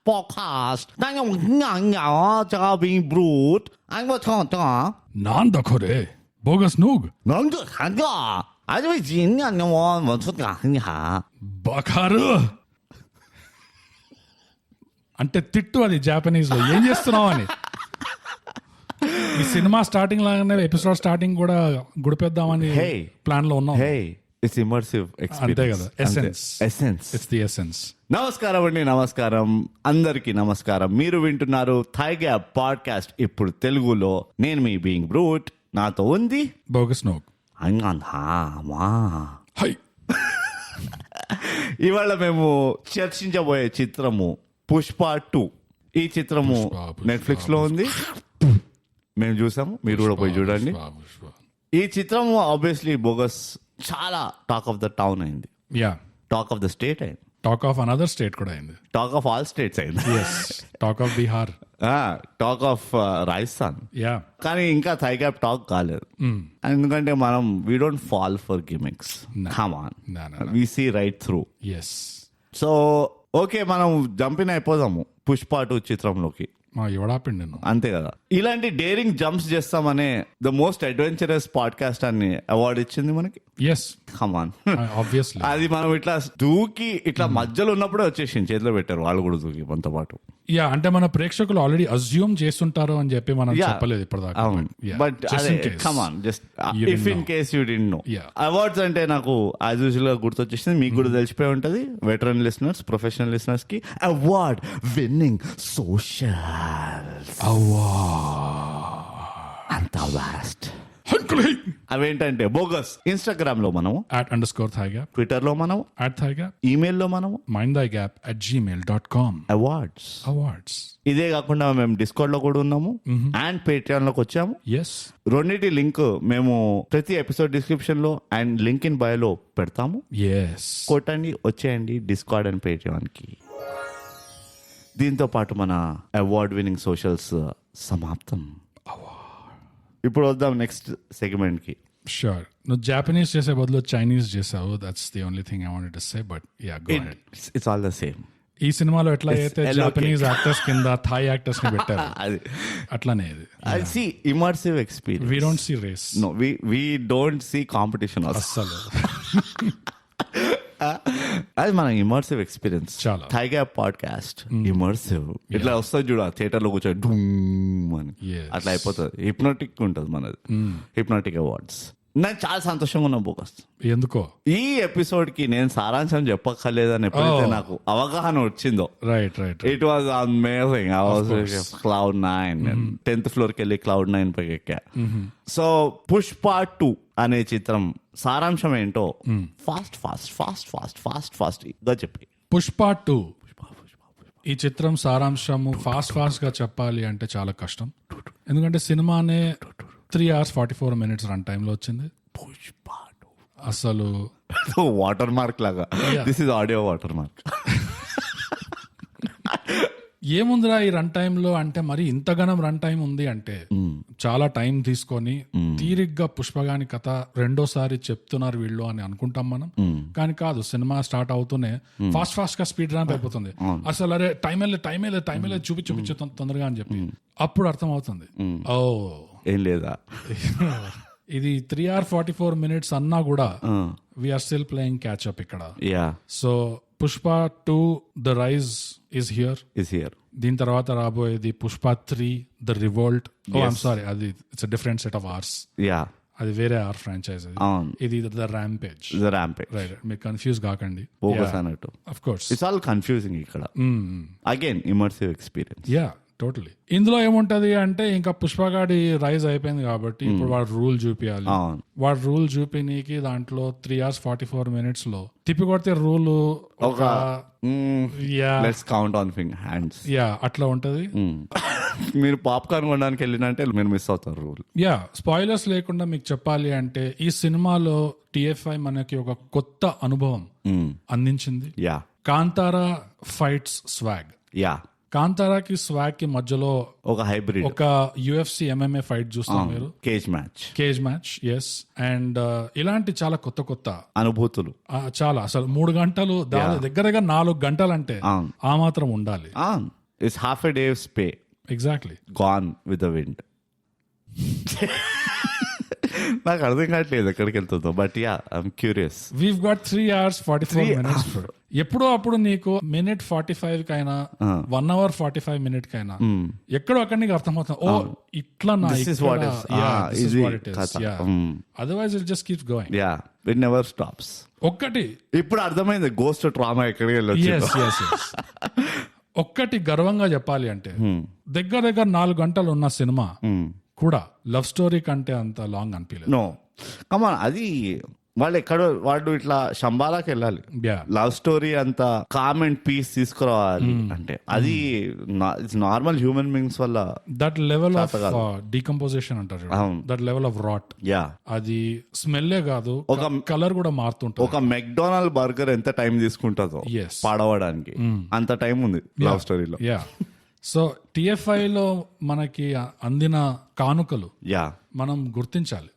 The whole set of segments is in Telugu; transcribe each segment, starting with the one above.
podcast. 제가 being brute. 아이고 저. 나안 그래. 보거스 누구? 너도 한다. 아주 왜 진냐 너 뭐부터 하냐. బకారు అంటే తిట్టు అది జాపనీస్ లో ఏం చేస్తున్నావు అని. ఈ సినిమా స్టార్టింగ్ లాగానే ఎపిసోడ్ స్టార్టింగ్ కూడా గుడిపేద్దామని Hey. ప్లాన్ లో ఉన్నాం. Hey, it's immersive experience. అంతే కదా, essence. It's the essence. నమస్కారం అండి, నమస్కారం అందరికి నమస్కారం. మీరు వింటున్నారు థైగ్యాప్ పాడ్కాస్ట్ ఇప్పుడు తెలుగులో. నేను మీ బీయింగ్ బ్రూట్, నాతో ఉంది బోగస్ నోగ్. హై ఇవాళ మేము చర్చించబోయే చిత్రము పుష్ప 2. ఈ చిత్రము పుష్ప. నెట్ఫ్లిక్స్ లో ఉంది, మేము చూసాము, మీరు కూడా పోయి చూడండి. ఈ చిత్రం ఆబ్వియస్లీ బోగస్ చాలా టాక్ ఆఫ్ ద టౌన్ అయింది, yeah, talk of the state అయింది, టాక్ ఆఫ్ అనదర్ స్టేట్ కూడా అయింది, టాక్ ఆఫ్ ఆల్ స్టేట్స్ అయింది, talk of Bihar, talk of Rajasthan. Yeah. కానీ ఇంకా థైగ్యాప్ టాక్ కాలేదు, ఎందుకంటే మనం we don't fall for gimmicks. Come on, we see right through. Yes. So okay, మనం జంపిన్ అయిపోదాము పుష్ప 2 చిత్రంలోకి. ఎవడాపిండి నేను. అంతే కదా, ఇలాంటి డేరింగ్ జంప్స్ చేస్తామనే ద మోస్ట్ అడ్వెంచరస్ పాడ్కాస్ట్ అని అవార్డు ఇచ్చింది మనకి. Yes, come on. ఆబ్వియస్లీ. అది మనం ఇట్లా దూకి ఇట్లా మధ్యలో ఉన్నప్పుడే వచ్చేసింది, చేతిలో పెట్టారు వాళ్ళు కూడా దూకి మనతో పాటు. యా, అంటే మన ప్రేక్షకులు ఆల్రెడీ అజ్యూమ్ చేస్తుంటారు అని చెప్పి మనం చెప్పలేదు ఇప్పటిదాకా. But come on, just if in case you didn't no. Yeah. Awards అంటే నాకు యాజ్ యూజువల్ గా గుర్తొచ్చేసింది, మీకు కూడా తెలిసిపోయి ఉంటది, వెటరన్ లిసనర్స్, ప్రొఫెషనల్ లిసనర్స్ కి అవార్డ్ విన్నింగ్ సోషల్ అంత వాస్ట్. అవేంటంటే బోగస్ ఇన్స్టాగ్రామ్ లో మనము @_thigap, ట్విట్టర్ లో మనము @thigap, ఈమెయిల్ లో మనము mindthigap@gmail.com. అవార్డ్స్. ఇదే కాకుండా మేము డిస్కౌంట్ లో కూడా ఉన్నాము అండ్ పేట్రియాన్ లోకి వచ్చాము. ఎస్, రెండింటి లింక్ మేము ప్రతి ఎపిసోడ్ డిస్క్రిప్షన్ లో అండ్ లింక్ ఇన్ బయోలో పెడతాము. ఎస్, కొట్టండి, వచ్చేయండి డిస్కార్డ్ అండ్ పేట్రియాన్ కి. దీంతో పాటు మన అవార్డ్ విన్నింగ్ సోషల్స్ సమాప్తం. ఇప్పుడు వద్దాం నెక్స్ట్ సెగ్మెంట్ కి. షూర్. నువ్వు జాపనీస్ చేసే బదులు చైనీస్ చేసావు, that's the only thing I wanted to say, but yeah, go ahead. It's all the same. ఈ సినిమాలో ఎట్లా అయితే జాపనీస్ యాక్టర్స్ కింద థాయ్ యాక్టర్స్ ని పెట్టారు, అది అట్లానే ఇది. I see immersive experience. We don't see race. No, we don't see competition also. అస్సలు. అది మన ఇమర్సివ్ ఎక్స్పీరియన్స్. చాలా. థైగ్యాప్ పాడ్కాస్ట్ ఇమర్సివ్. ఇట్లా వస్తుంది చూడ, థియేటర్ లో కూర్చొని డూమ్ అని Yes. అట్లా అయిపోతుంది. హిప్నోటిక్ ఉంటుంది మనది. Hypnotic awards. నాకు చాలా సంతోషంగా ఉన్నా బోగస్. ఎందుకో ఈ ఎపిసోడ్ కి నేను సారాంశం చెప్పక్కర్లేదని ఎప్పుడైతే నాకు అవగాహన వచ్చిందో, right. It was amazing. I was cloud 9, 10th floor కి వెళ్ళి క్లౌడ్ 9 పైకి ఎక్కా. సో పుష్ప 2 అనే చిత్రం సారాంశం ఏంటో ఫాస్ట్ గా చెప్పి. పుష్ప 2 ఈ చిత్రం సారాంశము ఫాస్ట్ గా చెప్పాలి అంటే చాలా కష్టం, ఎందుకంటే సినిమానే 3 hours 44 minutes రన్ టైమ్ లో వచ్చింది. పుష్ప 2 అసలు వాటర్ మార్క్ లాగా, this is audio water mark. ఏముందిరా ఈ రన్ టైమ్ లో అంటే, మరి ఇంతగానం రన్ టైం ఉంది అంటే చాలా టైం తీసుకొని తీరిగ్గా పుష్పగాని కథ రెండోసారి చెప్తున్నారు వీళ్ళు అని అనుకుంటాం మనం. కానీ కాదు, సినిమా స్టార్ట్ అవుతూనే ఫాస్ట్ గా స్పీడ్ ర్యాంప్ అయిపోతుంది. అసలు అరే టైం వెళ్ళే చూపించు తొందరగా అని చెప్పి అప్పుడు అర్థం అవుతుంది, ఓ ఏం లేదా ఇది 3 hours 44 minutes అన్నా కూడా we're still playing catch up ఇక్కడ. So Pushpa 2 the rise is here. దీని తర్వాత రాబోయేది పుష్ప 3 ద రివోల్ట్. సారీ, అది it's different set of R's. అది వేరే ఆర్ ఫ్రాంచైజ్. ఇది ద ర్యాంపేజ్. రైట్, మీరు కన్ఫ్యూజ్ కాకండి. Of course it's all confusing ఇక్కడ. Again immersive experience. Yeah, totally. ఇందులో ఏముంటది అంటే, ఇంకా పుష్పగాడి రైజ్ అయిపోయింది కాబట్టి ఇప్పుడు వాడు రూల్ చూపించాలి. వాడు రూల్ చూపినీకి దాంట్లో 3 hours 44 minutes లో తిప్పి కొడితే రూల్ ఒక కౌంట్ ఆన్ హ్యాండ్స్ అట్లా ఉంటది. మీరు పాప్కార్న్ కొనడానికి వెళ్ళినంటే మీరు మిస్ అవుతారు రూల్. స్పాయిలర్స్ లేకుండా మీకు చెప్పాలి అంటే, ఈ సినిమాలో TFI మనకి ఒక కొత్త అనుభవం అందించింది. Kantara fights swag. కాంతారాకి స్వాగ్ కి మధ్యలో ఒక హైబ్రిడ్, ఒక UFC MMA ఫైట్ చూస్తాం మీరు, కేజ్ మ్యాచ్, ఎస్. అండ్ ఇలాంటి చాలా కొత్త కొత్త అనుభూతులు చాలా, అసలు 3 గంటలు దగ్గర 4 గంటలు అంటే ఆ మాత్రం ఉండాలి. It's half a days pay exactly gone with the wind. నాకు అర్థం కావట్లేదు ఎక్కడికి వెళ్తుందో, but yeah I'm curious. Weave got 3 hours 44 minutes. ఎప్పుడో అప్పుడు నీకు 1:45 కైనా 1 hour 45 minutes కైనా ఎక్కడో అక్కడ నీకు అర్థమవుతుంది, ఓ ఇట్లా నా otherwise it just keeps going. Yeah, it never stops. ఒక్కటి ఇప్పుడు అర్థమైంది గోస్ట్ ట్రామా ఎక్కడికి వెళ్ళొచ్చు. ఒక్కటి గర్వంగా చెప్పాలి అంటే దగ్గర 4 గంటలు ఉన్న సినిమా కూడా లవ్ స్టోరీ కంటే అంత లాంగ్ అనిపించలేదు. నో కమాన్, అది వాళ్ళు ఇట్లా శంబాలాకి వెళ్ళాలి. లవ్ స్టోరీ అంత కామ్ అండ్ పీస్ తీసుకురావాలి అంటే అది నార్మల్ హ్యూమన్ బీయింగ్స్ వల్ల దట్ లెవెల్ ఆఫ్ డీకంపోజిషన్ అంటారు, that level of rot. Yeah, అది స్మెల్లే కాదు, ఒక కలర్ కూడా మారుతుంటుంది. ఒక మెక్డొనాల్డ్ బర్గర్ ఎంత టైం తీసుకుంటుందో పాడవడానికి అంత టైం ఉంది లవ్ స్టోరీలో. యా, సో TFI లో మనకి అందిన కానుకలు మనం గుర్తించాలి.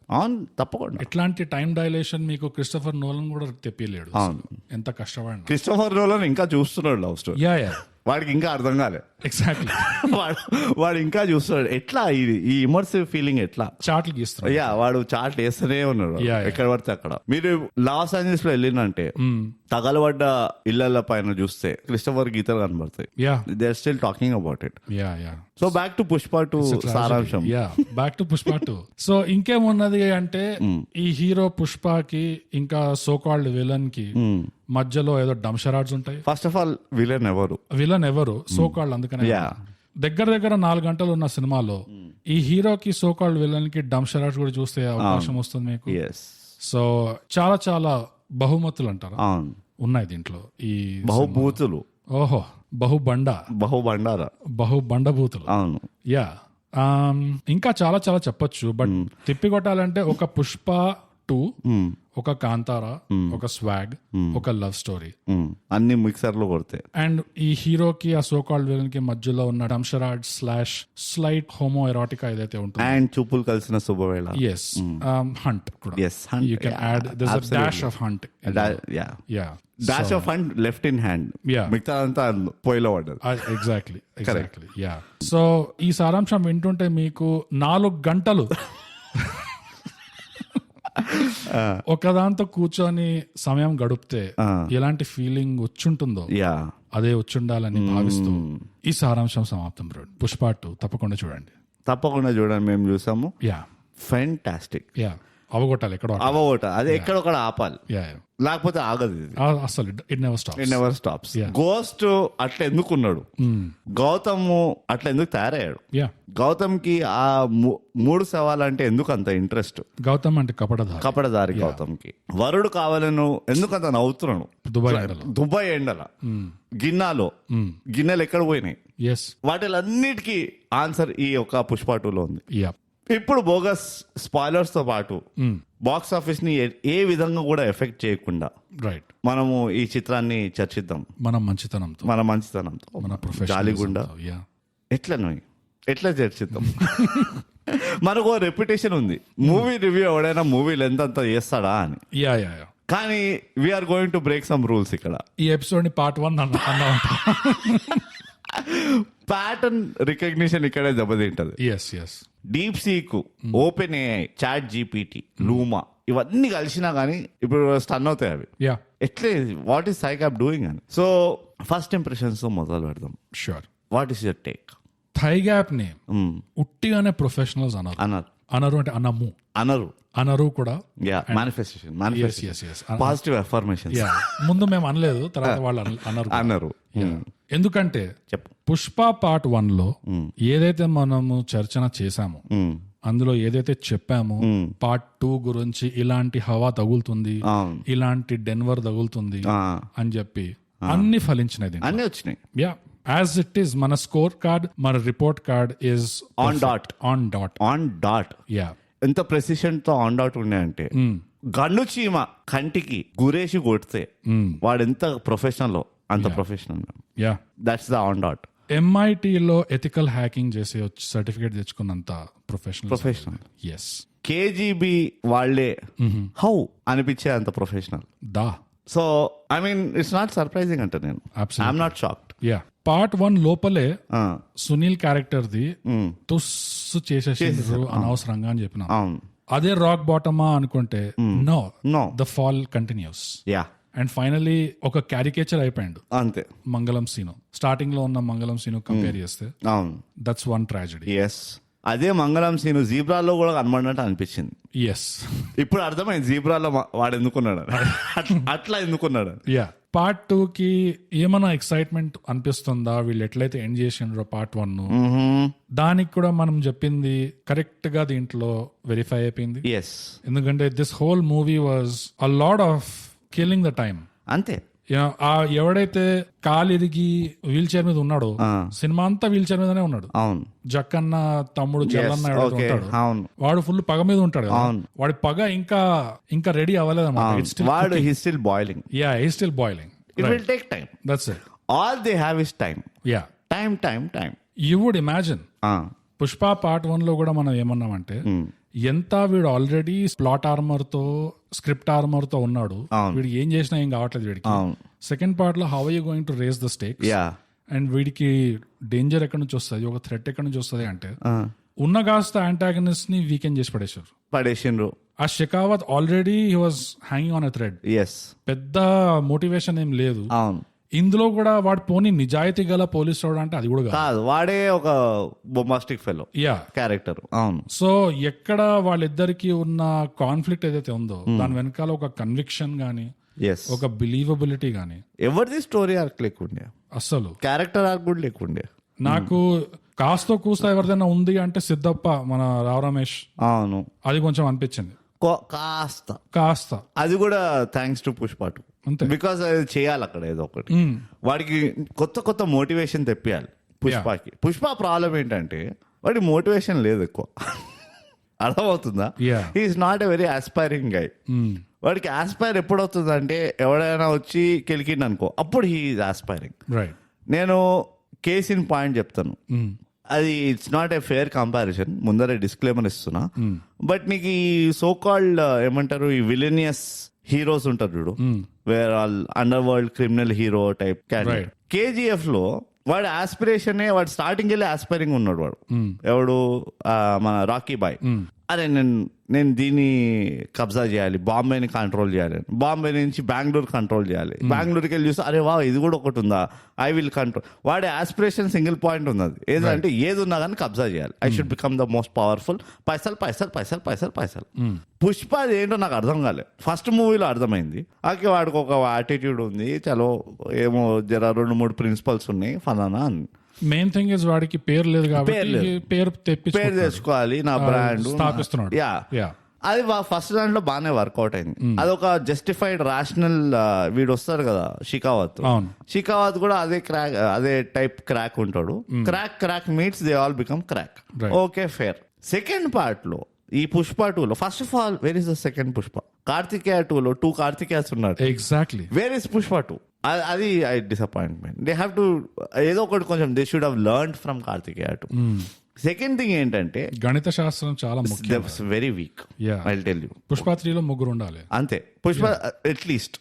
తప్పకుండా. ఎట్లాంటి టైం డైలేషన్ మీకు క్రిస్టోఫర్ నోలన్ కూడా తెప్పిలేడు. ఎంత కష్టపడి క్రిస్టోఫర్ నోలన్ ఇంకా చూస్తున్నాడు లవ్ స్టోరీ. వాడికి ఇంకా అర్థం కాలే. ఎగ్జాక్ట్లీ, వాడు ఇంకా చూస్తున్నాడు ఎట్లా ఈ ఇమర్సివ్ ఫీలింగ్ ఎట్లా చార్ట్లు గీస్తున్నాడు. వాడు చార్ట్ వేస్తూనే ఉన్నాడు ఎక్కడ పడితే అక్కడ. మీరు లాస్ ఏంజల్స్ లో వెళ్ళినంటే తగలబడ్డ ఇళ్ల పైన చూస్తే క్రిస్టోఫర్ గీతలు కనబడతాయి. They are still talking about it. So back to Pushpa 2 సారాంశం. Back to Pushpa 2. సో ఇంకేమున్నది అంటే ఈ హీరో పుష్పకి ఇంకా సో కాల్డ్ విలన్ కి మధ్యలో ఏదో డంషరాడ్స్ ఉంటాయి. ఫస్ట్ ఆఫ్ ఆల్ విలన్ ఎవరు సో కాల్డ్, అందుకనే దగ్గర 4 గంటలు ఉన్న సినిమాలో ఈ హీరోకి సో కాల్డ్ విలన్ కి డంషరాడ్స్ కూడా చూస్తే అవకాశం వస్తుంది మీకు. సో చాలా చాలా బహుమతులు అంటారు ఉన్నాయి దీంట్లో. ఈ బహుభూతులు, ఓహో బహుబండభూతులు. అవును. యా, ఇంకా చాలా చాలా చెప్పొచ్చు, బట్ తిప్పికొట్టాలంటే ఒక పుష్ప 2, ఒక కాంతారా, ఒక స్వాగ్, ఒక లవ్ స్టోరీ, అన్ని మిక్సర్ లో కొడితే, అండ్ ఈ హీరోకి ఆ సో కాల్డ్ విలన్ కి మధ్యలో ఉన్న డంషరాడ్ / స్లైట్ హోమో ఎరాటికా ఏదైతే ఉంటుంది, అండ్ చూపులు కలిసిన శుభవేళ. హంట్ కూడా. You can add there is a dash of Hunt. Dash of hand left in hand, మిగతా అంతా పొయ్యిలో పడ్డది. ఎగ్జాక్ట్లీ. యా, సో ఈ సారాంశం వింటుంటే మీకు 4 గంటలు ఒకదాంతో కూర్చొని సమయం గడిపితే ఎలాంటి ఫీలింగ్ వచ్చుంటుందో అదే వచ్చుండాలని భావిస్తూ ఈ సారాంశం సమాప్తం. పుష్ప 2 తప్పకుండా చూడండి. మేము చూసాము. ఫెంటాస్టిక్. అవగొట్టాలి, అది ఎక్కడొక్కడ ఆపాలి, లేకపోతే ఆగదు అసలు. It never stops. గోస్ట్ అట్లా ఎందుకున్నాడు, గౌతమ్ అట్లా ఎందుకు తయారయ్యాడు, గౌతమ్ కి ఆ 3 సవాలంటే ఎందుకు అంత ఇంట్రెస్ట్, గౌతమ్ అంటే కపడదారి గౌతమ్ కి వరుడు కావాలను ఎందుకు అంత నవ్వుతున్నాడు, దుబాయ్ ఎండల గిన్నాలో గిన్నెలు ఎక్కడ పోయినాయి, వాటిలన్నిటికీ ఆన్సర్ ఈ యొక్క పుష్ప 2లో ఉంది. ఇప్పుడు బోగస్ స్పాయిలర్స్ తో పాటు బాక్స్ ఆఫీస్ ని ఏ విధంగా కూడా ఎఫెక్ట్ చేయకుండా మనము ఈ చిత్రాన్ని చర్చిద్దాం. మన మంచితనంతో మన జాలిగుండా ఎట్లా చర్చిద్దాం. మనకు రెప్యుటేషన్ ఉంది, మూవీ రివ్యూ ఎవడైనా మూవీ లెంత్ అంతా చేస్తాడా అని. కానీ we're going to break some rules ఇక్కడ. ఈ ఎపిసోడ్ ని పార్ట్ 1 అన్నా ప్యాటర్న్ రికగ్నిషన్ ఇక్కడే దెబ్బతింటది. DeepSeek, OpenAI, ChatGPT, Luma ఇవన్నీ కలిసినా గానీ ఇప్పుడు స్టన్ అవుతాయి అవి. ఎట్లే వాట్ ఈస్ థైగ్యాప్ డూయింగ్ అని. సో ఫస్ట్ ఇంప్రెషన్స్ తో మొదలు పెడదాం. What is your take? థైగ్యాప్ ని ఉట్టిగానే ప్రొఫెషనల్స్ అనరు అంటే అనరు కూడా మేనిఫెస్టేషన్, పాజిటివ్ అఫర్మేషన్. ముందు మేము అనలేదు, తర్వాత వాళ్ళు అన్నారు. ఎందుకంటే పుష్ప పార్ట్ 1లో ఏదైతే మనము చర్చన చేశామో, అందులో ఏదైతే చెప్పామో పార్ట్ 2 గురించి ఇలాంటి హవా తగులుతుంది, ఇలాంటి డెన్వర్ తగులుతుంది అని చెప్పి అన్ని ఫలించినది, అన్ని వచ్చినాయి. యాజ్ ఇట్ ఈస్ మన స్కోర్ కార్డ్, మన report card is on dot. ఎంత ప్రెసిషన్ తో ఆన్ డాట్ ఉన్నాయంటే గన్ను చీమ కంటికి గురేసి కొడితే వాడు ఎంత ప్రొఫెషనల్ అంత professional. That's the on dot. MIT లో ఎథికల్ హ్యాకింగ్ చేసి సర్టిఫికేట్ తెచ్చుకున్నంత ప్రొఫెషనల్. ఎస్. కేజీబీ వాళ్ళే హౌ అనిపించే అంత ప్రొఫెషనల్. దా. So I mean it's not surprising అంటే నేను I'm not shocked. Yeah. Part 1 లోపలే సునీల్ క్యారెక్టర్ ది తుస్సు చేసేసిండ్రు అనవసరంగా అని చెప్పిన. అదే రాక్ బాటమా అనుకుంటే no, the fall continues. Yeah. And finally ఒక క్యారికేచర్ అయిపోయాడు అంతే. మంగళం సీను స్టార్టింగ్ లో ఉన్న మంగళం సీను కంపేర్ చేస్తే దట్స్ వన్ ట్రాజెడీ. ఎస్. అదే మంగళం సీను జీబ్రాలో కూడా కనబడినట్టు అనిపించింది. ఎస్. ఇప్పుడు అర్థమైంది జీబ్రాలో వాడు ఎందుకున్నాడు, అట్లా ఎందుకున్నాడు. యా. పార్ట్ 2 కి ఏమైనా ఎక్సైట్మెంట్ అనిపిస్తుందా? వీళ్ళు ఎట్లయితే ఎండ్ చేసిండ్రో పార్ట్ 1 దానికి కూడా మనం చెప్పింది కరెక్ట్ గా దీంట్లో వెరిఫై అయిపోయింది. ఎస్. ఎందుకంటే this whole movie was a lot of killing the time. అంతే. ఎవడైతే కాలు ఎదిగి వీల్ చైర్ మీద ఉన్నాడో సినిమా అంతా వీల్ చైర్ మీదనే ఉన్నాడు. అవును. జక్కన్న తమ్ముడు చెల్లన్న ఎవడైతే ఉంటాడు వాడు ఫుల్ పగ మీద ఉంటాడు. వాడి పగ ఇంకా రెడీ అవ్వలేదు అన్నమాట. He's still boiling. Yeah, he's still boiling. It will take time. That's it. All they have is time. Yeah. Time. You would imagine. Pushpa part 1 లో కూడా మనం ఏమన్నామంటే ఎంత వీడు ఆల్రెడీ ప్లాట్ ఆర్మర్ తో స్క్రిప్ట్ ఆర్మర్ తో ఉన్నాడు, వీడికి ఏం చేసినా ఏం కావట్లేదు వీడికి. సెకండ్ పార్ట్ లో how are you going to raise the stakes and వీడికి డేంజర్ ఎక్కడి నుంచి వస్తుంది, ఒక థ్రెట్ ఎక్కడి నుంచి వస్తుంది అంటే ఉన్న కాస్త యాంటాగనిస్ట్ ని వీకెండ్ చేసి పడేసిండ్రు. ఆ Shekhawat already he was hanging on a thread. పెద్ద మోటివేషన్ ఏం లేదు ఇందులో కూడా. వాడు పోనీ నిజాయితీ గల పోలీస్ రావడం అంటే అది కూడా కాదు, వాడే ఒక బొంబాస్టిక్ ఫెలో క్యారెక్టర్. అవును. సో ఎక్కడ వాళ్ళిద్దరికి ఉన్న కాన్ఫ్లిక్ట్ ఏదైతే ఉందో దాని వెనకాల ఒక కన్విక్షన్ గానీ ఒక బిలీవబిలిటీ గానీ ఎవరిది స్టోరీ ఆర్క్ లేకుండే, అస్సలు క్యారెక్టర్ ఆర్క్ కూడా లేకుండే. నాకు కాస్తో కూస్తా ఎవరిదైనా ఉంది అంటే సిద్ధప్ప, మన రావు రమేష్. అవును. అది కొంచెం అనిపించింది కాస్త. అది కూడా థ్యాంక్స్ టు పుష్ప 2. బికాస్ అది చేయాలి అక్కడ ఏదో ఒకటి. వాడికి కొత్త మోటివేషన్ తెప్పియాలి పుష్పకి. పుష్ప ప్రాబ్లం ఏంటంటే వాడి మోటివేషన్ లేదు ఎక్కువ. అర్థమవుతుందా? He's not a very aspiring guy. వాడికి ఆస్పైర్ ఎప్పుడవుతుంది అంటే ఎవడైనా వచ్చి కెలికిండి అనుకో, అప్పుడు హీఈస్ ఆస్పైరింగ్. నేను కేస్ ఇన్ పాయింట్ చెప్తాను. అది it's not a fair comparison, ముందరే డిస్క్లైమర్ ఇస్తున్నా. బట్ నీకు ఈ సో కాల్డ్ ఏమంటారు, ఈ విలినియస్ హీరోస్ ఉంటారు చూడు, where all underworld criminal hero type character. KGF లో వాడి ఆస్పిరేషన్, వాడు స్టార్టింగ్ వెళ్ళి ఆస్పైరింగ్ ఉన్నాడు వాడు. ఎవడు మన రాకీ బాయ్. అరే నేను దీన్ని కబ్జా చేయాలి, బాంబేని కంట్రోల్ చేయాలి, బాంబే నుంచి బెంగళూరు కంట్రోల్ చేయాలి, బెంగళూరుకి వెళ్ళి చూస్తే అరే వా ఇది కూడా ఒకటి ఉందా, ఐ విల్ కంట్రోల్. వాడి ఆస్పిరేషన్ సింగిల్ పాయింట్ ఉన్నది ఏదంటే ఏది ఉన్నా కానీ కబ్జా చేయాలి, I should become the most powerful. పైసలు. పుష్ప అది ఏంటో నాకు అర్థం కాలేదు. ఫస్ట్ మూవీలో అర్థమైంది, ఓకే వాడికి ఒక యాటిట్యూడ్ ఉంది, చలో ఏమో జర 2-3 ప్రిన్సిపల్స్ ఉన్నాయి ఫలానా అని. మెయిన్ థింగ్ ఇస్ వాడికి పేరు లేదు కాబట్టి పేరు తెచ్చుకోవాలి, నా బ్రాండ్ స్థాపిస్తున్నాడు. అది ఫస్ట్ దాంట్లో బాగానే వర్కౌట్ అయింది. అదొక జస్టిఫైడ్ రాషనల్. వీడు వస్తాడు కదా షికావత్ కూడా అదే టైప్ క్రాక్ ఉంటాడు. Crack meets they all become crack. Okay fair. Second part లో ఈ పుష్ప 2 లో first of all where is the second Pushpa? Karthikeya 2 లో 2 కార్తికేయస్ ఉన్నాడు. ఎగ్జాక్ట్లీ. Where is Pushpa 2? అది డిసప్పాయింట్మెంట్. దే హ్యావ్ టు ఏదో ఒకటి కొంచెం they should have learned from Karthikeya 2. Second thing ఏంటంటే గణిత శాస్త్రం చాలా ముఖ్యం. Very weak. I will tell you. Pushpa 3 లో 3 ఉండాలి అంతే. పుష్ప అట్లీస్ట్.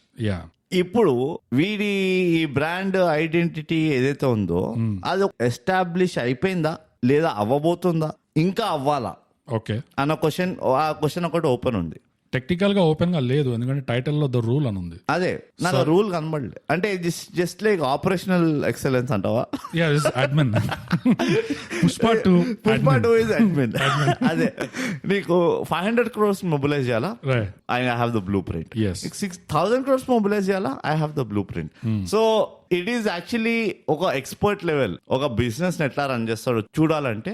ఇప్పుడు వీడి ఈ బ్రాండ్ ఐడెంటిటీ ఏదైతే ఉందో అది ఎస్టాబ్లిష్ అయిపోయిందా లేదా అవ్వబోతుందా ఇంకా అవ్వాలా ఓకే అన్న క్వశ్చన్ ఒకటి ఓపెన్ ఉంది. టెక్నికల్ గా ఓపెన్ గా లేదు, ఎందుకంటే టైటిల్ లో ద రూల్ అని ఉంది. అదే నాకు రూల్ కనబడలే. అంటే జస్ట్ లైక్ ఆపరేషనల్ ఎక్సలెన్స్ అంటావా? అడ్మిన్. Pushpa 2 is admin. అదే నీకు 500 crores మొబిలైజ్ చేయాలా, I have the blueprint. 6,000 crores mobilise చేయాలా, I have the blueprint. So it is actually ఒక ఎక్స్పర్ట్ లెవెల్. ఒక బిజినెస్ ఎట్లా రన్ చేస్తాడో చూడాలంటే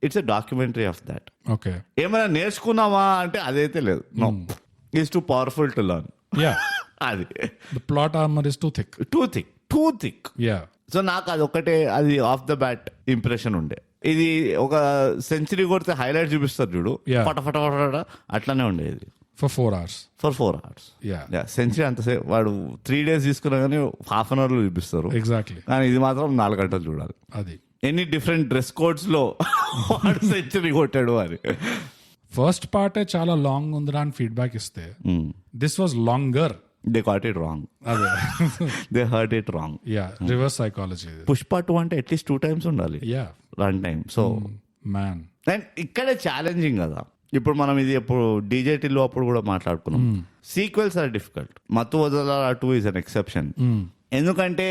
it's a documentary of that. Okay. ఏమైనా నేర్చుకున్నావా అంటే అదైతే లేదు. No, is too powerful to learn. అది plot armour is too thick. So నాకు అది ఒకటే, అది ఆఫ్ ద బ్యాట్ ఇంప్రెషన్ ఉండే. ఇది ఒక సెంచరీ కొడితే హైలైట్ చూపిస్తారు చూడు, ఫట అట్లానే ఉండేది. For 4 hours. For 4 hours. Yeah. Century అంతసేపు వాడు 3 days తీసుకున్నా కానీ హాఫ్ అన్ అవర్ లో చూపిస్తారు. Exactly. కానీ ఇది మాత్రం 4 గంటలు చూడాలి. అది ఎన్ని డిఫరెంట్ డ్రెస్ కోడ్స్ లో వాడు సెంచరీ కొట్టాడు అని. ఫస్ట్ పార్టే చాలా లాంగ్ ఉందిరా అని ఫీడ్బ్యాక్ ఇస్తే this was longer. They got it wrong. అదే they heard it wrong. Reverse psychology. Pushpa 2 అంటే అట్లీస్ట్ 2 times ఉండాలి run time. So man and ఇక్కడే ఛాలెంజింగ్ కదా. ఇప్పుడు మనం ఇది ఎప్పుడు డీజేటీలో అప్పుడు కూడా మాట్లాడుకున్నాం. Sequels are difficult. Mathu Vadala 2 is an exception. ఎందుకంటే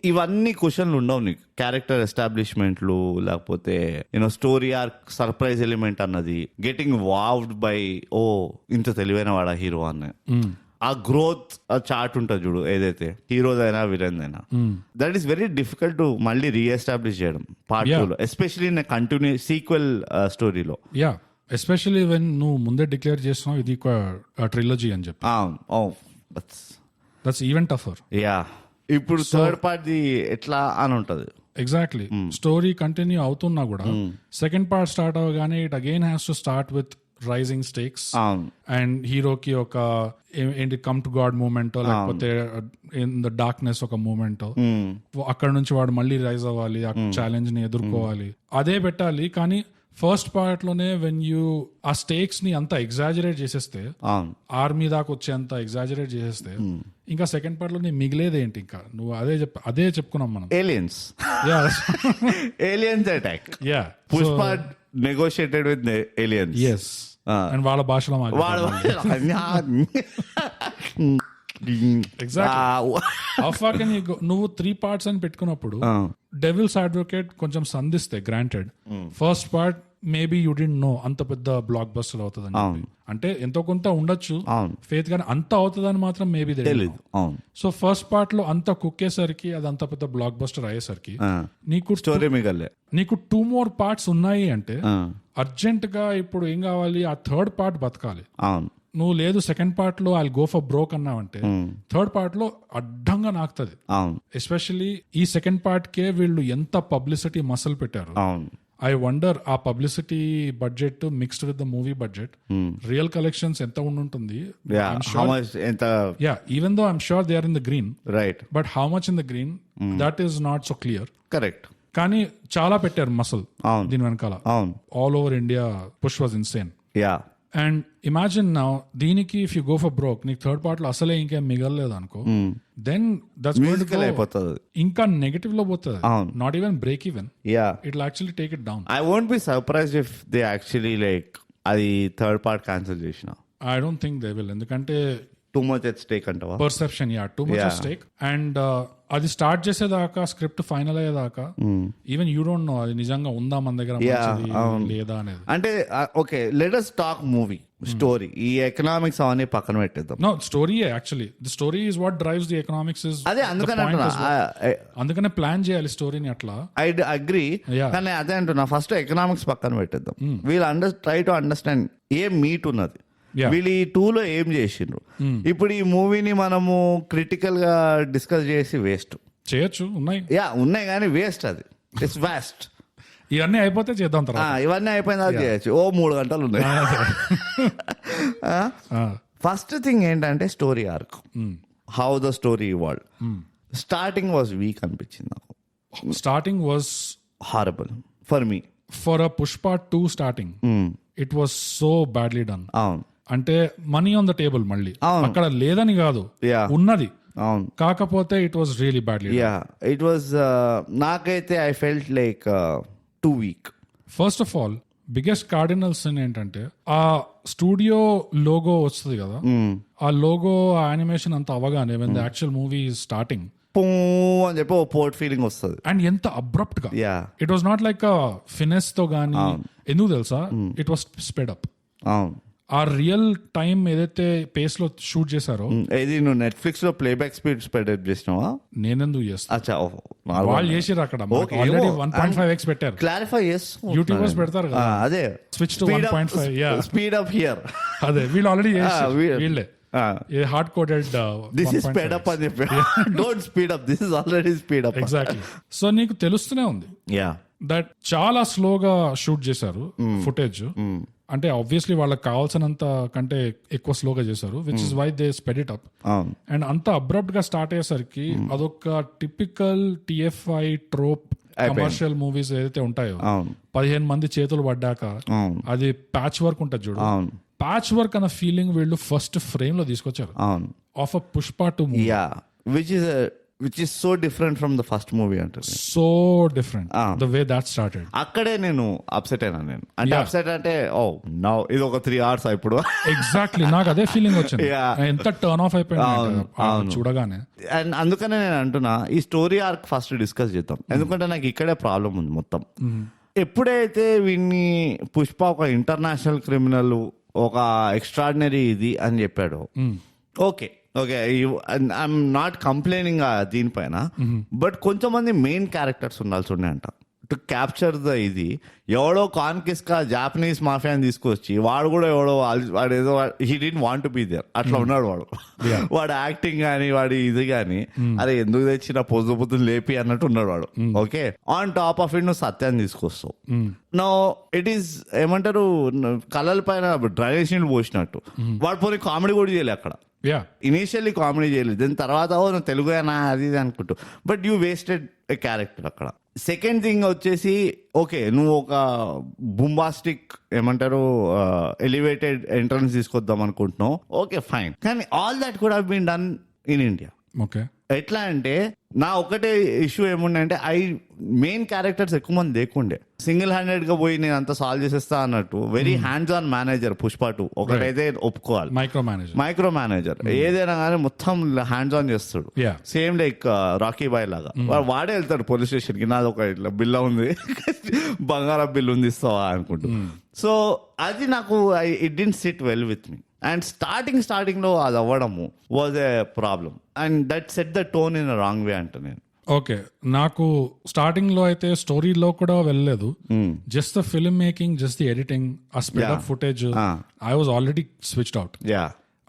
ఇవన్నీ క్వశ్చన్లు ఉండవు నీకు. క్యారెక్టర్ ఎస్టాబ్లిష్మెంట్లు, లేకపోతే you know story arc, surprise element అన్నది, గెటింగ్ వావ్డ్ బై ఓ ఇంత తెలివైన వాడా హీరో అన్న ఆ గ్రోత్ చార్ట్ ఉంటుంది చూడు, ఏదైతే హీరోదైనా విలన్దైనా. That is very difficult to మళ్ళీ రీఎస్టాబ్లిష్ చేయడం పార్ట్ 2లో, ఎస్పెషలీ ఇన్ కంటిన్యూ సీక్వెల్ స్టోరీలో. ఎస్పెషల్లీ వెన్ నువ్వు ముందే డిక్లేర్ చేస్తున్నావు ఇది ట్రిలజీ అని చెప్పి. That's even tougher. ఇప్పుడు థర్డ్ పార్ట్ ఎట్లా అని ఉంటది. ఎగ్జాక్ట్లీ. స్టోరీ కంటిన్యూ అవుతున్నా కూడా సెకండ్ పార్ట్ స్టార్ట్ అవ్వగానే it again has to start with rising stakes and హీరోకి ఒక ఏంటి కమ్ టు గాడ్ మూమెంట్, లేకపోతే ఇన్ ద డార్క్నెస్ ఒక మూమెంట్, అక్కడ నుంచి వాడు మళ్ళీ రైజ్ అవ్వాలి, ఆ ఛాలెంజ్ ని ఎదుర్కోవాలి, అదే పెట్టాలి. కానీ ఫస్ట్ పార్ట్ లోనే వెన్ యూ ఆ స్టేక్స్ ని అంత ఎగ్జాజరేట్ చేసేస్తే, ఆర్మీ దాకా వచ్చేంత ఎగ్జాజరేట్ చేసేస్తే, ఇంకా సెకండ్ పార్ట్ లో నీ మిగిలేదేంటి? ఇంకా నువ్వు అదే చెప్పుకున్నాం మనం. Aliens aliens attack. Pushpa negotiated with aliens. Yes. And వాళ్ళ భాషలో నువ్వు 3 parts అని పెట్టుకున్నప్పుడు డెవిల్స్ అడ్వకేట్ కొంచెం సంధిస్తే, granted first part maybe you didn't know అంత పెద్ద బ్లాక్ బస్టర్ అవుతుందని. అంటే ఎంతో కొంత ఉండొచ్చు ఫేత్, కానీ అంత అవుతుందని మాత్రం మేబీ తెలియదు. సో ఫస్ట్ పార్ట్ లో అంత కుక్కేసరికి, అది అంత పెద్ద బ్లాక్ బస్టర్ అయ్యేసరికి నీకు స్టోరీ మిగలే. నీకు 2 more parts ఉన్నాయి అంటే అర్జెంట్ గా ఇప్పుడు ఏం కావాలి? ఆ థర్డ్ పార్ట్ బతకాలి. నువ్వు లేదు సెకండ్ పార్ట్ లో ఐ గో ఫర్ బ్రోక్ అన్నావంటే థర్డ్ పార్ట్ లో అడ్డంగా నాకుతుంది. ఎస్పెషల్లీ ఈ సెకండ్ పార్ట్ కే వీళ్ళు ఎంత పబ్లిసిటీ మసలు పెట్టారు. ఐ వండర్ ఆ publicity budget mixed with the movie budget, real collections ఎంత ఉండుంటుంది? Even though I'm sure they are in the green, right, but how much in the green that is not so clear. Correct. కానీ చాలా పెట్టారు మసల్ దీని వెనకాల. All over India push was insane. And imagine now దీనికి if you go for broke, నీకు థర్డ్ పార్ట్ లో అసలే ఇంకేం మిగలలేదు అనుకో, దెన్ దట్స్ అయిపోతుంది, ఇంకా నెగటివ్ లో పోతుంది. Not even break even, it actually take it down. I won't be surprised if they actually like అది థర్డ్ పార్ట్ క్యాన్సిల్ చేసిన. I don't think they will, ఎందుకంటే టూ మచ్ ఎట్ స్టేక్ అంటావా? Perception, too much at stake. And అది స్టార్ట్ చేసేదాకా, స్క్రిప్ట్ ఫైనల్ అయ్యేదాకా ఈవెన్ యూ డోంట్ నో అది నిజంగా ఉందా మన దగ్గర లేదా అనేది. అంటే okay, let us talk movie story. ఈ ఎకనామిక్స్ అవన్నీ పక్కన పెట్టేద్దాం. No, story actually the story is what drives the economics. అదే అందుకనే ప్లాన్ చేయాలి స్టోరీని అట్లా. ఐ అగ్రీ, కానీ అదే అంటున్నా, ఫస్ట్ ఎకనామిక్స్ పక్కన పెట్టేద్దాం. వీళ్ళు ట్రై టు అండర్స్టాండ్ ఏం మీట్ ఉన్నది, వీళ్ళు ఈ 2లో ఏం చేసిండ్రు. ఇప్పుడు ఈ మూవీని మనము క్రిటికల్ గా డిస్కస్ చేసి వేస్ట్ చేయొచ్చు. ఉన్నాయి కానీ వేస్ట్, అది ఇట్స్ వాస్ట్. ఇవన్నీ అయిపోతే చేద్దాం తర్వాత. ఇవన్నీ అయిపోయిన తర్వాత చేయొచ్చు. 3 గంటలు ఉన్నాయి. ఫస్ట్ థింగ్ ఏంటంటే story arc, how the story evolved. Starting was weak అనిపించింది నాకు. Starting was horrible for me. For uh Pushpa 2 starting it was so badly done. అంటే మనీ ఆన్ ద టేబుల్, మళ్ళీ అక్కడ లేదని కాదు, ఉన్నది. కాకపోతే it was really badly. It was, నాకైతే I felt like too weak. First of all biggest cardinal sin ఏంటంటే ఆ స్టూడియో లోగో వస్తుంది కదా, ఆ లోగో యానిమేషన్ అంతా అవగానే when the actual movie starting అని చెప్పి పోర్ట్ ఫీలింగ్ వస్తుంది. అండ్ ఎంత అబ్రప్ట్ గా, it was not like finesse తో గానీ. ఎందుకు తెలుసా? It was sped up. ఆ రియల్ టైం ఏదైతే పేస్ లో షూట్ చేశారో, ఇది నువ్వు నెట్ఫ్లిక్స్ లో ప్లేబ్యాక్ స్పీడ్ స్పెడ్ చేసినావా? నేనెందుకు చేస్తా, వాళ్ళు చేసిరు అక్కడ. ఆల్రెడీ 1.5x పెట్టారు. క్లారిఫై యూట్యూబర్స్ పెడతారు కదా, అదే switch to 1.5. Speed up here. అదే వీళ్ళు ఆల్రెడీ వీళ్ళే hard coded this is speed up అని చెప్పి, don't speed up, this is already speed up. Exactly. So నీకు తెలుస్తూనే ఉంది దట్ చాలా స్లోగా షూట్ చేశారు ఫుటేజ్. అంటే ఆబ్వియస్లీ వాళ్ళకి కావాల్సినంత కంటే ఎక్కువ స్లోగా చేశారు, which is why they sped it up. అవును అండ్ అంత అబ్రప్ట్ గా స్టార్ట్ అయ్యేసరికి అదొక typical TFI trope commercial movies ఏదైతే ఉంటాయో, అవును 15 మంది చేతులు పడ్డాక అవును అది ప్యాచ్ వర్క్ ఉంటుంది చూడు, అవును ప్యాచ్ వర్క్ అన్న ఫీలింగ్ వీళ్ళు ఫస్ట్ ఫ్రేమ్ లో తీసుకొచ్చారు అవును of uh Pushpa 2 movie. Yeah which is so different from the first movie అంటారు. So different the way that started. అక్కడే నేను అప్సెట్ అయినా. నేను అంటే అప్సెట్ అంటే ఓ నౌ ఇది ఒక 3 hours ఇప్పుడు. ఎగ్జాక్ట్లీ నాకు అదే ఫీలింగ్ వచ్చింది. Yeah. ఎంత టర్న్ ఆఫ్ అయిపోయింది చూడగానే. అండ్ అందుకనే నేను అంటున్నా ఈ స్టోరీ ఆర్క్ ఫస్ట్ డిస్కస్ చేద్దాం, ఎందుకంటే నాకు ఇక్కడే ప్రాబ్లం ఉంది మొత్తం. ఎప్పుడైతే వీడిని పుష్ప ఒక ఇంటర్నేషనల్ క్రిమినల్, ఒక ఎక్స్ట్రాడినరీ ఇది అని చెప్పాడు, okay okay I'm not complaining దీనిపైన, బట్ కొంతమంది మెయిన్ క్యారెక్టర్స్ ఉండాల్సి ఉన్నాయంట టు క్యాప్చర్ ద ఇది. ఎవడో కాన్కిస్కా జాపనీస్ మాఫియాని తీసుకొచ్చి వాడు కూడా వాడు ఏదో he didn't want to be there అట్లా ఉన్నాడు వాడు. వాడు యాక్టింగ్ కానీ వాడి ఇది కానీ అరే ఎందుకు తెచ్చిన పొద్దున లేపి అన్నట్టు ఉన్నాడు వాడు. Okay, on top of it నువ్వు సత్యాన్ని తీసుకొస్తావు. నో ఇట్ ఈస్ ఏమంటారు కళల పైన డ్రైనేజ్ నీళ్ళు పోసినట్టు. వాడు పోనీ కామెడీ కూడా చేయలే అక్కడ. ఇనీషియల్లీ కామెడీ చేయలేదు, దాని తర్వాత నువ్వు తెలుగునా అది ఇది అనుకుంటూ, but you wasted a character అక్కడ. సెకండ్ థింగ్ వచ్చేసి ఓకే నువ్వు ఒక బుంబాస్టిక్ ఏమంటారు ఎలివేటెడ్ ఎంట్రన్స్ తీసుకొద్దాం అనుకుంటున్నావు, ఓకే ఫైన్, కానీ all that could have been done in India. Okay, ఎట్లా అంటే నా ఒకటే ఇష్యూ ఏముండే అంటే మెయిన్ క్యారెక్టర్స్ ఎక్కువ మంది లేకుండే, సింగిల్ హ్యాండెడ్ గా పోయి నేను అంతా సాల్వ్ చేసేస్తా అన్నట్టు. Very hands on manager Pushpa 2 ఒకటైతే ఒప్పుకోవాలి, మైక్రో మేనేజర్ ఏదైనా కానీ మొత్తం హ్యాండ్స్ ఆన్ చేస్తాడు. సేమ్ లైక్ రాకీ బాయ్ లాగా వాడే వెళ్తాడు పోలీస్ స్టేషన్ కి, నాది ఒక ఇట్లా బిల్ల ఉంది బంగారం బిల్ ఉంది ఇస్తావా అనుకుంటూ. సో అది నాకు it didn't SIT well with me. And starting లో అది అవ్వడము was a problem, and that set the tone in wrong way అంట నేను. ఓకే, నాకు స్టార్టింగ్ లో అయితే స్టోరీలో కూడా వెళ్ళలేదు, just the filmmaking, just the editing, ఆ speed up footage, I was already switched out.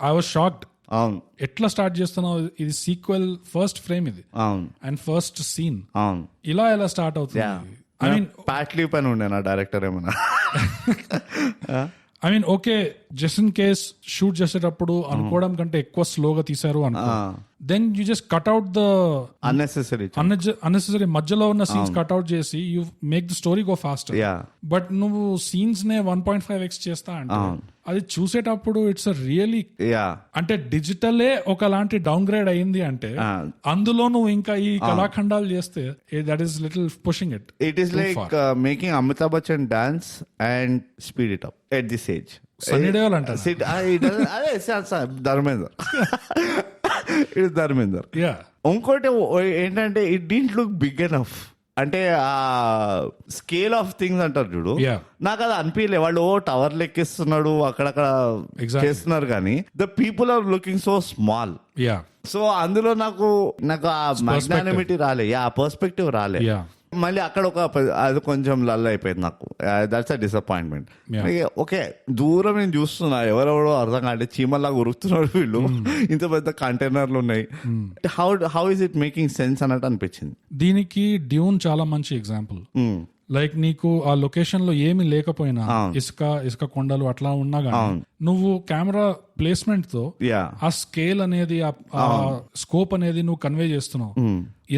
I was shocked. అవును, ఎట్లా స్టార్ట్ చేస్తున్నావు, ఇది సీక్వెల్ ఫస్ట్ ఫ్రేమ్ ఇది, అవును, అండ్ ఫస్ట్ సీన్, అవును, ఇలా ఎలా స్టార్ట్ అవుతుంది. ఐ మీన్ ప్యాట్లీ పని ఉండే నా డైరెక్టర్ ఏమన్నా I mean okay, just in case shoot చేసేటప్పుడు అనుకోవడం కంటే ఎక్కువ స్లోగా తీసారు అనుకో, then you just cut out the unnecessary మధ్యలో ఉన్న సీన్స్ కట్అవుట్ చేసి you make the story go faster. But నువ్వు సీన్స్ నే 1.5x చేస్తా అంటే అది చూసేటప్పుడు ఇట్స్ రియలీ, అంటే డిజిటలే ఒకలాంటి డౌన్ గ్రేడ్ అయింది అంటే అందులో నువ్వు ఇంకా ఈ కళాఖండాలు చేస్తే that is little pushing it. It is like making Amitabh Bachchan dance and speed it up at this age. Sunny Deol అంటారు, ధర్మేందర్. ఇంకోటి ఏంటంటే it didn't look big enough, అంటే ఆ స్కేల్ ఆఫ్ థింగ్స్ అంటారు చూడు, నాకు అది అనిపించలే. వాళ్ళు టవర్ లెక్కిస్తున్నాడు అక్కడక్కడ చేస్తున్నారు కానీ the people are looking so small. So అందులో నాకు ఆ మ్యాగ్నానిమిటీ రాలే, ఆ పర్స్పెక్టివ్ రాలే. మళ్ళీ అక్కడ అది కొంచెం లల్ అయిపోయింది నాకు. That's a disappointment. ఓకే, దూరం నేను చూస్తున్నా ఎవరెవడో అర్థం కాదు, చీమల్లాగా ఉరుకుతున్నాడు వీళ్ళు, ఇంత పెద్ద కంటైనర్లు ఉన్నాయి, how is it making sense అన్నట్టు అనిపించింది. దీనికి డ్యూన్ చాలా మంచి ఎగ్జాంపుల్. లైక్ నీకు ఆ లొకేషన్ లో ఏమి లేకపోయినా ఇసుక కొండలు అట్లా ఉన్నా గానీ నువ్వు కెమెరా ప్లేస్మెంట్ తో ఆ స్కేల్ అనేది ఆ స్కోప్ అనేది నువ్వు కన్వే చేస్తున్నావు.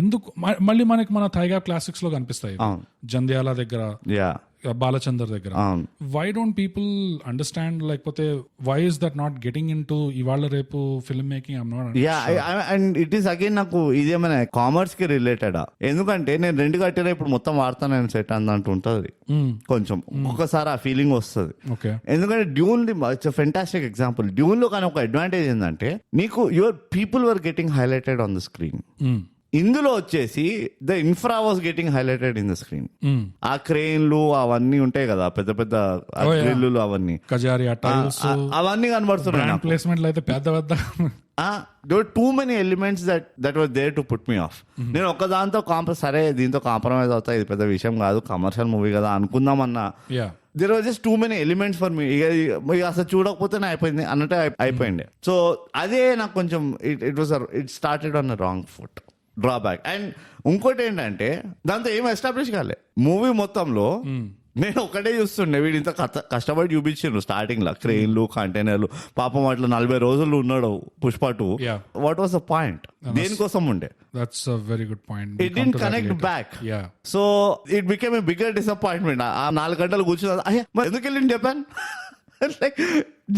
ఎందుకు మళ్ళీ మన థైగా క్లాసిక్స్ లో కనిపిస్తాయి, జంధ్యాల దగ్గర, బాలచందర్ దగ్గర. వై డోంట్ పీపుల్ అండర్స్టాండ్, లేకపోతే why is that not getting in to ఇవాళ రేపు film making? And it is again నాకు ఇదేమైనా కామర్స్ కి రిలేటెడా, ఎందుకంటే నేను 2 కట్టినా ఇప్పుడు మొత్తం వాడతాను సెట్ అందంటూ ఉంటది కొంచెం, ఒక్కసారి ఆ ఫీలింగ్ వస్తుంది. ఎందుకంటే Dune it's fantastic example. Dune లో కానీ ఒక అడ్వాంటేజ్ ఏంటంటే నీకు your people were getting highlighted on the screen. ఇందులో వచ్చేసి the infra was getting highlighted in the screen. ఆ క్రేన్లు అవన్నీ ఉంటాయి కదా, పెద్ద పెద్ద గ్రిల్లు అవన్నీ అవన్నీ కనబడుతున్నాయి. ప్లేస్మెంట్ అయితే పెద్ద పెద్ద there were too many elements that were there to put me off. నేను ఒక్క దాంతో సరే దీంతో కాంప్రమైజ్ అవుతా, ఇది పెద్ద విషయం కాదు, కమర్షియల్ మూవీ కదా అనుకుందామన్నా, there were just too many elements for me. ఇక అసలు చూడకపోతేనే అయిపోయింది అన్నట్టు అయిపోయింది. సో అదే నాకు కొంచెం it started on a wrong foot, drawback. And ఇంకోటి ఏంటంటే దాంతో ఏం ఎస్టాబ్లిష్ కాలే మూవీ మొత్తంలో. నేను ఒకటే చూస్తుండే, వీడు ఇంత కష్టపడి చూపించిండు స్టార్టింగ్ లో, క్రెయిన్లు కంటైనర్లు, పాపం అట్లా 40 రోజులు ఉన్నాడు Pushpa 2. Yeah. What was the point? దేనికోసం ఉండే? That's a very good point. It didn't connect back. Yeah. So it became a bigger disappointment. ఆ 4 గంటలు కూర్చున్నా, అయ్యా మరి ఎందుకు వెళ్ళిండు జపాన్? లైక్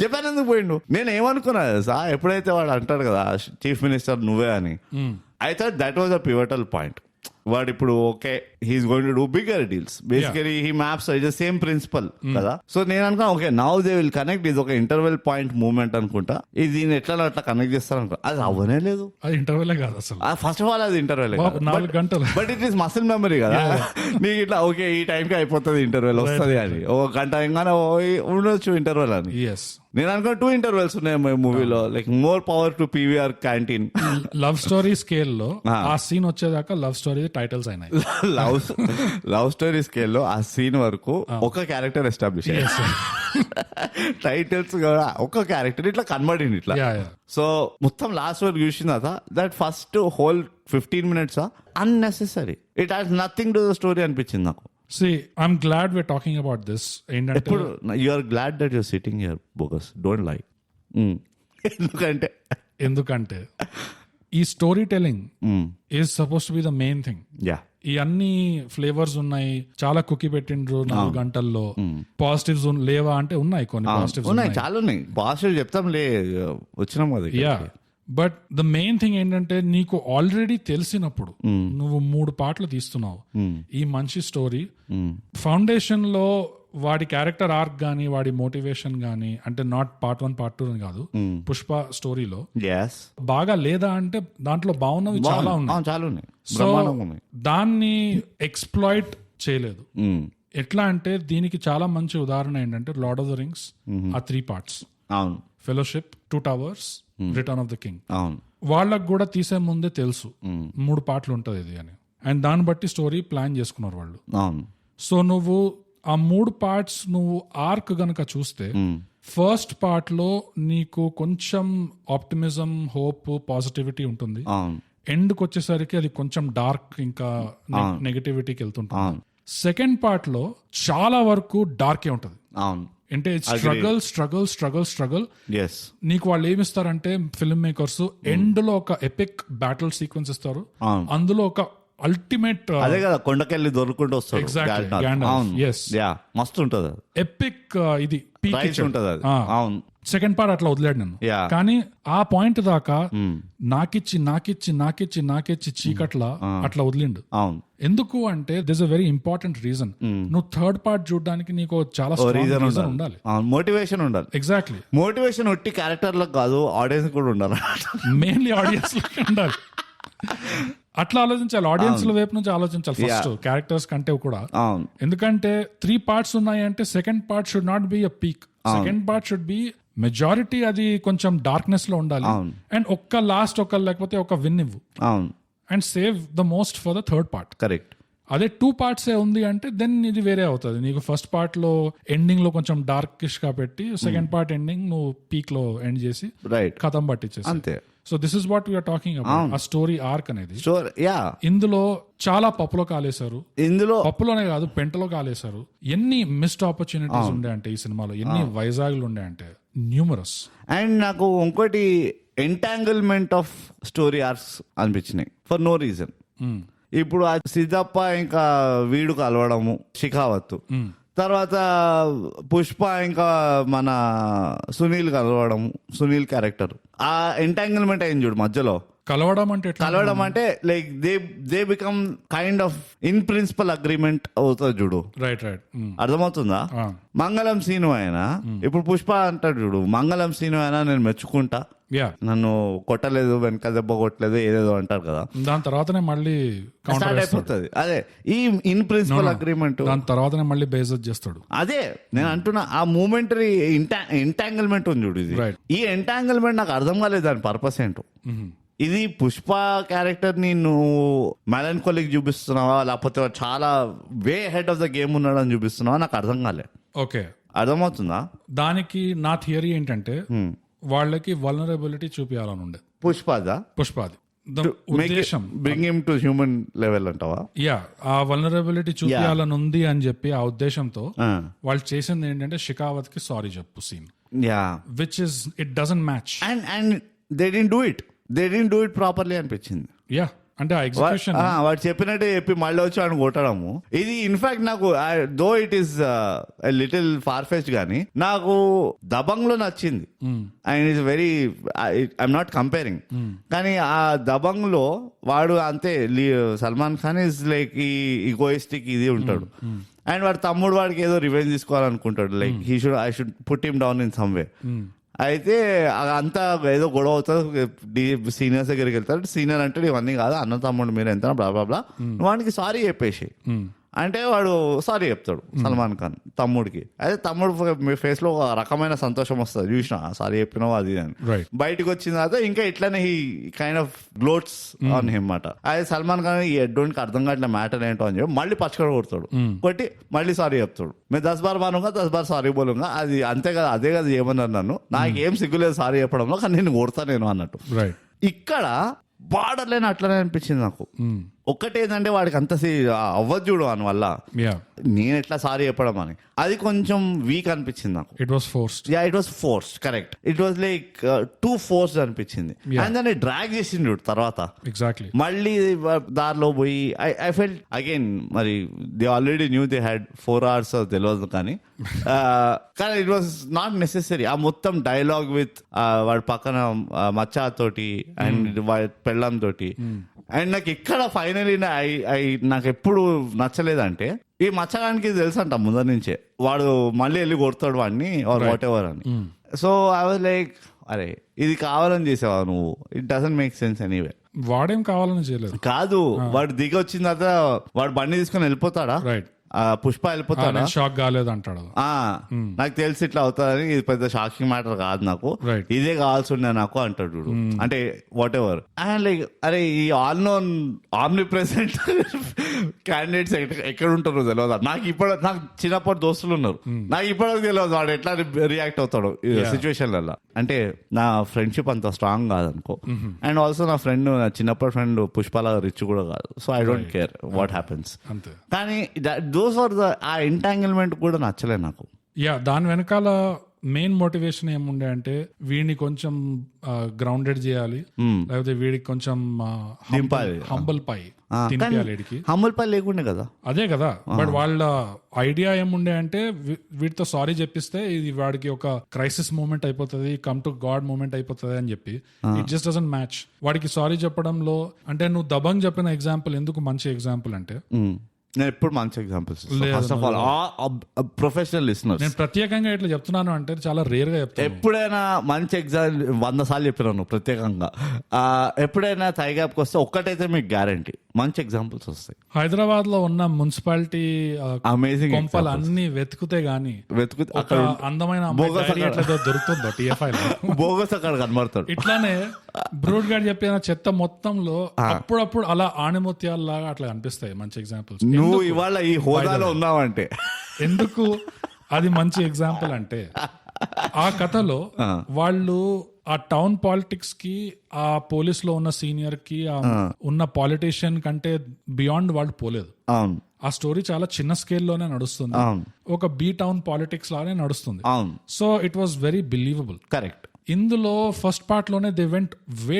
జపాన్ ఎందుకు పోయిండు? నేను ఏమనుకున్నా సార్, ఎప్పుడైతే వాడు అంటాడు కదా చీఫ్ మినిస్టర్ నువ్వే అని, I thought that was a pivotal point. వాడు ఇప్పుడు okay, he's going to do bigger deals, basically he maps is the same principle కదా. సో నేను అనుకున్నా okay, now they will connect, ఇది ఒక ఇంటర్వెల్ పాయింట్ మూవ్మెంట్ అనుకుంటా, ఇది దీన్ని ఎట్లా అట్లా కనెక్ట్ చేస్తారు అనుకో. అది అవ్వనే లేదు. అది ఇంటర్వెల్ కాదు అసలు. ఫస్ట్ ఆఫ్ ఆల్ అది ఇంటర్వెల్ 4 గంటలు. But it is muscle memory కదా. నీకు ఇట్లా ఓకే ఈ టైంకి అయిపోతుంది ఇంటర్వెల్ వస్తుంది అని, ఒక గంట ఇంకానే ఉండొచ్చు ఇంటర్వెల్ అని. నేను అనుకున్నా 2 ఇంటర్వెల్స్ ఉన్నాయి మూవీలో, like more power to PVR canteen. Love story scale లో ఆ సీన్ వచ్చేదాకా లవ్ స్టోరీ టైటిల్స్ అయినాయి. లవ్ స్టోరీ స్కేల్ లో ఆ సీన్ వరకు ఒక క్యారెక్టర్ ఎస్టాబ్లిష్ అయ్యారు, టైటిల్స్ కూడా ఒక క్యారెక్టర్ ఇట్లా కనబడింది ఇట్లా. సో మొత్తం లాస్ట్ వరకు చూసిన తర్వాత that first whole 15 minutes unnecessary, it has nothing to the story అనిపించింది నాకు. See, I'm glad we're talking about this. ఎప్పుడు you are glad that you're sitting here, bogus, don't lie. ఎందుకంటే ఈ story telling is suppose to be the main thing. ఈ అన్ని ఫ్లేవర్స్ ఉన్నాయి, చాలా కుకి పెట్టిండ్రు 4 గంటల్లో. పాజిటివ్స్ లేవా అంటే ఉన్నాయి, కొన్ని పాజిటివ్స్ ఉన్నాయి, చాలా ఉన్నాయి. పాజిటివ్ చెప్తాం లే, వచ్చినాం కదా. Yeah, but the main thing ఏంటంటే నీకు ఆల్రెడీ తెలిసినప్పుడు నువ్వు 3 పాటలు తీస్తున్నావు ఈ మంచి స్టోరీ. ఫౌండేషన్ లో వాడి క్యారెక్టర్ ఆర్క్ గానీ, వాడి మోటివేషన్ గానీ, అంటే నాట్ పార్ట్ 1 పార్ట్ 2 అని కాదు, పుష్ప స్టోరీలో బాగా లేదా అంటే దాంట్లో బాగున్నవి చాలా ఉన్నాయి. సో దాన్ని ఎక్స్ప్లాయిట్ చేయలేదు. ఎట్లా అంటే దీనికి చాలా మంచి ఉదాహరణ ఏంటంటే లార్డ్ ఆఫ్ ద రింగ్స్, ఆ 3 parts, fellowship, 2 Towers, return of the king. వాళ్ళకు కూడా తీసే ముందే తెలుసు 3 పార్ట్లు ఉంటది ఇది అని, అండ్ దాన్ని బట్టి స్టోరీ ప్లాన్ చేసుకున్నారు వాళ్ళు. సో నువ్వు ఆ 3 parts నువ్వు ఆర్క్ గనక చూస్తే, ఫస్ట్ పార్ట్ లో నీకు కొంచెం ఆప్టిమిజం, హోప్, పాజిటివిటీ ఉంటుంది. ఎండ్కి వచ్చేసరికి అది కొంచెం డార్క్, ఇంకా నెగటివిటీకి వెళ్తుంటుంది. సెకండ్ పార్ట్ లో చాలా వరకు డార్కే ఉంటుంది. అంటే స్ట్రగల్. నీకు వాళ్ళు ఏమిస్తారంటే ఫిల్మ్ మేకర్స్ ఎండ్ లో ఒక ఎపిక్ బ్యాటిల్ సీక్వెన్స్ ఇస్తారు, అందులో ఒక అల్టిమేట్, అదే కదా కొండకెళ్ళి దొరుకుంటూ వస్తారు. మస్తు ఉంటది, ఎపిక్ ఇది పీక్ ఉంటది. సెకండ్ పార్ట్ అట్లా వదిలేడు నన్ను. కానీ ఆ పాయింట్ దాకా నాకిచ్చి చీకట్లా అట్లా వదిలిండు. ఎందుకు అంటే this a very important reason. నువ్వు థర్డ్ పార్ట్ చూడడానికి నీకు చాలా రీజన్ ఉండాలి, మోటివేషన్ ఉండాలి. ఎగ్జాక్ట్లీ, మోటివేషన్ ఒట్టి క్యారెక్టర్ లో కాదు, ఆడియన్స్ కూడా ఉండాలి. మెయిన్లీ ఆడియన్స్ ఉండాలి. అట్లా ఆలోచించాలి, ఆడియన్స్ లో వైపు నుంచి ఆలోచించాలి ఫస్ట్, క్యారెక్టర్స్ కంటే కూడా. ఎందుకంటే 3 parts ఉన్నాయి అంటే second part should not be a peak, second part should be majority, అది కొంచెం డార్క్నెస్ లో ఉండాలి. అండ్ లాస్ట్ లేకపోతే ఒక విన్ ఇవ్వు, and save the most for the third part. Correct. అదే 2 parts ఉంది అంటే దెన్ ఇది వేరే అవుతుంది. నీకు ఫస్ట్ పార్ట్ లో ఎండింగ్ లో కొంచెం డార్కిష్ గా పెట్టి, సెకండ్ పార్ట్ ఎండింగ్ నువ్వు పీక్ లో ఎండ్ చేసి కథం పట్టించేసి, అంతే. So this is what we're talking about, ఆ స్టోరీ ఆర్క్ అనేది. ఇందులో చాలా పప్పులో కాలేశారు, ఇందులో పప్పులోనే కాదు పెంటలో కాలేశారు. ఎన్ని మిస్డ్ ఆపర్చునిటీస్ ఉండే అంటే ఈ సినిమాలో, ఎన్ని వైజాగ్లు ఉండే అంటే న్యూమరస్. అండ్ నాకు ఇంకోటి ఎంటాంగిల్మెంట్ ఆఫ్ స్టోరీ ఆర్క్స్ అనిపించినాయి ఫర్ నో రీజన్. ఇప్పుడు ఆ సిద్ధప్ప ఇంకా వీడు కలవడము, షికావత్, తర్వాత పుష్ప ఇంకా మన సునీల్ కలవడం, సునీల్ క్యారెక్టర్, ఆ ఎంటాంగిల్మెంట్ అయింది చూడు మధ్యలో. కలవడం అంటే like they become kind of in principle agreement అవుతుంది చూడు. రైట్. అర్థమవుతుందా? మంగళం సీను అయినా ఇప్పుడు పుష్ప అంటాడు చూడు, మంగళం సీను అయినా నేను మెచ్చుకుంటా, నన్ను కొట్టలేదు, వెనక దెబ్బ కొట్టలేదు, ఏదేదో అంటారు కదా. దాని తర్వాతనే మళ్ళీ స్టార్ట్ అయిపోతుంది. అదే ఈ ఇన్ ప్రిన్సిపల్ అగ్రిమెంట్, దాని తర్వాతనే మళ్ళీ బేజెస్ చేస్తాడు. అదే నేను అంటున్నా, ఆ మూమెంటరీ ఎంటాంగిల్మెంట్ ఉంది చూడు. ఇది ఈ ఎంటాంగిల్మెంట్ నాకు అర్థం కాలేదు దాని పర్పస్ ఏంటో. ఇది పుష్ప క్యారెక్టర్ ని నువ్వు మెలాన్కోలిక్ చూపిస్తున్నావా, లేకపోతే చాలా వే హెడ్ ఆఫ్ ద గేమ్ ఉన్నాడని చూపిస్తున్నావా, నాకు అర్థం కాలే. ఓకే, అర్థమవుతుందా? దానికి నా థియరీ ఏంటంటే వాళ్ళకి వల్నరబిలిటీ చూపించాలని ఉండే. పుష్పది ఉద్దేశం bring him to human level అంటావా? యా, ఆ వల్నరబిలిటీ చూపించాలని ఉంది అని చెప్పి ఆ ఉద్దేశంతో వాళ్ళు చేసింది ఏంటంటే షెకావత్ కి సారీ చెప్పు scene, which is it doesn't match and they didn't do it properly అనిపించింది. యా, అంటే ఆ ఎగ్జిక్యూషన్ వాడు చెప్పినట్టే చెప్పి మళ్ళీ వచ్చి వాడిని కొట్టడము, ఇది ఇన్ఫాక్ట్ నాకు though it is little far fetched గానీ నాకు దబంగ్ లో నచ్చింది. And it's very I'm not comparing, కానీ ఆ దబంగ్ లో వాడు అంతే సల్మాన్ ఖాన్ ఇస్ లైక్ ఈ ఈగోయిస్టిక్ ఇది ఉంటాడు. అండ్ వాడు తమ్ముడు వాడికి ఏదో రివెంజ్ తీసుకోవాలనుకుంటాడు, like I should put him down in some way. అయితే అంతా ఏదో గొడవ అవుతుంది, సీనియర్స్ దగ్గరికి వెళ్తాడు. సీనియర్ అంటే ఇవన్నీ కాదు, అన్న తమ్ముడు మీరు ఎంత బ్లా బ్లా బ్లా, వాడికి సారీ చెప్పేసి అంటే వాడు సారీ చెప్తాడు సల్మాన్ ఖాన్ తమ్ముడికి. అయితే తమ్ముడు మీ ఫేస్ లో ఒక రకమైన సంతోషం వస్తుంది, చూసిన సారీ చెప్పినావు అది అని. బయటకు వచ్చిన తర్వాత ఇంకా ఇట్లానే ఈ కైండ్ ఆఫ్ గ్లోట్స్ ఆన్ హిమ్ మాట. అయితే సల్మాన్ ఖాన్ ఈ ఎడ్డోనికి అర్థం కావట్లే మ్యాటర్ ఏంటో అని చెప్పి మళ్ళీ పచ్చకడ కొడతాడు, కొట్టి మళ్ళీ సారీ చెప్తాడు. మేము 10 బార్ మానుగా 10 బార్ సారీ బోలుగా, అది అంతే కదా, అదే కదా ఏమన్నారు నన్ను, నాకేం సిగ్గులేదు సారీ చెప్పడంలో, కానీ నేను కొడతా నేను అన్నట్టు. ఇక్కడ బార్డర్ లైన్ అట్లనే అనిపించింది నాకు. ఒక్కటేంటంటే వాడికి అంత అవ్వదు చూడు అని వల్ల నేను ఎట్లా సారీ చెప్పడం అని, అది కొంచెం వీక్ అనిపించింది నాకు. It was forced correct, it was like two forced అనిపించింది. అండ్ దాన్ని డ్రాగ్ చేసిండు తర్వాత ఎగ్జాక్ట్లీ మళ్ళీ దారిలో పోయి ఐ ఫెల్ట్ అగైన్, మరి they already knew they had 4 hours తెలియదు కానీ ఇట్ వాస్ నాట్ నెసెసరీ. ఆ మొత్తం డైలాగ్ విత్ వాడి పక్కన మచ్చా తోటి అండ్ పెళ్ళం తోటి. అండ్ నాకు ఇక్కడ ఫైనలీ నాకు ఎప్పుడు నచ్చలేదంటే, ఈ మచ్చగానికి తెలుసంట ముందర నుంచే వాడు మళ్ళీ వెళ్ళి కొడతాడు వాడిని ఆర్ వాట్ ఎవర్ అని. సో ఐ వాజ్ లైక్, అరే ఇది కావాలని చేసావా నువ్వు, it doesn't make sense anyway. వాడేం కావాలని చేయలేదు, కాదు వాడు దిగి వచ్చిన తర్వాత వాడు బండి తీసుకొని వెళ్ళిపోతాడా, పుష్ప వెళ్ళిపోతాడా, షాక్ కాలేదు అంటాడు. నాకు తెలిసి ఇట్లా అవుతుందని, ఇది పెద్ద షాకింగ్ మ్యాటర్ కాదు నాకు, ఇదే కావాల్సి ఉండే నాకు అంటాడు చూడు. అంటే వాట్ ఎవర్. అండ్ లైక్ అరే ఈ all known omni present candidates ఎక్కడ ఉంటారో తెలియదు నాకు. నాకు చిన్నప్పటి దోస్తులు ఉన్నారు, నాకు ఇప్పటికి తెలియదు వాడు ఎట్లా రియాక్ట్ అవుతాడు సిచ్యువేషన్లలో. అంటే నా ఫ్రెండ్షిప్ అంత స్ట్రాంగ్ కాదనుకో. అండ్ ఆల్సో నా చిన్నప్పటి ఫ్రెండ్ పుష్పలాగా రిచ్ కూడా కాదు. So I don't care what happens. కానీ దోస్ ఆర్ ఆ ఎంటాంగిల్మెంట్ కూడా నచ్చలే నాకు. దాని వెనకాల మెయిన్ మోటివేషన్ ఏముండే అంటే వీడిని కొంచెం గ్రౌండెడ్ చేయాలి, లేకపోతే వీడికి కొంచెం హంబల్ పై హంబల్ పై లేకుండే కదా, అదే కదా. బట్ వాళ్ళ ఐడియా ఏముండే అంటే వీటితో సారీ చెప్పిస్తే ఇది వాడికి ఒక క్రైసిస్ మూమెంట్ అయిపోతుంది, కమ్ టు గాడ్ మూమెంట్ అయిపోతుంది అని చెప్పి ఇట్ జస్ట్ డజంట్ మ్యాచ్. వాడికి సారీ చెప్పడంలో అంటే నువ్వు దబంగ్ చెప్పిన ఎగ్జాంపుల్ ఎందుకు మంచి ఎగ్జాంపుల్ అంటే, నేను ఎప్పుడు మంచి examples first of all professional listeners, నేను ప్రత్యేకంగా ఇట్లా చెప్తున్నాను అంటే చాలా రేర్ గా చెప్తాను. ఎప్పుడైనా మంచి ఎగ్జామ్ 100 సార్లు చెప్పినాను ప్రత్యేకంగా. ఎప్పుడైనా థైగ్యాప్కి వస్తే ఒక్కటైతే మీకు గ్యారంటీ మంచి ఎగ్జాంపుల్స్ వస్తాయి. హైదరాబాద్ లో ఉన్న మున్సిపాలిటీ అమేజింగ్ కొంపలు అన్ని వెతికితే గానీ అక్కడ అందమైన దొరుకుతుందో TFI లో బోగస్ అక్కడ కనబడతాడు. ఇట్లానే బ్రూడ్ గార్డ్ చెప్పిన చెత్త మొత్తంలో అప్పుడప్పుడు అలా ఆణిముత్యాలలాగా అట్లా కనిపిస్తాయి మంచి ఎగ్జాంపుల్స్. నువ్వు ఇవాళ ఈ హోదాలో ఉన్నావంటే ఎందుకు అది మంచి ఎగ్జాంపుల్ అంటే, ఆ కథలో వాళ్ళు ఆ టౌన్ పాలిటిక్స్ కి ఆ పోలీస్ లో ఉన్న సీనియర్ కి ఉన్న పాలిటీషియన్ కంటే బియాండ్ వాళ్ళు పోలేదు. ఆ స్టోరీ చాలా చిన్న స్కేల్లోనే నడుస్తుంది, ఒక బీ టౌన్ పాలిటిక్స్ లానే నడుస్తుంది. So it was very believable. Correct. ఇందులో ఫస్ట్ పార్ట్ లోనే they went way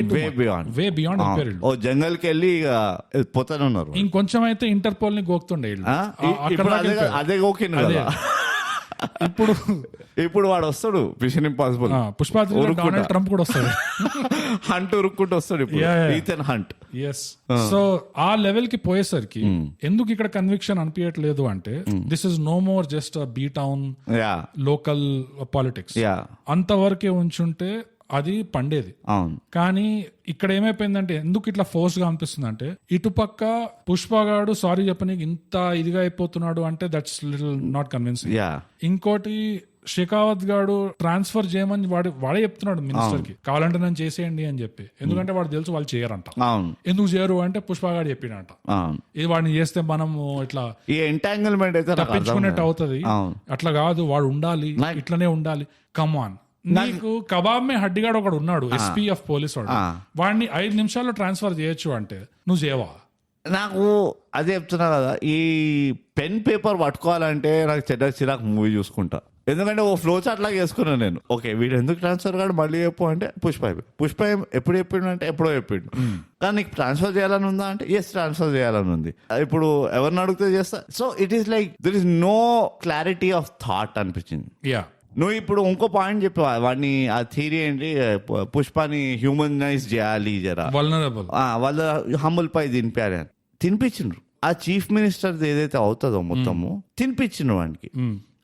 beyond imperial. Jungle కి వెళ్ళి పోతానే ఉన్నారు. ఇంకొంచెం అయితే ఇంటర్పోల్ ని గోకుతుండే. అదే గోకింది కదా. ఇప్పుడు వాడు వస్తాడు Mission Impossible Pushpa, Donald Trump కూడా వస్తాడు, హంట్ ఉరుక్కుంటూ వస్తాడు ఈథన్ హంట్. సో ఆ లెవెల్ కి పోయేసరికి ఎందుకు ఇక్కడ కన్విక్షన్ అనిపించట్లేదు అంటే, this is no more just B town local politics. అంతవరకే ఉంచుంటే అది పండేది. కానీ ఇక్కడ ఏమైపోయిందంటే ఎందుకు ఇట్లా ఫోర్స్ గా అనిపిస్తుంది అంటే, ఇటుపక్క పుష్పగాడు సారీ చెప్పనీకి ఇంత ఇదిగా అయిపోతున్నాడు అంటే దట్స్ లిటిల్ నాట్ కన్విన్సింగ్. ఇంకోటి షెకావత్ గాడు ట్రాన్స్ఫర్ చేయమని వాడే చెప్తున్నాడు మినిస్టర్ కి, కావాలంటే నన్ను చేసేయండి అని చెప్పి. ఎందుకంటే వాడు తెలుసు వాళ్ళు చేయరంట. ఎందుకు చేయరు అంటే పుష్పగాడు చెప్పినట్ట, ఇది వాడిని చేస్తే మనము ఇట్లా ఎంటాంగిల్మెంట్ అయితే తప్పించుకున్నట్టు అవుతుంది, అట్లా కాదు వాడు ఉండాలి, ఇట్లనే ఉండాలి. కమ్ ఆన్, నీకు కబాబ్ మే హడ్డిగాడు ఒకడు ఉన్నాడు, ఎస్పీఎఫ్ పోలీస్ వాడు, వాడిని 5 నిమిషాల్లో ట్రాన్స్ఫర్ చేయొచ్చు అంటే నువ్వు చేయవా? నాకు అదే చెప్తున్నా కదా, ఈ పెన్ పేపర్ పట్టుకోవాలంటే నాకు చిరాకు మూవీ చూసుకుంటా. ఎందుకంటే ఓ ఫ్లో చార్ట్ లాగా వేసుకున్నాను నేను. ఓకే వీడు ఎందుకు ట్రాన్స్ఫర్ కాదు మళ్ళీ చెప్పు అంటే పుష్ప ఎప్పుడు చెప్పిండు అంటే ఎప్పుడో చెప్పిండు. కానీ నీకు ట్రాన్స్ఫర్ చేయాలని ఉందా అంటే ఎస్ ట్రాన్స్ఫర్ చేయాలని ఉంది. ఇప్పుడు ఎవరిని అడిగితే చేస్తా. So it is like there is no clarity of thought అనిపించింది. నువ్వు ఇప్పుడు ఇంకో పాయింట్ చెప్పావా, వాడిని ఆ థియరీ ఏంటి, పుష్పాని హ్యూమనైజ్ చేయాలి జరా, వాళ్ళ హమ్ముల్ పై తినిపారు అని తినిపించిండ్రు. ఆ చీఫ్ మినిస్టర్ ఏదైతే అవుతుందో మొత్తము తినిపించిండ్రు వాడికి.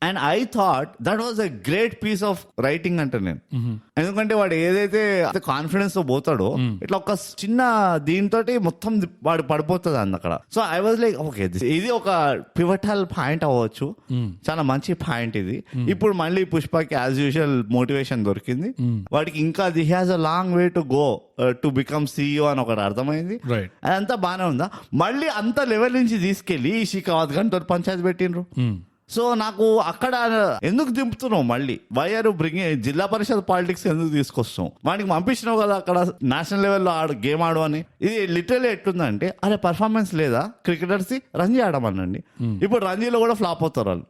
And I thought that was a great piece of writing అంటే నేను. ఎందుకంటే వాడు ఏదైతే కాన్ఫిడెన్స్ తో పోతాడో ఇట్లా ఒక చిన్న దీంతో మొత్తం వాడు పడిపోతుంది అంది అక్కడ. So I was like okay ఇది ఒక పివటల్ పాయింట్ అవ్వచ్చు, చాలా మంచి పాయింట్ ఇది. ఇప్పుడు మళ్ళీ పుష్పకి యాజ్ యూజువల్ మోటివేషన్ దొరికింది వాడికి. ఇంకా the has a long way to go to become CEO అని ఒకటి అర్థమైంది. అదంతా బానే ఉందా, మళ్ళీ అంత లెవెల్ నుంచి తీసుకెళ్లి ఈ షికావత్ గంట పంచాయతీ పెట్టిండ్రు. సో నాకు అక్కడ ఎందుకు దింపుతున్నావు మళ్ళీ, వైఆర్ బ్రింగింగ్ జిల్లా పరిషత్ పాలిటిక్స్ ఎందుకు తీసుకొస్తాం, వాడికి పంపించినావు కదా అక్కడ నేషనల్ లెవెల్లో గేమ్ ఆడు అని. ఇది లిటరల్లీ ఎట్లుందంటే అరే పర్ఫార్మెన్స్ లేదా క్రికెటర్స్ రంజీ ఆడమనండి. ఇప్పుడు రంజీలో కూడా ఫ్లాప్ అవుతారు వాళ్ళు.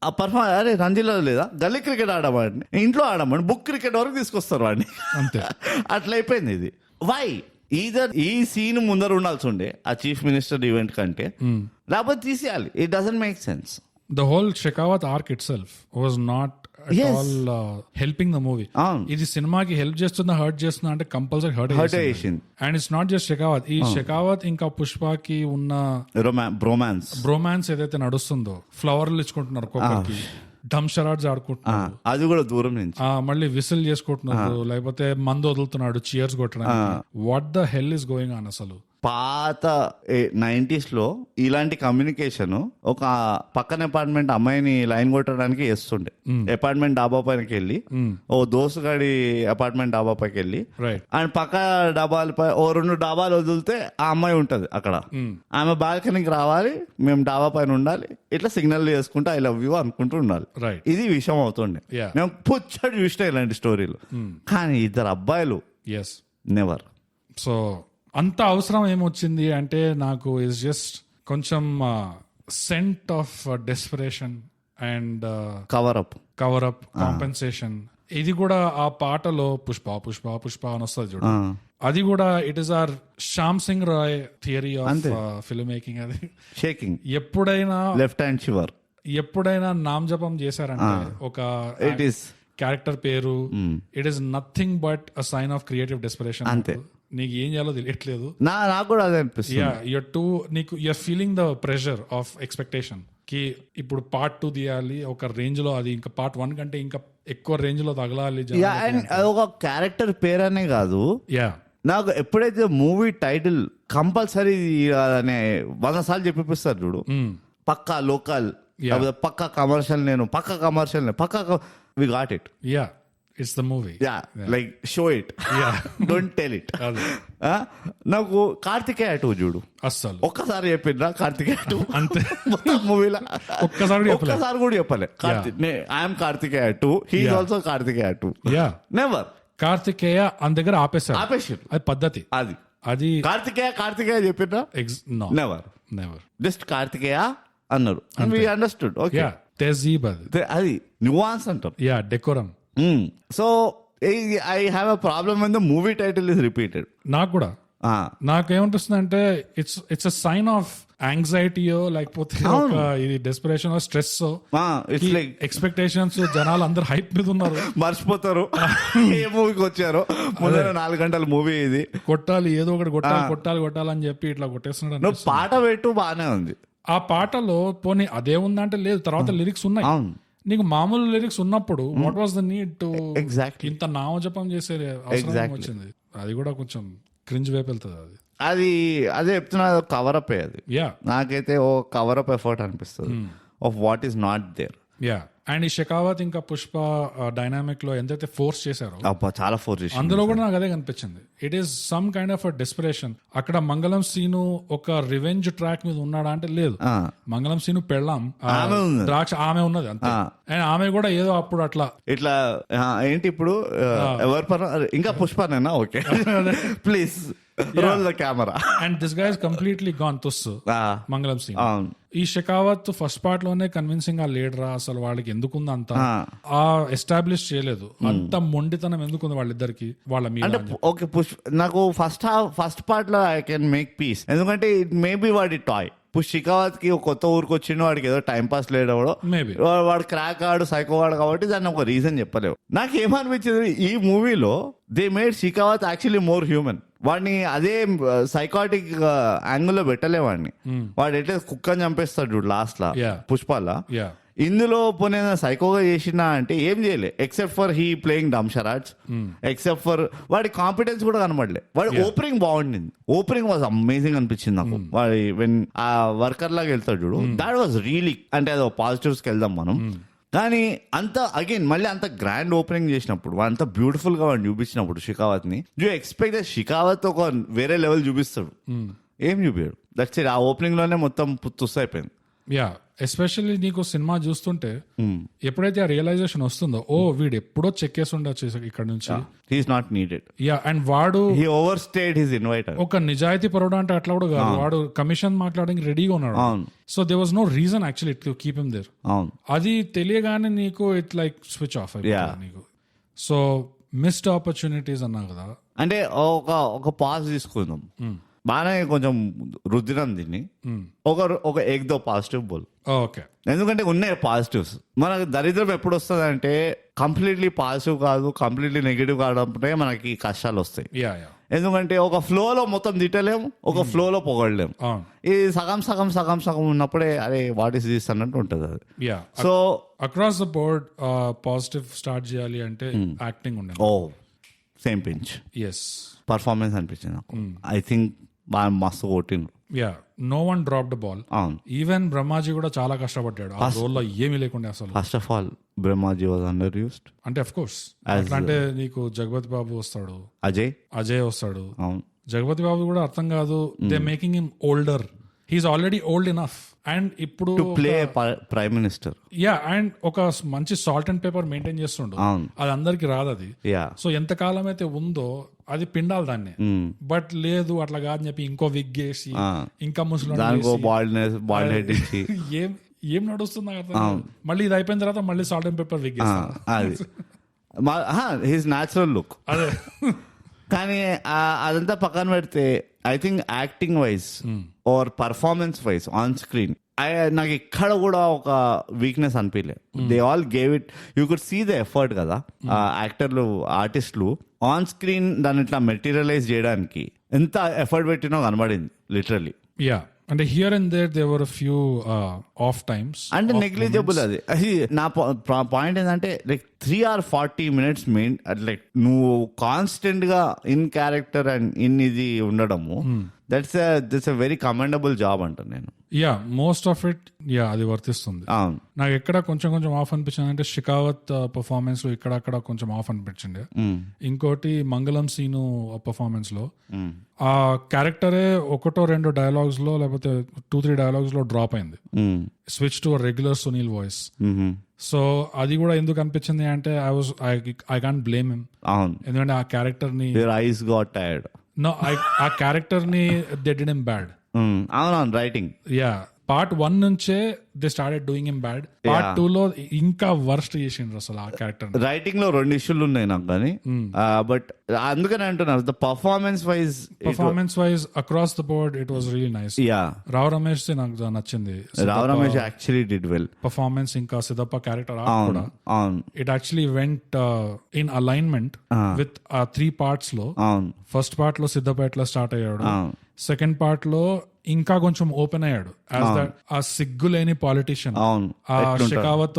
ఆ పర్ఫార్మెన్స్ అరే రంజీలో లేదా గల్లీ క్రికెట్ ఆడమండి, ఇంట్లో ఆడమండి, బుక్ క్రికెట్ వరకు తీసుకొస్తారు వాడిని. అట్లా అయిపోయింది ఇది. వై ఈధర్ ఈ సీన్ ముందర ఉండాల్సి ఉండే ఆ చీఫ్ మినిస్టర్ ఈవెంట్ కంటే, లేకపోతే తీసేయాలి. It doesn't make sense. The whole Shekhawat arc itself was not at all helping the movie. ఇది సినిమాకి హెల్ప్ చేస్తుందా హర్ట్ చేస్తుందా అంటే కంపల్సరీ హర్ట్ చేసింది. And it's not just Shekhawat, ఈ షెకావత్ ఇంకా పుష్పకి ఉన్న బ్రోమాన్స్ ఏదైతే నడుస్తుందో, ఫ్లవర్లు ఇచ్చుకుంటున్నారు ఒక్కొక్కరికి, ఢమ్ షరాడ్స్ ఆడుకుంటున్నారు, అది కూడా దూరం నుంచి మళ్ళీ విసిల్ చేసుకుంటున్నారు, లేకపోతే మందు వదులుతున్నాడు చీర్స్ కొట్టడానికి. What the hell is going on అసలు? పాత 90s లో ఇలాంటి కమ్యూనికేషన్ ఒక పక్కన అపార్ట్మెంట్ అమ్మాయిని లైన్ కొట్టడానికి చేస్తుండే. అపార్ట్మెంట్ డాబా పైనకి వెళ్ళి ఓ దోస్తుగాడి అపార్ట్మెంట్ డాబా పైకి వెళ్ళి అండ్ పక్క డాబాలపై ఓ 2 డాబాలు వదిలితే ఆ అమ్మాయి ఉంటది అక్కడ, ఆమె బాల్కనీకి రావాలి, మేము డాబా పైన ఉండాలి, ఇట్లా సిగ్నల్ చేసుకుంటూ ఐ లవ్ యూ అనుకుంటూ ఉండాలి. ఇది విషయం అవుతుండే. మేము పుచ్చడి చూసిన ఇలాంటి స్టోరీలు. కానీ 2 అబ్బాయిలు నెవర్. సో అంత అవసరం ఏమొచ్చింది అంటే నాకు ఇస్ జస్ట్ కొంచెం sense of desperation and cover up compensation. ఇది కూడా ఆ పాటలో పుష్ప పుష్ప పుష్ప అని వస్తుంది చూడు, అది కూడా it is our Shyam Singh Roy theory of film making. అది షేకింగ్. ఎప్పుడైనా లెఫ్ట్ హ్యాండ్ షివర్, ఎప్పుడైనా నామజపం చేశారంటే ఒక ఇట్ ఈస్ క్యారెక్టర్ పేరు, it is nothing but a sign of creative desperation. అంతే, నీకు ఏం చేయాలో తెలియట్లేదు. నాకు కూడా అదే అనిపిస్తుంది. నీకు you're feeling the pressure of expectation కి ఇప్పుడు పార్ట్ 2 తీయాలి ఒక రేంజ్ లో, అది ఇంకా పార్ట్ 1 కంటే ఇంకా ఎక్కువ రేంజ్ లో తగలాలి. ఒక క్యారెక్టర్ పేరనే కాదు, నాకు ఎప్పుడైతే మూవీ టైటిల్ కంపల్సరీ అనే 100 సార్లు చెప్పిస్తారు చూడు, పక్కా లోకల్, పక్కా కమర్షియల్, నేను pakka commercial, pakka we got it. It's the movie. Like show it. Don't tell it. నాకు కార్తికేయ 2 చూడు, అస్సలు ఒక్కసారి చెప్పిండ్రా కార్తికేయ 2 అంతే మూవీలో, ఒక్కసారి కూడా చెప్పలే I'm Karthikeya 2, he is also Karthikeya 2. Never Karthikeya అని దగ్గర ఆపేశారు. అది పద్ధతి. అది కార్తికేయ చెప్పిండ్రా? నెవర్ జస్ట్ కార్తికేయ అన్నారు. We understood. ఓకే, అది న్యూవాన్స్ అంటారు, decorum. So I have a problem when the movie title is repeated. నాకు కూడా నాకేమనిపిస్తుంది అంటే ఇట్స్ అ సైన్ ఆఫ్ యాంగ్జైటీయో లేకపోతే ఇది డెస్పరేషన్ స్ట్రెస్, ఎక్స్పెక్టేషన్స్, జనాలు అందరు హైప్ మీద ఉన్నారు, మర్చిపోతారు ఏ మూవీకి వచ్చారో. 4 గంటల మూవీ ఇది, కొట్టాలి ఏదో ఒకటి కొట్టాలి అని చెప్పి ఇట్లా కొట్టేస్తున్నాడు. పాట పెట్టు బానే ఉంది, ఆ పాటలో పోనీ అదే ఉందంటే లేదు, తర్వాత లిరిక్స్ ఉన్నాయి. నీకు మామూలు లిరిక్స్ ఉన్నప్పుడు what was the need to ఇంత నామజపం చేసే అవసరం వచ్చింది? అది కూడా కొంచెం క్రింజ్ వైపు వెళ్తుంది. అది అదే చెప్తున్నా, కవరప్ అది. నాకైతే ఓ కవరప్ ఎఫర్ట్ అనిపిస్తుంది of what is not there. Yeah and ఈ షెకావత్ ఇంకా పుష్ప డైనామిక్ లో ఎంతైతే ఫోర్స్ చేశారో అబ్బా చాలా ఫోర్ చేసి అందులో కూడా నాకు అదే కనిపించింది. It is some kind of a desperation. అక్కడ మంగళం సీను ఒక రివెంజ్ ట్రాక్ మీద ఉన్నాడా అంటే లేదు. మంగళం సీను పెళ్ళాం ద్రాక్ష ఆమె ఉన్నది అంతే. అండ్ ఆమె కూడా ఏదో అప్పుడు అట్లా ఇట్లా ఏంటి ఇప్పుడు ఎవరి పర ఇంకా పుష్పనేనా okay please roll the camera and this guy is completely gone తుస్సు మంగళం సీన్. ఈ షెకావత్ ఫస్ట్ పార్ట్ లోనే కన్విన్సింగ్ గా లీడరా అసలు వాళ్ళకి ఎందుకుంది అంత ఎస్టాబ్లిష్ చేయలేదు. అంత మొండితనం ఎందుకుంది వాళ్ళిద్దరికి వాళ్ళ మీద. ఓకే నాకు ఫస్ట్ పార్ట్ లో ఐ కెన్ మేక్ పీస్, ఎందుకంటే ఇట్ మేబీ వాడి టాయ్. ఇప్పుడు షికావత్ కి కొత్త ఊరికి వచ్చిండు, వాడికి ఏదో టైం పాస్ లేడవడో, వాడు క్రాక్ ఆడు సైకో వాడు కాబట్టి దాన్ని ఒక రీజన్ చెప్పలేవు. నాకు ఏమనిపించింది ఈ మూవీలో they made Shekhawat actually more human. వాడిని అదే సైకాటిక్ యాంగిల్ లో పెట్టలే వాడిని. వాడు ఎట్లా కుక్కని చంపేస్తాడు చూడు లాస్ట్ లా పుష్పాల. ఇందులో పోనీ సైకోగా చేసినా అంటే ఏం చేయలే except for he playing dumb charades, except for వాడి కాన్ఫిడెన్స్ కూడా కనబడలే. వాడి ఓపెనింగ్ బాగుండింది, ఓపెనింగ్ వాజ్ అమేజింగ్ అనిపించింది నాకు. వాడి వెన్ ఆ వర్కర్ లాగా వెళ్తాడు చూడు, దాట్ వాజ్ రియలీ అంటే అదో పాజిటివ్స్ కి వెళ్దాం మనం. కానీ అంత అగైన్ మళ్ళీ అంత గ్రాండ్ ఓపెనింగ్ చేసినప్పుడు, అంత బ్యూటిఫుల్ గా వాడిని చూపించినప్పుడు షికావత్ ని యూ ఎక్స్పెక్ట్ షికావత్ ఒక వేరే లెవెల్ చూపిస్తాడు. ఏం చూపించాడు, దట్స్ ఇట్. ఆ ఓపెనింగ్ లోనే మొత్తం తుస్సు అయిపోయింది. యా ఎస్పెషల్లీ నీకు సినిమా చూస్తుంటే ఎప్పుడైతే ఆ రియలైజేషన్ వస్తుందో, ఓ వీడు ఎప్పుడో చెక్ చేసి ఉండొచ్చు ఇక్కడ నుంచి, he's not needed. Yeah and వాడు he overstayed his inviter. ఒక నిజాయితీ పరుడు అంటే అట్లా కూడా కాదు, వాడు కమిషన్ మాట్లాడడానికి రెడీగా ఉన్నాడు. So they was no reason actually to keep him there. అది తెలియగానే నీకు ఇట్ లైక్ స్విచ్ ఆఫ్ అయిపోయింది నీకు. సో మిస్డ్ ఆపర్చునిటీస్ అన్నా కదా. అంటే ఒక పాజ్ తీసుకుందాం, బాగానే కొంచెం రుద్దినం దీన్ని, ఒక ఎగ్దో పాజిటివ్ బోల్. ఓకే, ఎందుకంటే ఉన్నాయి పాజిటివ్స్. మనకు దరిద్రం ఎప్పుడు వస్తుంది అంటే కంప్లీట్లీ పాజిటివ్ కాదు, కంప్లీట్లీ నెగిటివ్ కావడంటే మనకి కష్టాలు వస్తాయి. ఎందుకంటే ఒక ఫ్లోలో మొత్తం తిట్టలేము, ఒక ఫ్లోలో పొగడలేము. ఇది సగం సగం సగం సగం ఉన్నప్పుడే అరే వాట్ ఈస్ దిస్ అన్నట్టు ఉంటుంది అది. So across the board positive start చేయాలి అంటే యాక్టింగ్ ఉండే. Oh same pinch. Yes, performance అనిపించింది నాకు. ఐ థింక్ బాగా మస్తు కొట్టిండ్రు. Yeah no one dropped ball. Even Brahmaji కూడా చాలా కష్టపడ్డాడు ఆ రోల్ లో, ఏమీ లేకుండా అసలు. First of all Brahmaji was underused. అంటే అఫ్ కోర్స్ అట్లా అంటే నీకు జగపతి బాబు వస్తాడు, అజయ్ వస్తాడు. జగపతి బాబు కూడా అర్థం కాదు, they making him older. He's already old enough. And ఇప్పుడు play prime minister. Yeah and ఒక మంచి సాల్ట్ అండ్ పేపర్ మెయింటైన్ చేస్తుండు, అది అందరికి రాదు అది. సో ఎంతకాలం అయితే ఉందో అది పిండాలి దాన్ని. బట్ లేదు అట్లా కాదని చెప్పి ఇంకో విగ్ వేసి ఇంకా ముసలి ఏం నడుస్తుంది అర్థం. మళ్ళీ ఇది అయిపోయిన తర్వాత మళ్ళీ salt and pepper wig his natural look అదే. కానీ అదంతా పక్కన పెడితే I think acting wise or performance wise on screen నాకు ఎక్కడ కూడా ఒక వీక్నెస్ అనిపించలేదు. They all gave it, you could see the effort కదా యాక్టర్లు ఆర్టిస్టులు ఆన్ స్క్రీన్ దాన్ని ఇట్లా మెటీరియలైజ్ చేయడానికి ఎంత ఎఫర్ట్ పెట్టినో కనబడింది లిటరలీ. యా అంటే here and there they were few of times అంటే నెగ్లిజిబుల్. అది నా పాయింట్ ఏంటంటే like 3 or 40 minutes main like నువ్వు కాన్స్టెంట్ గా ఇన్ క్యారెక్టర్ అండ్ ఇన్ ఇది ఉండడము, that's a very commendable job అంటాను నేను. Yeah most of it yeah అది వర్తిస్తుంది. నాకు ఎక్కడ కొంచెం కొంచెం ఆఫ్ అనిపించింది అంటే షికావత్ పర్ఫార్మెన్స్ లో ఇక్కడ కొంచెం ఆఫ్ అనిపించింది. ఇంకోటి మంగళం సీను పర్ఫార్మెన్స్ లో ఆ క్యారెక్టరే 1-2 డైలాగ్స్ లో లేకపోతే 2-3 డైలాగ్స్ లో డ్రాప్ అయింది, switch to regular Sunil voice. So అది కూడా ఎందుకు అనిపించింది అంటే ఐ కాంట్ బ్లేమ్ హిమ్. ఎందుకంటే ఆ క్యారెక్టర్ ని ఆ క్యారెక్టర్ ని దే డిడ్ హిమ్ బ్యాడ్. అవునవును రైటింగ్. యా పార్ట్ 1 నుంచే they started doing him bad. Part 2 లో ఇంకా వర్స్ట్ చేసిండ్రు అసలు ఆ క్యారెక్టర్. రైటింగ్ లో 2 ఇష్యూలు ఉన్నాయి నాకు కానీ, బట్ అందుకని అంటున్నారు the performance wise across the board it was really nice. Yeah Rao Ramesh నాకు నచ్చింది. Rao Ramesh actually did well performance. ఇంకా సిద్ధప్ప క్యారెక్టర్ కూడా it actually went in alignment with 3 parts లో. ఫస్ట్ పార్ట్ లో సిద్ధప్ప ఎట్లా స్టార్ట్ అయ్యాడు, సెకండ్ పార్ట్ లో ఇంకా కొంచెం ఓపెన్ అయ్యాడు ఆ సిగ్గు లేని పాలిటిషియన్. షెకావత్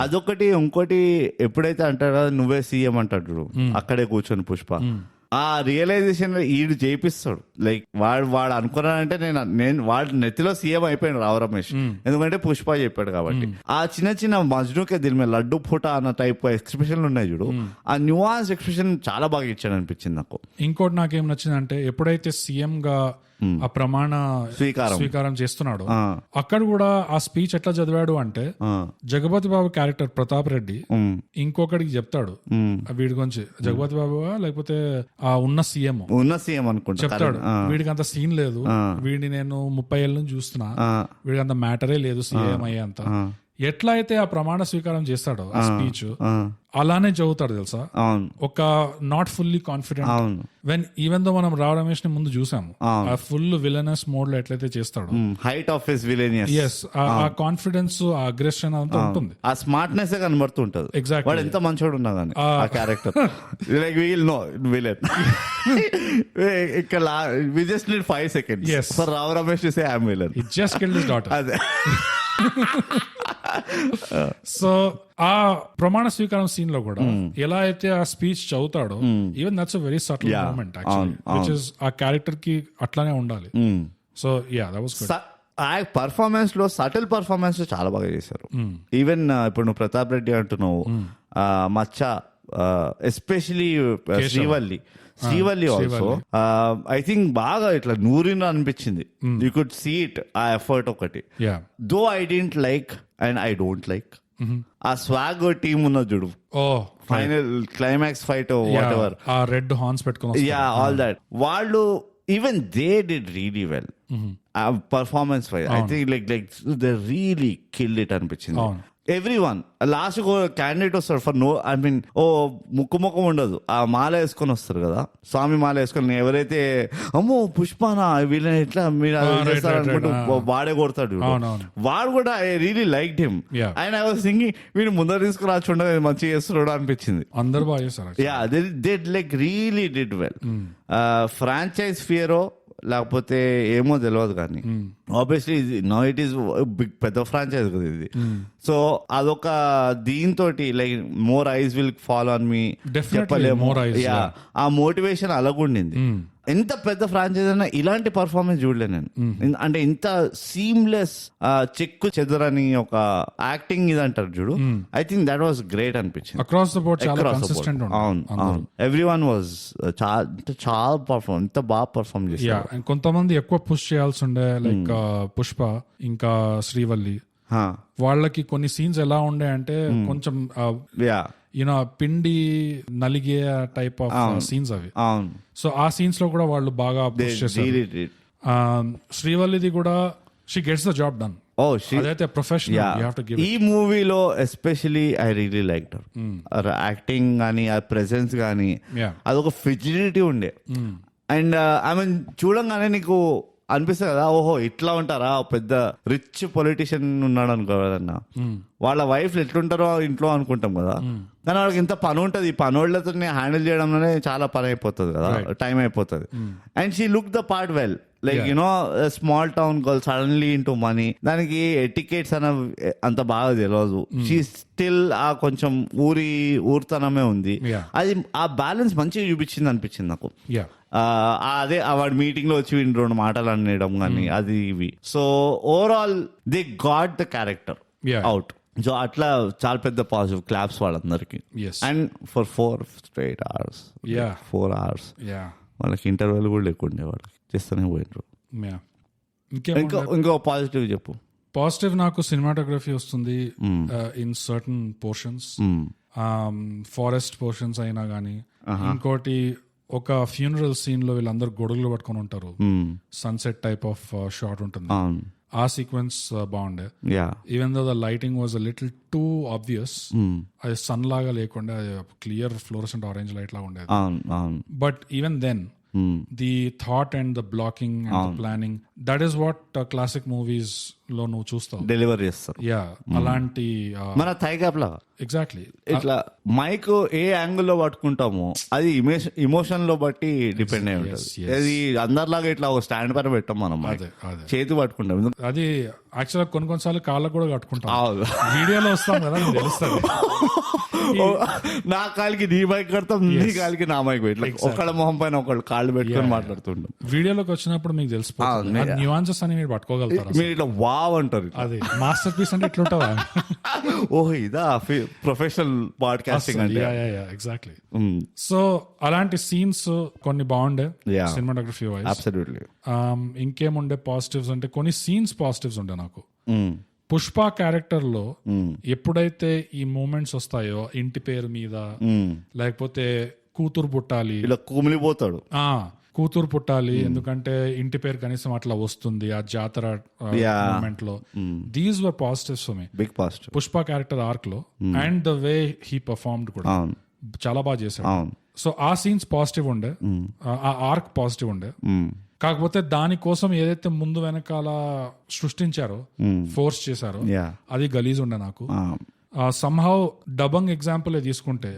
అదొకటి. ఇంకోటి ఎప్పుడైతే అంటాడో నువ్వే సీఎం అంటాడు అక్కడే కూర్చొని పుష్ప, ఆ రియలైజేషన్ ఈడు చేపిస్తాడు. లైక్ వాడు అనుకున్నానంటే నేను వాడు నెత్తిలో సీఎం అయిపోయాడు రావు రమేష్, ఎందుకంటే పుష్ప చెప్పాడు కాబట్టి. ఆ చిన్న చిన్న మజ్నుకే దీని మీద లడ్డు ఫుటా అన్న టైప్ ఎక్స్ప్రెషన్లు ఉన్నాయి చూడు, ఆ న్యూఆన్స్ ఎక్స్ప్రెషన్ చాలా బాగా ఇచ్చాడు అనిపించింది నాకు. ఇంకోటి నాకేం నచ్చిందంటే ఎప్పుడైతే సీఎం గా ఆ ప్రమాణ స్వీకారం చేస్తున్నాడు అక్కడ కూడా ఆ స్పీచ్ ఎట్లా చదివాడు అంటే జగపతి బాబు క్యారెక్టర్ ప్రతాప్ రెడ్డి ఇంకొకడికి చెప్తాడు వీడి గురించి, జగపతి బాబు లేకపోతే ఆ ఉన్న సీఎం అనుకుంటా చెప్తాడు, వీడికి అంత సీన్ లేదు, వీడిని నేను 30 ఏళ్ళ నుంచి చూస్తున్నా, వీడికి అంత మ్యాటరే లేదు సీఎం అయ్యేంత. ఎట్లా అయితే ఆ ప్రమాణ స్వీకారం చేస్తాడో ఆ స్పీచ్ అలానే చదువుతాడు తెలుసా, ఒక not fully confident when even though మనం రావు రమేష్ ని ముందు చూసాము ఆ ఫుల్ విలనస్ మోడ్ లో ఎట్లయితే చేస్తాడు, హైట్ ఆఫ్ హిస్ విలేనియస్, yes ఆ కాన్ఫిడెన్స్ ఆ అగ్రెషన్ అంతా ఉంటుంది, ఆ స్మార్ట్నెస్ కనబడుతుంటది. ఎగ్జాక్ట్లీ వాడు ఎంత మంచోడు ఉన్నా కానీ ఆ character like we'll no villain ఇక్కడ we just need 5 seconds for Rao Ramesh to say I am villain, he just killed his daughter. అదే సో ఆ ప్రమాణ స్వీకారం సీన్ లో కూడా ఎలా అయితే ఆ స్పీచ్ చదువుతాడో even that's a very subtle moment actually which is ఆ క్యారెక్టర్ కి అట్లానే ఉండాలి. So yeah that was good. ఆ పర్ఫార్మెన్స్ లో సటిల్ పర్ఫార్మెన్స్ చాలా బాగా చేశారు. ఈవెన్ ఇప్పుడు నువ్వు ప్రతాప్ రెడ్డి అంటున్నావు, మచ్చ especially Srivalli also I think బాగా ఇట్లా నూరిన అనిపించింది. యూ కుడ్ సీ ఇట్ ఆ ఎఫర్ట్ ఒకటి. Though I don't like and I don't like ఆ స్వాగ్ టీమ్ ఉన్న చూడు, final climax fight whatever ఆ రెడ్ హార్న్స్ పెట్టుకుని ఆల్ దట్, వాళ్ళు even they did really well performance wise. I think like they really killed it అనిపించింది. ఎవ్రీవన్ లాస్ట్ క్యాండిడేట్ వస్తాడు ఫర్ నో ఐ మీన్ ముఖం ఉండదు, ఆ మాల వేసుకొని వస్తారు కదా, స్వామి మాల వేసుకొని, ఎవరైతే అమ్మో పుష్పానా వీళ్ళని ఎట్లా మీరు అనుకుంటూ వాడే కొడతాడు, వాడు కూడా I really liked him and I was thinking వీడు ముందర తీసుకురాచుండ మంచిగా చేస్తున్నాడు అనిపించింది. అందరు బాగా చేస్తారు. Yeah they like really did well. Franchise ఫియరో లేకపోతే ఏమో తెలియదు కానీ obviously no it is big పెద్ద ఫ్రాంచైజ్ కదా ఇది. సో అదొక దీంతో like more eyes will follow on me చెప్పలేము. ఆ మోటివేషన్ అలాగుండింది. ఎంత పెద్ద ఫ్రాంచైజ్ అయినా ఇలాంటి పర్ఫార్మెన్స్ చూడలే నేను. అంటే ఇంత సీమ్లెస్ చెక్కు చెదరని ఒక యాక్టింగ్ ఇది అంటారు చూడు, I think that was great అనిపించింది. అక్రాస్ ద బోర్డ్ చాలా కన్సిస్టెంట్. అవును ఎవ్రీవన్ వాజ్ చాలా పర్ఫార్మ్, ఎంత బాగా పర్ఫార్మ్ చేశారు. కొంతమంది ఎక్కువ పుష్ చేయాల్సి ఉండే లైక్ పుష్ప ఇంకా శ్రీవల్లి, వాళ్ళకి కొన్ని సీన్స్ ఎలా ఉండే అంటే కొంచెం యూనో పిండి నలిగే టైప్ ఆఫ్ సీన్స్ అవి. సో ఆ సీన్స్ లో కూడా వాళ్ళు బాగా పుష్ చేశారు. శ్రీవల్లిది కూడా she gets the job done. అదైతే ప్రొఫెషనల్. ఈ మూవీలో especially I really liked her acting గానీ, ఆ ప్రెసెన్స్ గానీ, అదొక ఫిజిలిటీ ఉండే. అండ్ ఐ మీన్ చూడంగానే నీకు అనిపిస్తుంది కదా, ఓహో ఇట్లా ఉంటారా, పెద్ద రిచ్ పొలిటీషియన్ ఉన్నాడు అనుకో కదన్నా, వాళ్ళ వైఫ్ ఎట్లుంటారో ఇంట్లో అనుకుంటాం కదా, కానీ వాళ్ళకి ఇంత పని ఉంటుంది, ఈ పనోళ్లతో హ్యాండిల్ చేయడంలోనే చాలా పని అయిపోతుంది కదా, టైం అయిపోతుంది. And she look the part well, like you know small town girl suddenly into money, దానికి ఎటికేట్స్ అన్న అంత బాగా తెలియదు. షీ స్టిల్ ఆ కొంచెం ఊరితనమే ఉంది. అది ఆ బ్యాలెన్స్ మంచిగా చూపించింది అనిపించింది నాకు. అదే వాడి మీటింగ్ లో వచ్చి 2 మాటలు అనడం కానీ అది ఇవి. So overall they got the character out. So అట్లా చాలా పెద్ద పాజిటివ్ క్లాప్స్ వాళ్ళందరికి. And for 4 straight hours, 4 hours వాళ్ళకి ఇంటర్వెల్ కూడా లేకుండే, వాళ్ళకి చేస్తూనే పోయినరు. ఇంకో పాజిటివ్ చెప్పు. పాజిటివ్ నాకు సినిమాటోగ్రఫీ వస్తుంది in certain portions, forest portions అయినా గానీ. ఇంకోటి ఒక ఫ్యూనరల్ సీన్ లో వీళ్ళందరూ గొడుగులు పట్టుకొని ఉంటారు, సన్సెట్ టైప్ ఆఫ్ షాట్ ఉంటుంది, ఆ సీక్వెన్స్ బాగుండే. Even though the lighting was a little too obvious, అది సన్ లాగా లేకుండా క్లియర్ ఫ్లోరసెంట్ ఆరెంజ్ లైట్ లాగా ఉండేది. But even then the thought and the blocking and the planning, that is what classic movies లో నువ్వు చూస్తావు, డెలివర్ చేస్తారు యా అలాంటి మన థై గ్యాప్ లాగా. ఎగ్జాక్ట్లీ ఇట్లా మైక్ ఏ యాంగిల్లో పట్టుకుంటామో అది ఇమోషన్ లో బట్టి డిపెండ్ అయి ఉంటుంది. అది అందరిలాగా ఇట్లా ఒక స్టాండ్ పైన పెట్టాం మనం, చేతి పట్టుకుంటాం. అది యాక్చువల్గా కొన్నిసార్లు కాళ్ళకు కూడా కట్టుకుంటాం, వీడియోలో వస్తాం కదా మీకు తెలుస్తుంది. నా కాలికి నీ మైక్ కడతాం, నీ కాలికి నా మైక్ ఇట్లా ఒకళ్ళ మొహం పైన ఒకళ్ళు కాళ్ళు పెట్టుకొని మాట్లాడుతుంటాం. వీడియోలోకి వచ్చినప్పుడు మీకు తెలిసిపోతుంది న్యూఆన్సెస్ అని మీరు పట్టుకోగలుగుతారు. మీరు ఇట్లా వావ్ అంటారు, అది మాస్టర్ పీస్ అంటే ఇట్లుంటుందా? ఓహ్ ఇదా ప్రొఫెషనల్ పాడ్కాస్టింగ్ అంటే. ఎగ్జాక్ట్లీ. సో అలాంటి సీన్స్ కొన్ని బాగుండే సినిమాటోగ్రఫీ వైజ్. అబ్సల్యూట్లీ. ఇంకేముండే పాజిటివ్స్ అంటే కొన్ని సీన్స్ పాజిటివ్స్ ఉండే నాకు. పుష్ప క్యారెక్టర్ లో ఎప్పుడైతే ఈ మూమెంట్స్ వస్తాయో ఇంటి పేరు మీద, లేకపోతే కూతురు పుట్టాలి, ఇలా కుమిలిపోతాడు, కూతురు పుట్టాలి ఎందుకంటే ఇంటి పేరు కనీసం అట్లా వస్తుంది ఆ జాతర మూమెంట్ లో, these were positives for me. Big positive Pushpa character arc లో and the way he performed కూడా చాలా బాగా చేశాడు. సో ఆ సీన్స్ పాజిటివ్ ఉండే, ఆ ఆర్క్ పాజిటివ్ ఉండే. కాకపోతే దానికోసం ఏదైతే ముందు వెనకాల సృష్టించారో, ఫోర్స్ చేశారో, అది గలీజ్ ఉండే నాకు. సమ్హౌ డబంగ్ ఎగ్జాంపుల్ తీసుకుంటే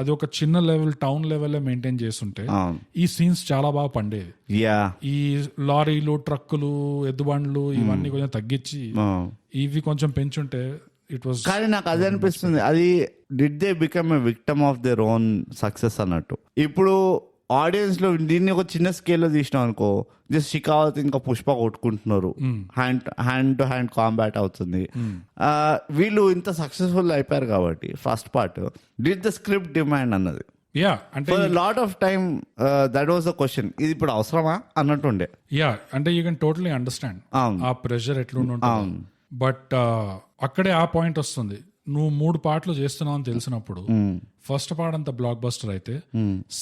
అది ఒక చిన్న లెవెల్ టౌన్ లెవెల్ మెయింటైన్ చేస్తుంటే ఈ సీన్స్ చాలా బాగా పండేవి. ఈ లారీలు, ట్రక్కులు, ఎద్దుబండ్లు ఇవన్నీ కొంచెం తగ్గించి ఇవి కొంచెం పెంచుంటే ఇట్ వాస్. కానీ నాకు అది అనిపిస్తుంది, అది did they become a victim of their own success అన్నట్టు. ఇప్పుడు ఆడియన్స్ లో దీన్ని ఒక చిన్న స్కేల్లో తీసినాం అనుకో, జస్ట్ షికావత్ ఇంకా పుష్ప కొట్టుకుంటున్నారు, హ్యాండ్ టు హ్యాండ్ కాంబాట్ అవుతుంది. వీళ్ళు ఇంత సక్సెస్ఫుల్ అయిపోయారు కాబట్టి first part did the script demand అన్నది. Lot of time that was the question, ఇది ఇప్పుడు అవసరమా అన్నట్టుండే. అంటే యూ కెన్ టోటలీ అండర్స్టాండ్ ఆ ప్రెషర్ ఎట్లుంటుంది. బట్ అక్కడే ఆ పాయింట్ వస్తుంది, నువ్వు 3 పార్ట్లు చేస్తున్నావు అని తెలిసినప్పుడు ఫస్ట్ పార్ట్ అంత బ్లాక్ బస్టర్ అయితే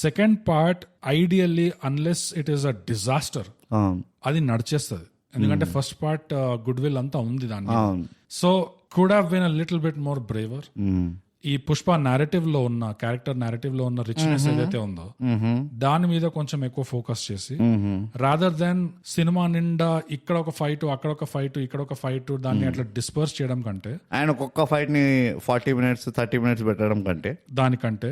second part ideally unless it is a disaster అది నడిచేస్తుంది. ఎందుకంటే ఫస్ట్ పార్ట్ గుడ్ విల్ అంతా ఉంది దాన్ని. So could have been a little bit more braver. ఈ పుష్ప నారేటివ్ లో ఉన్న క్యారెక్టర్ నారేటివ్ లో ఉన్న రిచ్నెస్ ఏదైతే ఉందో దాని మీద కొంచెం ఎక్కువ ఫోకస్ చేసి, రాదర్ దెన్ సినిమా నిండా ఇక్కడ ఒక ఫైట్, అక్కడ ఒక ఫైట్, ఇక్కడ ఒక ఫైట్, దాన్ని అట్లా డిస్పర్స్ చేయడం కంటే, ఆయన ఒక్కొక్క ఫైట్ ని 40 minutes 30 minutes పెట్టడం కంటే, దానికంటే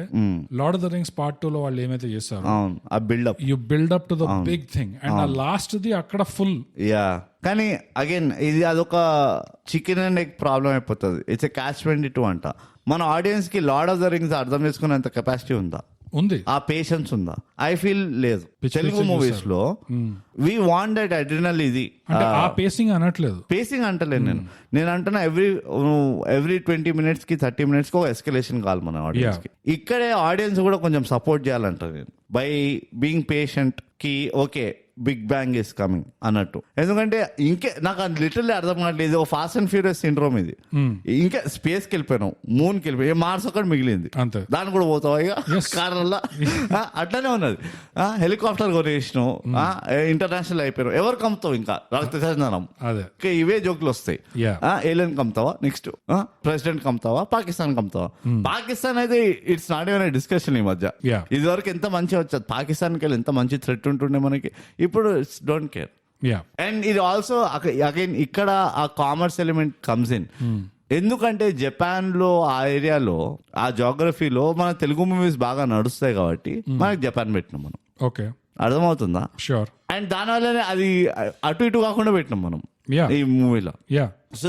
Lord of the Rings part 2 లో వాళ్ళు ఏమైతే చేశారు, ఆ buildup, you buildup to the big thing, and ఆ లాస్ట్ ది అక్కడ ఫుల్. కానీ అగైన్ ఇది అదొక చికెన్ అండ్ ఎగ్ ప్రాబ్లం అయిపోతుంది. ఇట్స్ ఎ క్యాచ్ 22 అంట. మన ఆడియన్స్ కి లార్డ్ ఆఫ్ ద రింగ్స్ అర్థం చేసుకునేంత కెపాసిటీ ఉందా, ఉంది, ఆ పేషెన్స్ ఉందా? ఐ ఫీల్ లేదు. తెలుగు మూవీస్ లో వి వాంట్ దట్ అడ్రినల్. ఇది ఆ పేసింగ్ అనట్లేదు, పేసింగ్ అంటలేదు నేను అంటున్నా ఎవ్రీ 20 minutes కి 30 minutes కి ఒక ఎస్కలేషన్ కావాలి మన ఆడియన్స్ కి. ఇక్కడే ఆడియన్స్ కూడా కొంచెం సపోర్ట్ చేయాలంటారు నేను, బై బీయింగ్ పేషెంట్ కి. Okay, big bang is coming అన్నట్టు. ఎందుకంటే ఇంకే నాకు లిటరల్లీ అర్థం కావట్లేదు, ఒక ఫాస్ట్ అండ్ ఫ్యూరియస్ సిండ్రోమ్ ఇది. ఇంకా స్పేస్కి వెళ్ళిపోయినాం, మూన్కి వెళ్ళిపోయి, మార్స్ ఒకటి మిగిలింది, దాన్ని కూడా పోతావా ఇక కార్లలో? అట్లనే ఉన్నది. హెలికాప్టర్ కొనేసినాం, ఇంటర్నేషనల్ అయిపోయినాం, ఎవరు కమ్ముతావు ఇంకా రక్త చందనం, ఇవే జోకులు వస్తాయి. ఏలియన్ కమ్ముతావా, నెక్స్ట్ ప్రెసిడెంట్ కమ్ముతావా, పాకిస్తాన్ కమ్ముతావా? పాకిస్తాన్ అయితే ఇట్స్ నాట్ ఈవెన్ డిస్కషన్ ఈ మధ్య. ఇది వరకు ఎంత మంచిగా వచ్చేది, పాకిస్తాన్కి వెళ్ళి ఎంత మంచి థ్రెట్ ఉంటుండే మనకి, ఇప్పుడు డోంట్ కేర్. అండ్ ఇది ఆల్సో అగైన్ ఇక్కడ ఆ కామర్స్ ఎలిమెంట్ కమ్స్ ఇన్. ఎందుకంటే జపాన్ లో ఆ ఏరియాలో ఆ జాగ్రఫీలో మన తెలుగు మూవీస్ బాగా నడుస్తాయి కాబట్టి మనకి జపాన్ పెట్టినాం మనం. ఓకే, అర్థమవుతుందా? షూర్. అండ్ దానివల్లనే అది అటు ఇటు కాకుండా పెట్టినాం మనం ఈ మూవీలో. So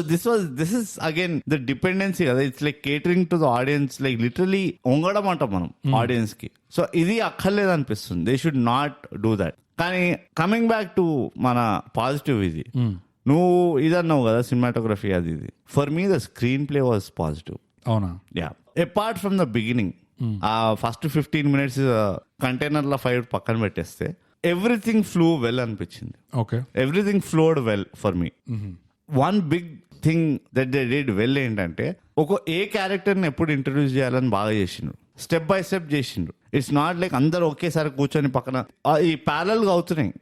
this is again the dependency కదా. It's like catering to the audience, like literally వంగడం అంటాం మనం ఆడియన్స్ కి. సో ఇది అక్కర్లేదు అనిపిస్తుంది, they should not do that. కానీ కమింగ్ బ్యాక్ టు మన పాజిటివ్, ఇది నువ్వు ఇదన్నావు కదా సినిమాటోగ్రఫీ అది ఇది. For me the screenplay was positive. అవునా? అపార్ట్ ఫ్రమ్ ద బిగినింగ్, ఆ ఫస్ట్ 15 minutes కంటైనర్ లో ఫైట్ పక్కన పెట్టేస్తే ఎవ్రీథింగ్ ఫ్లో వెల్ అనిపించింది. Okay, everything flowed well for me. One big thing that they did well ఏంటంటే, ఏ క్యారెక్టర్ ని ఎప్పుడు ఇంట్రడ్యూస్ చేయాలని బాగా చేసిండ్రు, స్టెప్ బై స్టెప్ చేసిండ్రు. ఇట్స్ నాట్ లైక్ అందరు ఒకేసారి కూర్చొని పక్కన ఈ ప్యారల్ గా అవుతున్నాయి.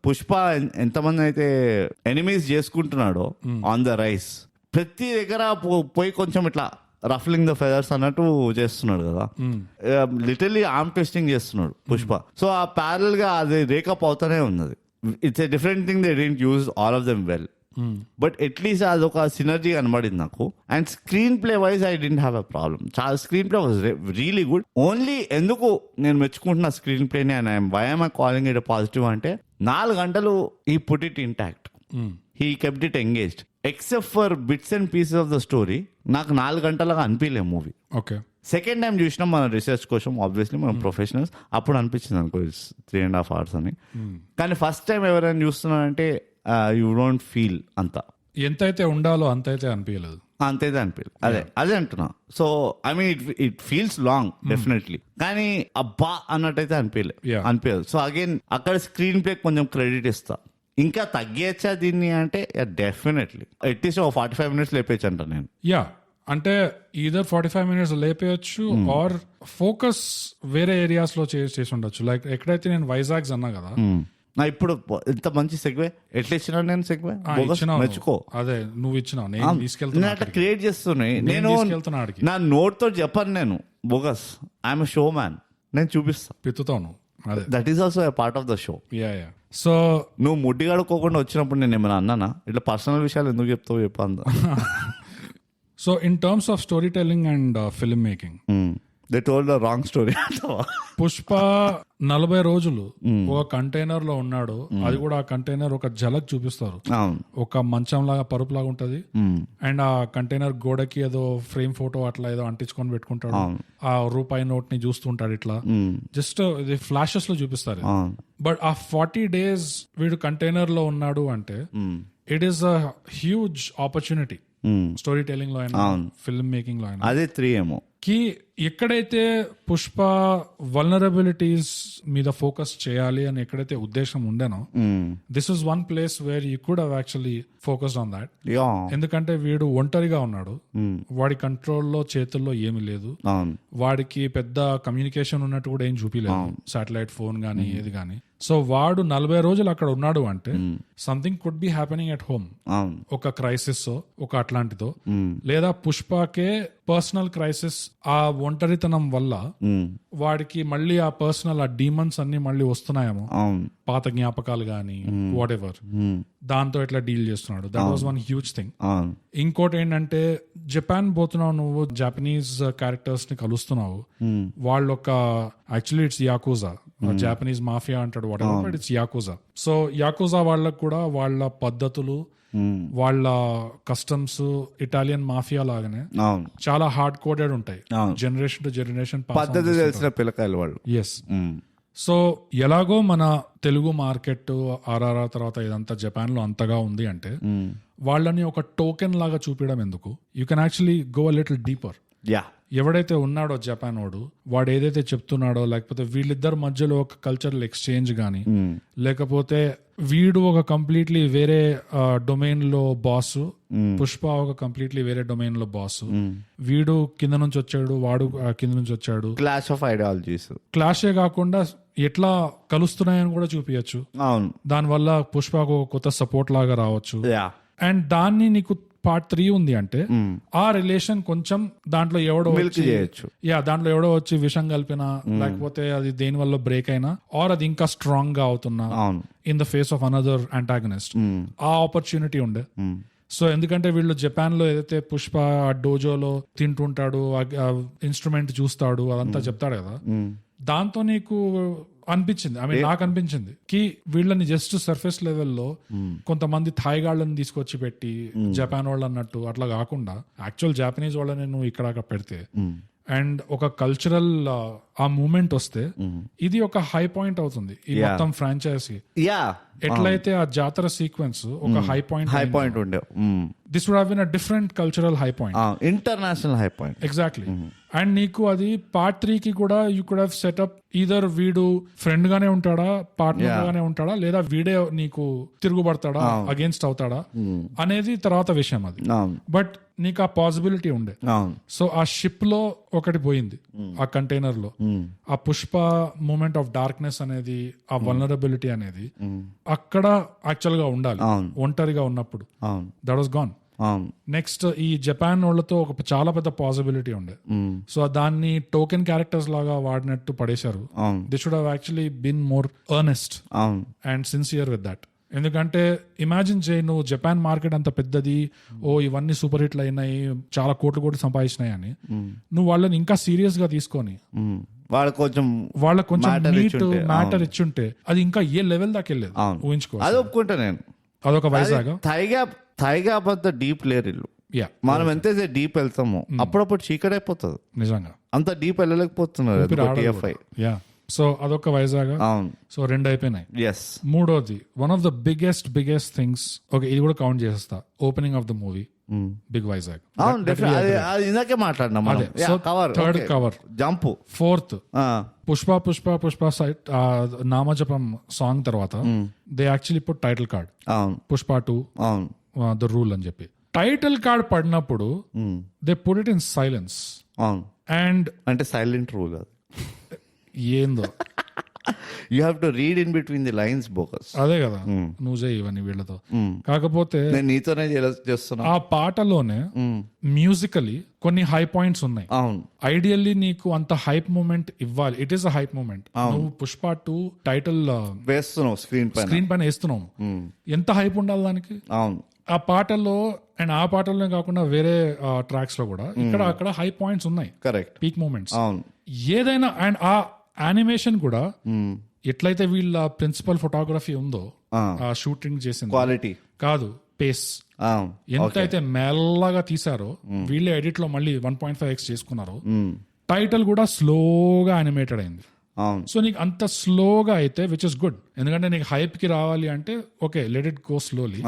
పుష్ప ఎంతమంది అయితే ఎనిమీస్ చేసుకుంటున్నాడో ఆన్ ద రైస్, ప్రతి దగ్గర పోయి కొంచెం ఇట్లా రఫ్లింగ్ ద ఫెదర్స్ అన్నట్టు చేస్తున్నాడు కదా, లిటరలీ ఆర్మ్ ట్విస్టింగ్ చేస్తున్నాడు పుష్ప. సో ఆ ప్యారల్ గా అది రేకప్ అవుతానే ఉన్నది. It's a different thing, they didn't use all of them well. But at least అదొక సినర్జీ కనబడింది నాకు. And screenplay wise I don't have a problem. చాలా screenplay was really good. Only ఎందుకు నేను మెచ్చుకుంటున్నా స్క్రీన్ ప్లేని and why am I calling it positive అంటే 4 గంటలు he put it intact, he kept it engaged except for bits and pieces of the story. నాకు 4 గంటలుగా అనిపించలే మూవీ. ఓకే, సెకండ్ టైం చూసినాం మన రీసెర్చ్ కోసం, ఆబ్వియస్లీ మనం ప్రొఫెషనల్స్, అప్పుడు అనిపించింది అనుకో 3.5 hours అని. కానీ ఫస్ట్ టైం ఎవరైనా చూస్తున్నారంటే యూ డోంట్ ఫీల్ అంత ఎంతైతే ఉండాలో అంతైతే అనిపించలేదు. అంతైతే అనిపించలేదు. అదే అంటున్నా. So I mean it feels long definitely, కానీ అబ్బా అన్నట్టయితే అనిపించదు. సో అగైన్ అక్కడ స్క్రీన్ ప్లే కొంచెం క్రెడిట్ ఇస్తా. ఇంకా తగ్గేచ్చా దీన్ని అంటే డెఫినెట్లీ అట్లీస్ట్ 45 minutes లేపేయచ్చు అంట నేను. యా, అంటే ఈదర్ 45 minutes లేపేయచ్చు ఆర్ ఫోకస్ వేరే ఏరియాస్ లో చేసి ఉండొచ్చు. లైక్ ఎక్కడైతే నేను వైజాగ్ అన్నా కదా, ఇప్పుడు ఇంత మంచి సెగ్వే ఎట్లా ఇచ్చినా నేను సెగ్వే మెచ్చుకో. అదే నువ్వు ఇచ్చినా నేను తీసుకెళ్తున్నా, అట్లా క్రియేట్ చేస్తున్నాయి. నేను నా నోట్ తో చెప్పను నేను బోగస్, ఐఎమ్ షో మ్యాన్, నేను చూపిస్తా, పిత్తుతాను. అదే that is also a part of the show. So నువ్వు ముడ్డి కడుక్కోకుండా వచ్చినప్పుడు నేను ఏమైనా అన్నానా? ఇట్లా పర్సనల్ విషయాలు ఎందుకు చెప్తావు చెప్పందా? So in terms of storytelling and filmmaking, they told the wrong story. Pushpa 40 రోజులు ఒక కంటైనర్ లో ఉన్నాడు. అది కూడా ఆ కంటైనర్ ఒక ఝలక్ చూపిస్తారు. ఒక మంచం లాగా పరుపు లాగా ఉంటది. అండ్ ఆ కంటైనర్ గోడకి ఏదో ఫ్రేమ్ ఫోటో అట్లా ఏదో అంటించుకొని పెట్టుకుంటాడు. ఆ రూపాయి నోట్ ని చూస్తుంటాడు. ఇట్లా జస్ట్ ఇది ఫ్లాషెస్ లో చూపిస్తారు. బట్ ఆ 40 days వీడు కంటైనర్ లో ఉన్నాడు అంటే it is a huge opportunity story telling లో అయినా ఫిల్మ్ మేకింగ్ లో అయినా. అదే 3 ఏమో కి ఎక్కడైతే పుష్ప వల్నరబిలిటీస్ మీద ఫోకస్ చేయాలి అని ఎక్కడైతే ఉద్దేశం ఉండేనో, this is one place where you could have actually focused on that. ఎందుకంటే వీడు ఒంటరిగా ఉన్నాడు, వాడి కంట్రోల్లో చేతుల్లో ఏమీ లేదు, వాడికి పెద్ద కమ్యూనికేషన్ ఉన్నట్టు కూడా ఏం చూపిలేదు, సాటిలైట్ ఫోన్ గానీ ఏది గానీ. సో వాడు 40 రోజులు అక్కడ ఉన్నాడు అంటే something could be happening at home. ఒక క్రైసిస్ ఒక అట్లాంటిదో, లేదా పుష్పకే పర్సనల్ క్రైసిస్, ఆ ఒంటరితనం వల్ల వాడికి మళ్ళీ ఆ పర్సనల్ ఆ డీమన్స్ అన్ని మళ్ళీ వస్తున్నాయేమో, పాత జ్ఞాపకాలు గానీ వాట్ ఎవర్, దాంతో ఎట్లా డీల్ చేస్తున్నాడు. That was one huge thing. ఇంకోటి ఏంటంటే జపాన్ పోతున్నావు నువ్వు, జపనీస్ క్యారెక్టర్స్ ని కలుస్తున్నావు. వాళ్ళు ఒక actually it's yakuza, Japanese mafia అంటాడు whatever, but it's yakuza. So yakuza వాళ్ళకు కూడా వాళ్ళ పద్ధతులు, వాళ్ళ కస్టమ్స్ ఇటాలియన్ మాఫియా లాగానే చాలా హార్డ్ కోడెడ్ ఉంటాయి. జనరేషన్ టు జనరేషన్ పద్ధతి తెలిసిన పిల్లకాయలు వాళ్ళు. ఎస్. సో ఎలాగో మన తెలుగు మార్కెట్ ఆర్ఆర్ఆర్ తర్వాత ఇదంతా జపాన్ లో అంతగా ఉంది అంటే వాళ్ళని ఒక టోకెన్ లాగా చూపించడం ఎందుకు? You can actually go a little deeper. ఎవడైతే ఉన్నాడో జపాన్ వాడు ఏదైతే చెప్తున్నాడో, లేకపోతే వీళ్ళిద్దరి మధ్యలో ఒక కల్చరల్ ఎక్స్చేంజ్ గానీ, లేకపోతే వీడు ఒక కంప్లీట్లీ వేరే డొమైన్ లో బాస్, పుష్ప ఒక కంప్లీట్లీ వేరే డొమైన్ లో బాస్, వీడు కింద నుంచి వచ్చాడు, వాడు కింద నుంచి వచ్చాడు, క్లాష్ ఆఫ్ ఐడియాలజీస్, క్లాషే కాకుండా ఎట్లా కలుస్తున్నాయని కూడా చూపించచ్చు. దానివల్ల పుష్పకు ఒక కొత్త సపోర్ట్ లాగా రావచ్చు. అండ్ దాన్ని నీకు పార్ట్ 3 ఉంది అంటే ఆ రిలేషన్ కొంచెం దాంట్లో ఎవడో దాంట్లో ఎవడో వచ్చి విషం కలిపినా, లేకపోతే అది దేని వల్ల బ్రేక్ అయినా, ఆర్ అది ఇంకా స్ట్రాంగ్ గా అవుతున్నా in the face of another అంటాగనిస్ట్, ఆ ఆపర్చునిటీ ఉండే. సో ఎందుకంటే వీళ్ళు జపాన్ లో ఏదైతే పుష్ప ఆ డోజోలో తింటుంటాడు, ఇన్స్ట్రుమెంట్ చూస్తాడు, అదంతా చెప్తాడు కదా, దాంతో నీకు అనిపించింది, ఐ మీన్ నాకు అనిపించింది కి వీళ్ళని జస్ట్ సర్ఫేస్ లెవెల్లో కొంతమంది థాయిగాళ్ళని తీసుకొచ్చి పెట్టి జపాన్ వాళ్ళు అన్నట్టు అట్లా కాకుండా యాక్చువల్ జాపనీస్ వాళ్ళని నువ్వు ఇక్కడ పెడితే అండ్ ఒక కల్చరల్ ఆ మూమెంట్ వస్తే ఇది ఒక హై పాయింట్ అవుతుంది ఈ మొత్తం ఫ్రాంచైజీ. ఎట్లయితే ఆ జాతర సీక్వెన్స్ ఒక హై పాయింట్ ఉండే, this would have been a different cultural high point, international high point. Exactly. And నీకు అది పార్ట్ 3 కి కూడా you could have set up either వీడు ఫ్రెండ్ గానే ఉంటాడా, పార్ట్నర్ గానే ఉంటాడా, లేదా వీడే నీకు తిరుగుబడతాడా, అగేన్స్ట్ అవుతాడా అనేది తర్వాత విషయం అది. బట్ నీకు ఆ పాసిబిలిటీ ఉండే. సో ఆ షిప్ లో ఒకటి పోయింది, ఆ కంటైనర్ లో ఆ పుష్ప మూమెంట్ ఆఫ్ డార్క్నెస్ అనేది, ఆ వల్నరబిలిటీ అనేది అక్కడ యాక్చువల్ గా ఉండాలి ఒంటరిగా ఉన్నప్పుడు. That was gone. నెక్స్ట్ ఈ జపాన్ వాళ్ళతో ఒక చాలా పెద్ద పాసిబిలిటీ ఉండే. సో దాన్ని టోకెన్ క్యారెక్టర్స్ లాగా వాడినట్టు పడేశారు. They should have actually been more earnest and sincere with that. ఎందుకంటే ఇమాజిన్ చేయి, నువ్వు జపాన్ మార్కెట్ అంత పెద్దది, ఇవన్నీ సూపర్ హిట్లు అయినాయి, చాలా కోట్లు సంపాదించినాయి అని, నువ్వు వాళ్ళని ఇంకా సీరియస్ గా తీసుకొని వాళ్ళకి కొంచెం నీట్ మ్యాటర్ ఇచ్చుంటే అది ఇంకా ఏ లెవెల్ దాకా వెళ్ళేది. ఊహించుకో. అది ఒప్పుకుంటా నేను. అదొక వైజాగ్. థైగా పెద్ద డీప్ లేరు ఇల్లు. మనం ఎంతైతే డీప్ వెళ్తామో అప్పుడప్పుడు చీకటి అయిపోతుంది. నిజంగా అంత డీప్ వెళ్ళలేకపోతున్నారు. సో అదొక వైజాగ్. సో 2 అయిపోయినాయి. మూడోది one of the biggest things, okay ఇది కూడా కౌంట్ చేసేస్తా, opening of the movie big Vizag. ఇందాకే మాట్లాడినా. Third cover jump. Fourth Pushpa సైట్ నామజపం సాంగ్ తర్వాత they actually put title card Pushpa 2 the rule అని చెప్పి. టైటిల్ కార్డ్ పడినప్పుడు they put it in silence. And అంటే సైలెంట్ రూల్ కాదు, ఏందో you have to read in between the lines బోకస్. అదే కదా నువ్వు చేయి ఇవన్నీ వీళ్ళతో. కాకపోతే నేను నీతోనే చేస్తున్నా. ఆ పాటలోనే మ్యూజికలీ కొన్ని హై పాయింట్స్ ఉన్నాయి. ఐడియల్లీ నీకు అంత హైప్ మూమెంట్ ఇవ్వాలి. It is a hype moment. నువ్వు పుష్ప 2 టైటిల్ వేస్తున్నావు, స్క్రీన్ పైన వేస్తున్నావు, ఎంత హైప్ ఉండాలి దానికి. ఆ పాటల్లో అండ్ ఆ పాటల్లోనే కాకుండా వేరే ట్రాక్స్ లో కూడా ఇక్కడ అక్కడ హై పాయింట్స్ ఉన్నాయి. కరెక్ట్. పీక్ మూమెంట్స్ ఏదైనా. అండ్ ఆ యానిమేషన్ కూడా ఎట్లయితే వీళ్ళ ప్రిన్సిపల్ ఫోటోగ్రఫీ ఉందో, ఆ షూటింగ్ చేసింది క్వాలిటీ కాదు, పేస్ ఎంతైతే మెల్లగా తీసారో, వీళ్ళే ఎడిట్ లో మళ్ళీ 1.5x చేసుకున్నారు. టైటిల్ కూడా స్లోగా యానిమేటెడ్ అయింది. సో నీకు అంత స్లోగా అయితే విచ్ ఇస్ గుడ్, ఎందుకంటే నీకు హైప్ కి రావాలి అంటే okay let it go slowly.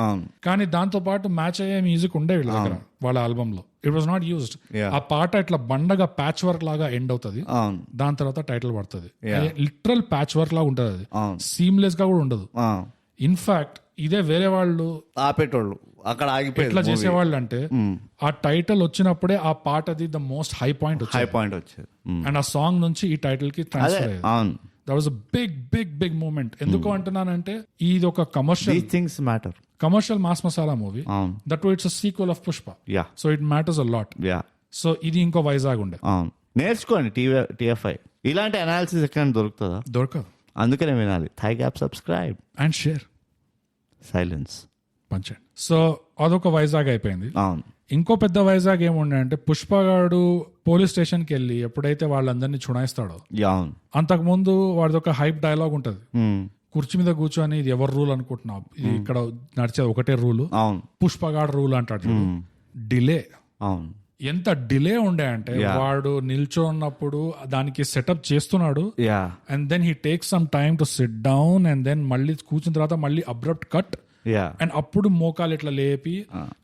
కానీ దాంతో పాటు మ్యాచ్ అయ్యే మ్యూజిక్ ఉండే వీళ్ళ దగ్గర, వాళ్ళ ఆల్బమ్ లో. It was not used. ఆ పాట ఇట్లా బండగా ప్యాచ్ వర్క్ లాగా ఎండ్ అవుతుంది, దాని తర్వాత టైటిల్ పడుతుంది. లిటరల్ ప్యాచ్ వర్క్ లాగా ఉంటది, అది సీమ్లెస్ గా కూడా ఉండదు. ఇన్ఫాక్ట్ ఇదే వేరే వాళ్ళు ఆపేటోళ్ళు అక్కడ ఆగిపోయి ఎట్లా చేసేవాళ్ళు అంటే, ఆ టైటిల్ వచ్చినప్పుడే ఆ పాటది ద మోస్ట్ హై పాయింట్ వచ్చేది. అండ్ ఆ సాంగ్ నుంచి ఈ టైటిల్ కి ట్రాన్స్ఫర్ అయ్యేది. That was a big moment. ఎందుకు అంటున్నానంటే ఇది ఒక commercial things matter, commercial mass masala movie. That it's a sequel of Pushpa. So it matters a lot. So ఇది ఇంకో వైజాగ్ ఉండే. నేర్చుకోండి TFI. ఇలాంటి అనాలిసిస్ ఎక్కడ దొరకదు. అందుకనే వినాలి. థైగా సబ్స్క్రైబ్ అండ్ షేర్. సైలెన్స్ పంచండి. సో అదొక వైజాగ్ అయిపోయింది. ఇంకో పెద్ద వైజాగ్ ఏముండే అంటే, పుష్పగాడు పోలీస్ స్టేషన్ కి వెళ్ళి ఎప్పుడైతే వాళ్ళందరినీ చుడాయిస్తాడో, అంతకు ముందు వాడిదొక హైప్ డైలాగ్ ఉంటది. కుర్చీ మీద కూర్చొని ఇది ఎవరు రూల్ అనుకుంటున్నావు, ఇది ఇక్కడ నడిచేది ఒకటే రూల్, పుష్పగాడు రూల్ అంటాడు. డిలే, ఎంత డిలే ఉండే అంటే, వాడు నిల్చోన్నప్పుడు దానికి సెటప్ చేస్తున్నాడు, and then he take some time to sit down, and then మళ్ళీ కూర్చున్న తర్వాత మళ్ళీ అబ్రప్ట్ కట్, అండ్ అప్పుడు మోకాలు ఇట్లా లేపి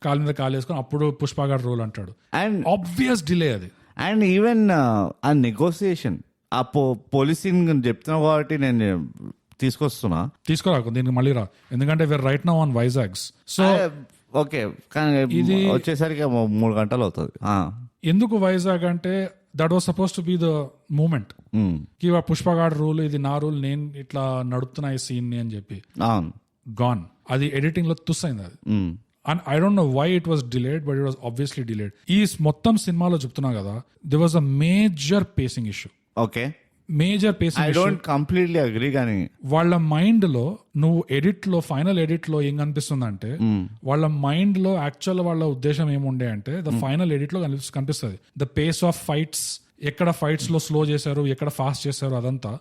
కాలు మీద కాలు వేసుకొని అప్పుడు పుష్పగాడు రూల్ అంటాడు. అండ్ ఆబ్వియస్ డిలే అది. అండ్ ఈవెన్ ఆ నెగోసియేషన్, ఆ పోలీసింగ్ చెప్తున్నా కాబట్టి నేను తీసుకురాకు దీనికి మళ్ళీ రా, ఎందుకంటే we're right now on Vizags. So okay, కానీ ఇది వచ్చేసరికి 3 గంటలు అవుతుంది. ఎందుకు వైజాగ్ అంటే, that was suppose to be the moment కి పుష్పగాడు రూల్, ఇది నా రూల్, నేను ఇట్లా నడుపుతున్నా ఈ సీన్ ని అని చెప్పి. గాన్. అది ఎడిటింగ్ లో తుస్సైంది అది. And I don't know why it was delayed, but it was obviously delayed. ఈ మొత్తం సినిమాలో చెప్తున్నా కదా, there was a major pacing issue. Okay, major pacing. I don't completely agree. కానీ వాళ్ళ మైండ్ లో, నువ్వు ఎడిట్ లో, ఫైనల్ ఎడిట్ లో ఏం కనిపిస్తుంది అంటే, వాళ్ళ మైండ్ లో యాక్చువల్ వాళ్ళ ఉద్దేశం ఏముండే అంటే, ద ఫైనల్ ఎడిట్ లో కనిపిస్తుంది ద పేస్ ఆఫ్ ఫైట్స్, ఎక్కడ ఫైట్స్ లో స్లో చేశారు, ఎక్కడ ఫాస్ట్ చేశారు, అదంతా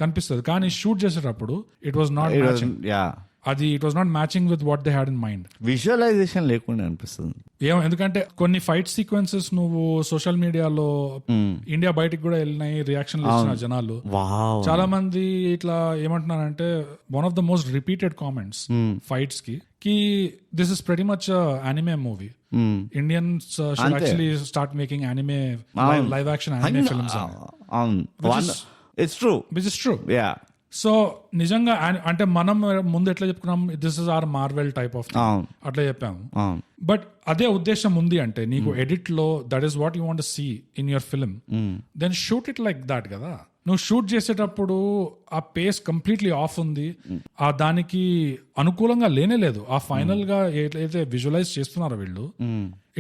కనిపిస్తుంది. కానీ షూట్ చేసేటప్పుడు ఇట్ వాజ్ నాట్ మ్యాచింగ్. అది it was not matching with what they had in mind. Visualisation లేకుండా అనిపిస్తుంది. ఎందుకంటే కొన్ని ఫైట్ సీక్వెన్సెస్ నువ్వు సోషల్ మీడియాలో, ఇండియా బయటికి కూడా వెళ్ళినాయి, రియాక్షన్లు ఇచ్చిన జనాలు చాలా మంది ఇట్లా ఏమంటున్నారంటే, one of the most repeated comments fights కి this is pretty much anime movie. Indians should actually start making anime, live action anime films. It's true. Which is true. Yeah. So నిజంగా అంటే మనం ముందు ఎట్లా చెప్పుకున్నాం, this is our Marvel type of అట్లా చెప్పాము. బట్ అదే ఉద్దేశం ఉంది అంటే, నీకు ఎడిట్ లో that is what you want see in your film, then shoot it like that కదా. నువ్వు షూట్ చేసేటప్పుడు ఆ పేస్ కంప్లీట్లీ ఆఫ్ ఉంది, ఆ దానికి అనుకూలంగా లేనే లేదు. ఆ ఫైనల్ గా ఏదైతే విజువలైజ్ చేస్తున్నారో వీళ్ళు,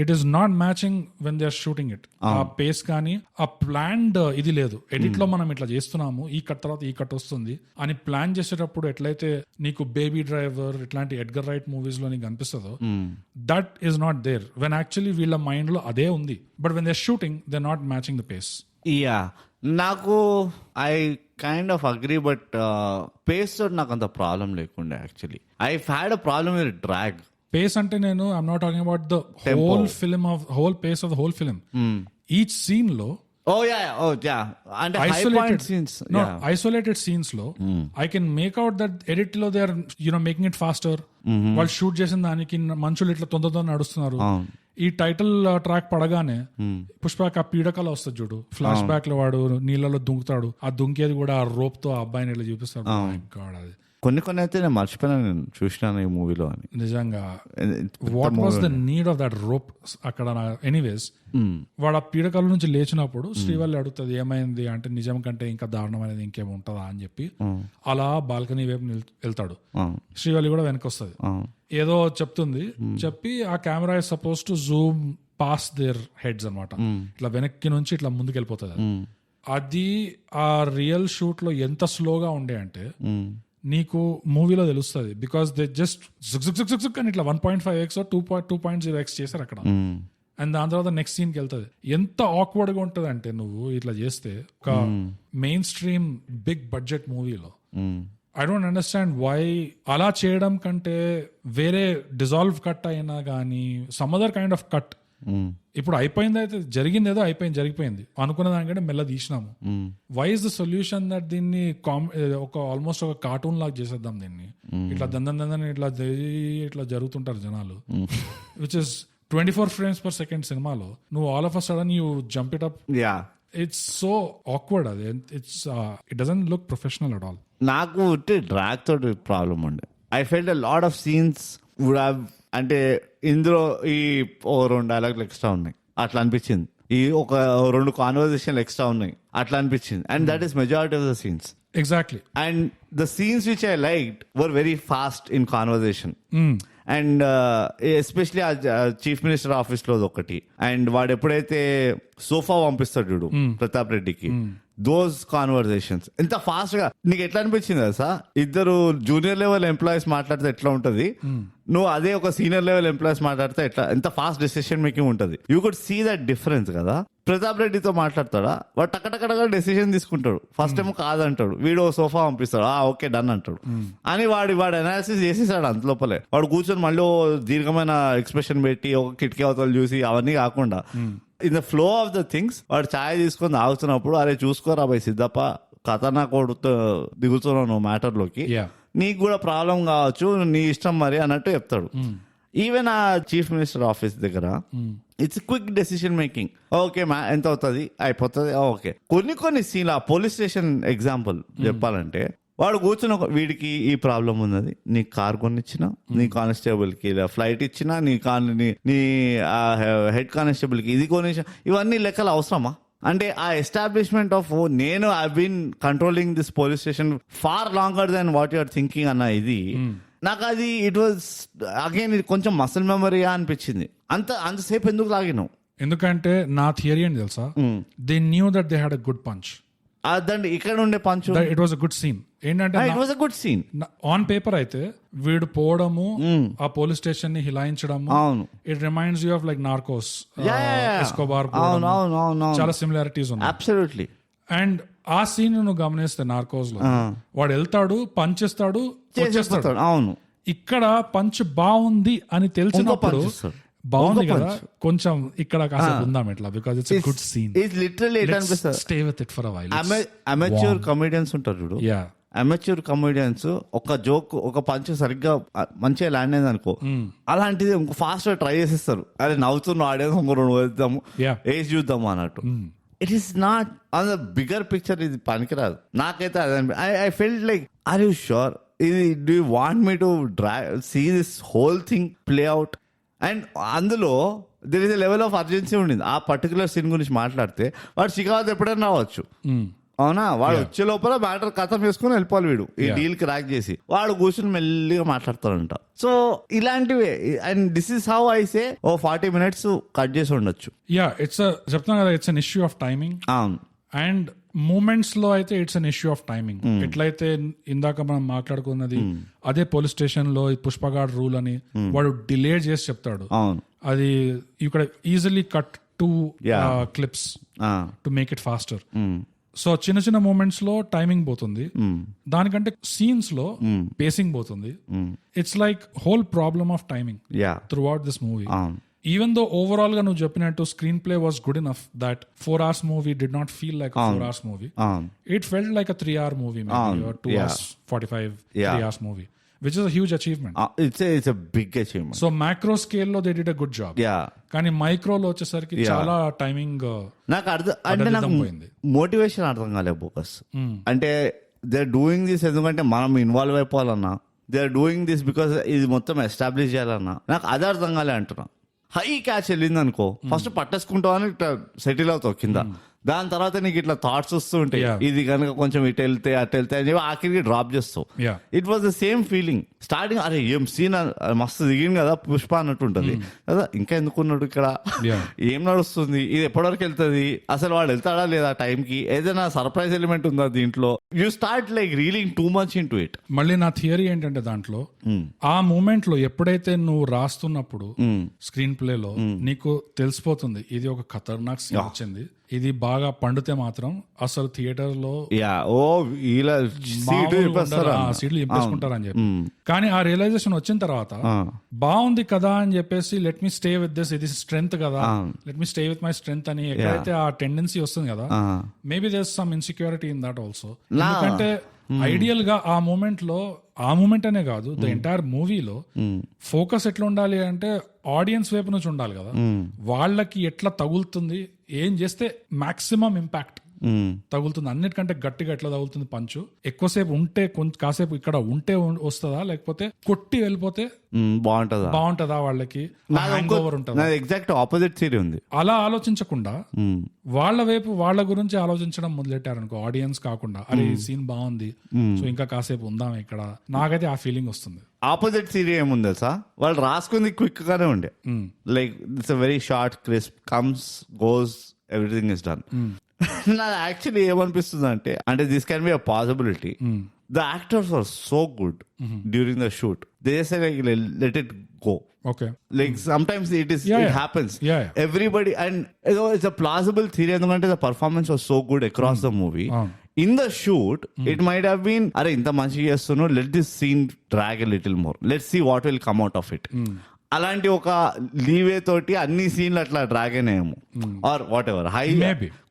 it is not matching when they are shooting it. ఆ పేస్ కానీ ఆ ప్లాన్డ్ ఇది లేదు. ఎడిట్ లో మనం ఇట్లా చేస్తున్నాము, ఈ కట్ తర్వాత ఈ కట్ వస్తుంది అని ప్లాన్ చేసేటప్పుడు ఎట్లయితే నీకు బేబీ డ్రైవర్ ఇట్లాంటి ఎడ్గర్ రైట్ మూవీస్ లో నీకు అనిపిస్తుందో, that is not there when actually వీళ్ళ మైండ్ లో అదే ఉంది. But when they are shooting they not matching the pace. Yeah, నాకు I kind of agree, but pace తోటి నాకు అంత ప్రాబ్లం లేకుండే. Actually I had a problem with drag. Pace అంటే నేను I'm not talking about the whole film of whole pace of the whole film. Each scene లో అంటే ఐసోలేటెడ్ సీన్స్ లో I can make out that edit లో they are making it faster. వాళ్ళు షూట్ చేసిన దానికి మనుషులు ఇట్లా తొందరగా నడుస్తున్నారు. ఈ టైటిల్ ట్రాక్ పడగానే పుష్పక్ ఆ పీడకల వస్తుంది చూడు, ఫ్లాష్ బ్యాక్ లో వాడు నీళ్ళలో దుంకుతాడు, ఆ దుంకేది కూడా ఆ రోప్ తో ఆ అబ్బాయిని ఇట్లా చూపిస్తాడు. అది కొన్ని అయితే నేను మర్చిపోయినా, నేను చూసినాను ఈ మూవీలో అని. నిజంగా what was the need of that rope అక్కడ. ఎనీవేస్ వాడు ఆ పీడకల నుంచి లేచినప్పుడు శ్రీవల్లి అడుగుతుంది ఏమైంది అంటే, నిజం కంటే ఇంకా దారుణమైనది ఇంకేమి ఉంటుందా అని చెప్పి అలా బాల్కనీ వైపు వెళ్తాడు. శ్రీవల్లి కూడా వెనక వస్తుంది, ఏదో చెప్తుంది. చెప్పి ఆ camera is suppose to zoom past their heads అనమాట. ఇట్లా వెనక్కి నుంచి ఇట్లా ముందుకు వెళ్ళిపోతుంది. అది ఆ రియల్ షూట్ లో ఎంత స్లోగా ఉండే అంటే నీకు మూవీలో తెలుస్తుంది. బికాస్ దే జస్ట్ అని ఇట్లా 1.5x 2.0x చేశారు అక్కడ. అండ్ దాని తర్వాత నెక్స్ట్ సీన్ కి వెళ్తుంది. ఎంత ఆక్వర్డ్ గా ఉంటది అంటే నువ్వు ఇట్లా చేస్తే ఒక మెయిన్ స్ట్రీమ్ బిగ్ బడ్జెట్ మూవీలో. ఐ డోంట్ అండర్స్టాండ్ వై అలా చేయడం కంటే వేరే డిజాల్వ్ కట్ అయినా కానీ some other kind of cut. ఇప్పుడు అయిపోయింది, అయితే జరిగింది ఏదో జరిగిపోయింది అనుకున్న దానికంటే మెల్ల తీసినాము. Why is the solution that దీన్ని ఒక ఆల్మోస్ట్ ఒక కార్టూన్ లాగా చేసేద్దాం దీన్ని. ఇట్లా దందని ఇట్లా జరుగుతుంటారు జనాలు. Which is 24 frames per second సినిమాలో నువ్వు all of a sudden you jump it up. It's so awkward. అది it doesn't look professional at all. నాకు డ్రాగ్ తోటి ప్రాబ్లం ఉండే. I felt a lot of scenes would have, అంటే ఇందులో ఈ 2 డైలాగులు ఎక్స్ట్రా ఉన్నాయి అట్లా అనిపించింది, ఈ ఒక 2 కాన్వర్సేషన్లు ఎక్స్ట్రా ఉన్నాయి అట్లా అనిపించింది. And that is majority of the scenes. Exactly. And the scenes which I liked were very fast in conversation. And especially ఆ చీఫ్ మినిస్టర్ ఆఫీస్ లో ఒకటి. అండ్ వాడు ఎప్పుడైతే సోఫా పంపిస్తాడు చూడు ప్రతాప్ రెడ్డికి, దోస్ కాన్వర్సేషన్స్ ఎంత ఫాస్ట్ గా నీకు ఎట్లా అనిపించింది కదా సార్? ఇద్దరు జూనియర్ లెవెల్ ఎంప్లాయీస్ మాట్లాడితే ఎట్లా ఉంటది, నువ్వు అదే ఒక సీనియర్ లెవెల్ ఎంప్లాయీస్ మాట్లాడితే ఎట్లా, ఎంత ఫాస్ట్ డెసిషన్ మేకింగ్ ఉంటది. You could see that difference కదా. ప్రతాప్ రెడ్డితో మాట్లాడతాడా, వాడు టక్కటక్కడగా డెసిషన్ తీసుకుంటాడు. ఫస్ట్ టైం కాదంటాడు, వీడు సోఫా పంపిస్తాడు, ఓకే డన్ అంటాడు అని వాడు అనాలిసిస్ చేసేసాడు అంత లోపలే. వాడు కూర్చొని మళ్ళీ దీర్ఘమైన ఎక్స్ప్రెషన్ పెట్టి ఒక కిటికీ అవతలు చూసి అవన్నీ కాకుండా in the flow of the things వాడు ఛాయ్ తీసుకొని తాగుతున్నప్పుడు, అరే చూసుకోరా భయ్ సిద్ధప్ప, ఖతర్నాక్ దిగుతున్నావు నువ్వు మ్యాటర్లోకి, నీకు కూడా ప్రాబ్లం కావచ్చు, నీ ఇష్టం మరి అన్నట్టు చెప్తాడు. ఈవెన్ ఆ చీఫ్ మినిస్టర్ ఆఫీస్ దగ్గర it's quick decision making. Okay ఎంత అవుతుంది, అయిపోతుంది, ఓకే. కొన్ని సీన్ ఆ పోలీస్ స్టేషన్ ఎగ్జాంపుల్ చెప్పాలంటే, వాడు కూర్చుని వీడికి ఈ ప్రాబ్లం ఉన్నది, నీ కార్ కొనిచ్చినా, నీ కానిస్టేబుల్ కి ఫ్లైట్ ఇచ్చినా, నీ హెడ్ కానిస్టేబుల్ కి ఇది కొనిచ్చిన, ఇవన్నీ లెక్కలు అవసరమా? అంటే ఆ ఎస్టాబ్లిష్మెంట్ ఆఫ్ నేను I been controlling this police station far longer than what you are thinking అన్న ఇది నాకు అది ఇట్ వాజ్ అగైన్ ఇది కొంచెం మసిల్ మెమరీగా అనిపించింది. అంతసేపు ఎందుకు లాగినావు? ఎందుకంటే నా థియరీ అని తెలుసా, they knew that they had a good punch. అదండి ఇక్కడ ఉండే punch, it was a good scene. ఏంటంటే it was a good scene on paper అయితే వీడు పోవడము, ఆ పోలీస్ స్టేషన్ ని హిలాయించడము, it reminds you of like Narcos, Escobar, చాలా సిమిలారిటీస్ ఉన్నాయి. అబ్సల్యూట్లీ. అండ్ ఆ సీన్ నువ్వు గమనిస్తే నార్కోస్ లో వాడు వెళ్తాడు, పంచ్ ఇస్తాడు, వచ్చేస్తాడు. అవును, ఇక్కడ పంచ్ బాగుంది అని తెలిసినప్పుడు బాగుంది కదా కొంచెం ఇక్కడ కాసేపు ఉందాం ఇట్లా, because it's a good scene. It's literally it అనిపిస్తుంది. Stay with it for a while. Amateur comedians ఉంటారు చూడు, అమెచ్యూర్ కమెడియన్స్ ఒక జోక్, ఒక పంచ్ సరిగ్గా మంచిగా ల్యాండ్ అయింది అనుకో, అలాంటిది ఫాస్ట్ గా ట్రై చేసేస్తారు. అదే నవ్వుతున్న ఆడియన్స్ ఇంకో 2 వేద్దాము, వేసి చూద్దాము అన్నట్టు. It is not on the bigger picture, ఇది పనికిరాదు నాకైతే. అదే I felt like, are you sure ఇది, do you want me to see this whole thing play out? And అందులో there is a level of urgency ఉండింది. ఆ పర్టికులర్ సీన్ గురించి మాట్లాడితే వాడు షికావత్ ఎప్పుడైనా రావచ్చు, అవునా, వాడు వచ్చే లోపల మ్యాటర్ కథం వేసుకుని వెళ్ళిపోవాలి వీడు ఈ డీల్ క్రాక్ చేసి. వాడు కూర్చుని మెల్లిగా మాట్లాడతాడంట. సో ఇలాంటివి, and this is how I say oh 40 minutes cut చేసి ఉండొచ్చు. చెప్తాను కదా, it's an issue of timing. And moments లో అయితే it's an issue of timing. ఎట్లయితే ఇందాక మనం మాట్లాడుకున్నది, అదే పోలీస్ స్టేషన్ లో పుష్పగాడ్ రూల్ అని వాడు డిలే చేసి చెప్తాడు. అది you can easily cut 2 clips to make it faster. So చిన్న చిన్న మూమెంట్స్ లో టైమింగ్ పోతుంది, దానికంటే సీన్స్ లో పేసింగ్ పోతుంది. It's like whole problem of timing through out this movie. Even though overall గా నువ్వు చెప్పినట్టు screen play was good enough that 4 hours movie did not feel like 4 hours movie. It felt like a 3 hour movie, maybe, or 2 hours 45 3 hours movie, which is a huge achievement. It's a big achievement. So macro scale లో they did a good job. కానీ మైక్రోలో వచ్చేసరికి చాలా టైమింగ్ నాకు నాకు మోటివేషన్ అర్థం కాలేదు బోకస్. అంటే దే ఆర్ డూయింగ్ దిస్ ఎందుకంటే మనం ఇన్వాల్వ్ అయిపోవాలన్నా, they are doing this because ఇది మొత్తం ఎస్టాబ్లిష్ చేయాలన్నా, నాకు అది అర్థం కాలే అంటున్నా. హై క్యాచ్ వెళ్ళింది అనుకో, ఫస్ట్ పట్టేసుకుంటావు అని ఇట్లా సెటిల్ అవుతావు కింద. దాని తర్వాత నీకు ఇట్లా థాట్స్ వస్తూ ఉంటాయి, ఇది కనుక కొంచెం ఇటు వెళ్తే అటు వెళ్తే అని చెప్పి ఆఖరికి డ్రాప్ చేస్తావు. It was the same feeling starting. అరే ఏం సీన్ మస్తు దిగింది కదా పుష్ప అన్నట్టు ఉంటుంది కదా, ఇంకా ఎందుకున్నాడు ఇక్కడ, ఏం నడుస్తుంది, ఇది ఎప్పటివరకు వెళ్తుంది, అసలు వాడు వెళ్తాడా లేదా టైంకి, ఏదైనా సర్ప్రైజ్ ఎలిమెంట్ ఉందా దీంట్లో. You start like reeling too much in to it. మళ్ళీ నా థియరీ ఏంటంటే దాంట్లో ఆ మూమెంట్ లో ఎప్పుడైతే నువ్వు రాస్తున్నప్పుడు స్క్రీన్ ప్లే లో నీకు తెలిసిపోతుంది ఇది ఒక ఖతర్నాక్ సీన్ వచ్చింది, ఇది బాగా పండితే మాత్రం అసలు థియేటర్ లో సీట్లు ఇంపేసుకుంటారని చెప్పి. కానీ ఆ రియలైజేషన్ వచ్చిన తర్వాత బాగుంది కదా అని చెప్పేసి let me stay with this, ఇది స్ట్రెంగ్త్ కదా, let me stay with my strength అని ఎక్కడైతే ఆ టెండెన్సీ వస్తుంది కదా, maybe there some insecurity in that also. ఎందుకంటే ఐడియల్ గా ఆ మూమెంట్ అనే కాదు, ద ఎంటైర్ మూవీలో ఫోకస్ ఎట్లా ఉండాలి అంటే ఆడియన్స్ వైపు నుంచి ఉండాలి కదా, వాళ్ళకి ఎట్లా తగులుతుంది, ఏం చేస్తే మాక్సిమం ఇంపాక్ట్ తగులుతుంది, అన్నిటికంటే గట్టిగా ఎట్లా తగులుతుంది పంచు, ఎక్కువసేపు ఉంటే కాసేపు ఇక్కడ ఉంటే వస్తుందా, లేకపోతే కొట్టి వెళ్ళిపోతే బాగుంటదా వాళ్ళకి, హ్యాంగ్ ఓవర్ ఉంటుందా. ఎగ్జాక్ట్ ఆపోజిట్ థియరీ ఉంది. అలా ఆలోచించకుండా వాళ్ళ వైపు వాళ్ళ గురించి ఆలోచించడం మొదలెట్టారనుకో, ఆడియన్స్ కాకుండా అరే ఈ సీన్ బాగుంది సో ఇంకా కాసేపు ఉందాం ఇక్కడ, నాకైతే ఆ ఫీలింగ్ వస్తుంది. ఆపోజిట్ థియరీ ఏముంది తెలుసా, వాళ్ళు రాసుకుంది క్విక్ గానే ఉండే, like it's a very short crisp, comes goes everything is done. నాకు యాక్చువల్లీ ఏమనిపిస్తుంది అంటే this can be a possibility. The actors are so good during the shoot, they say like let it go. Okay. Like sometimes it happens. Everybody, and it's a plausible theory ఎందుకంటే the performance was so good across the movie. In the shoot, it might have been, అరే ఇంత మంచిగా చేస్తున్నావు, let this scene drag a little more, let's see what will come out of it. అలాంటి ఒక లీవే తోటి అన్ని సీన్లు అట్లా డ్రాగ్ అయినాయేమో, ఆర్ వాట్ ఎవర్. హై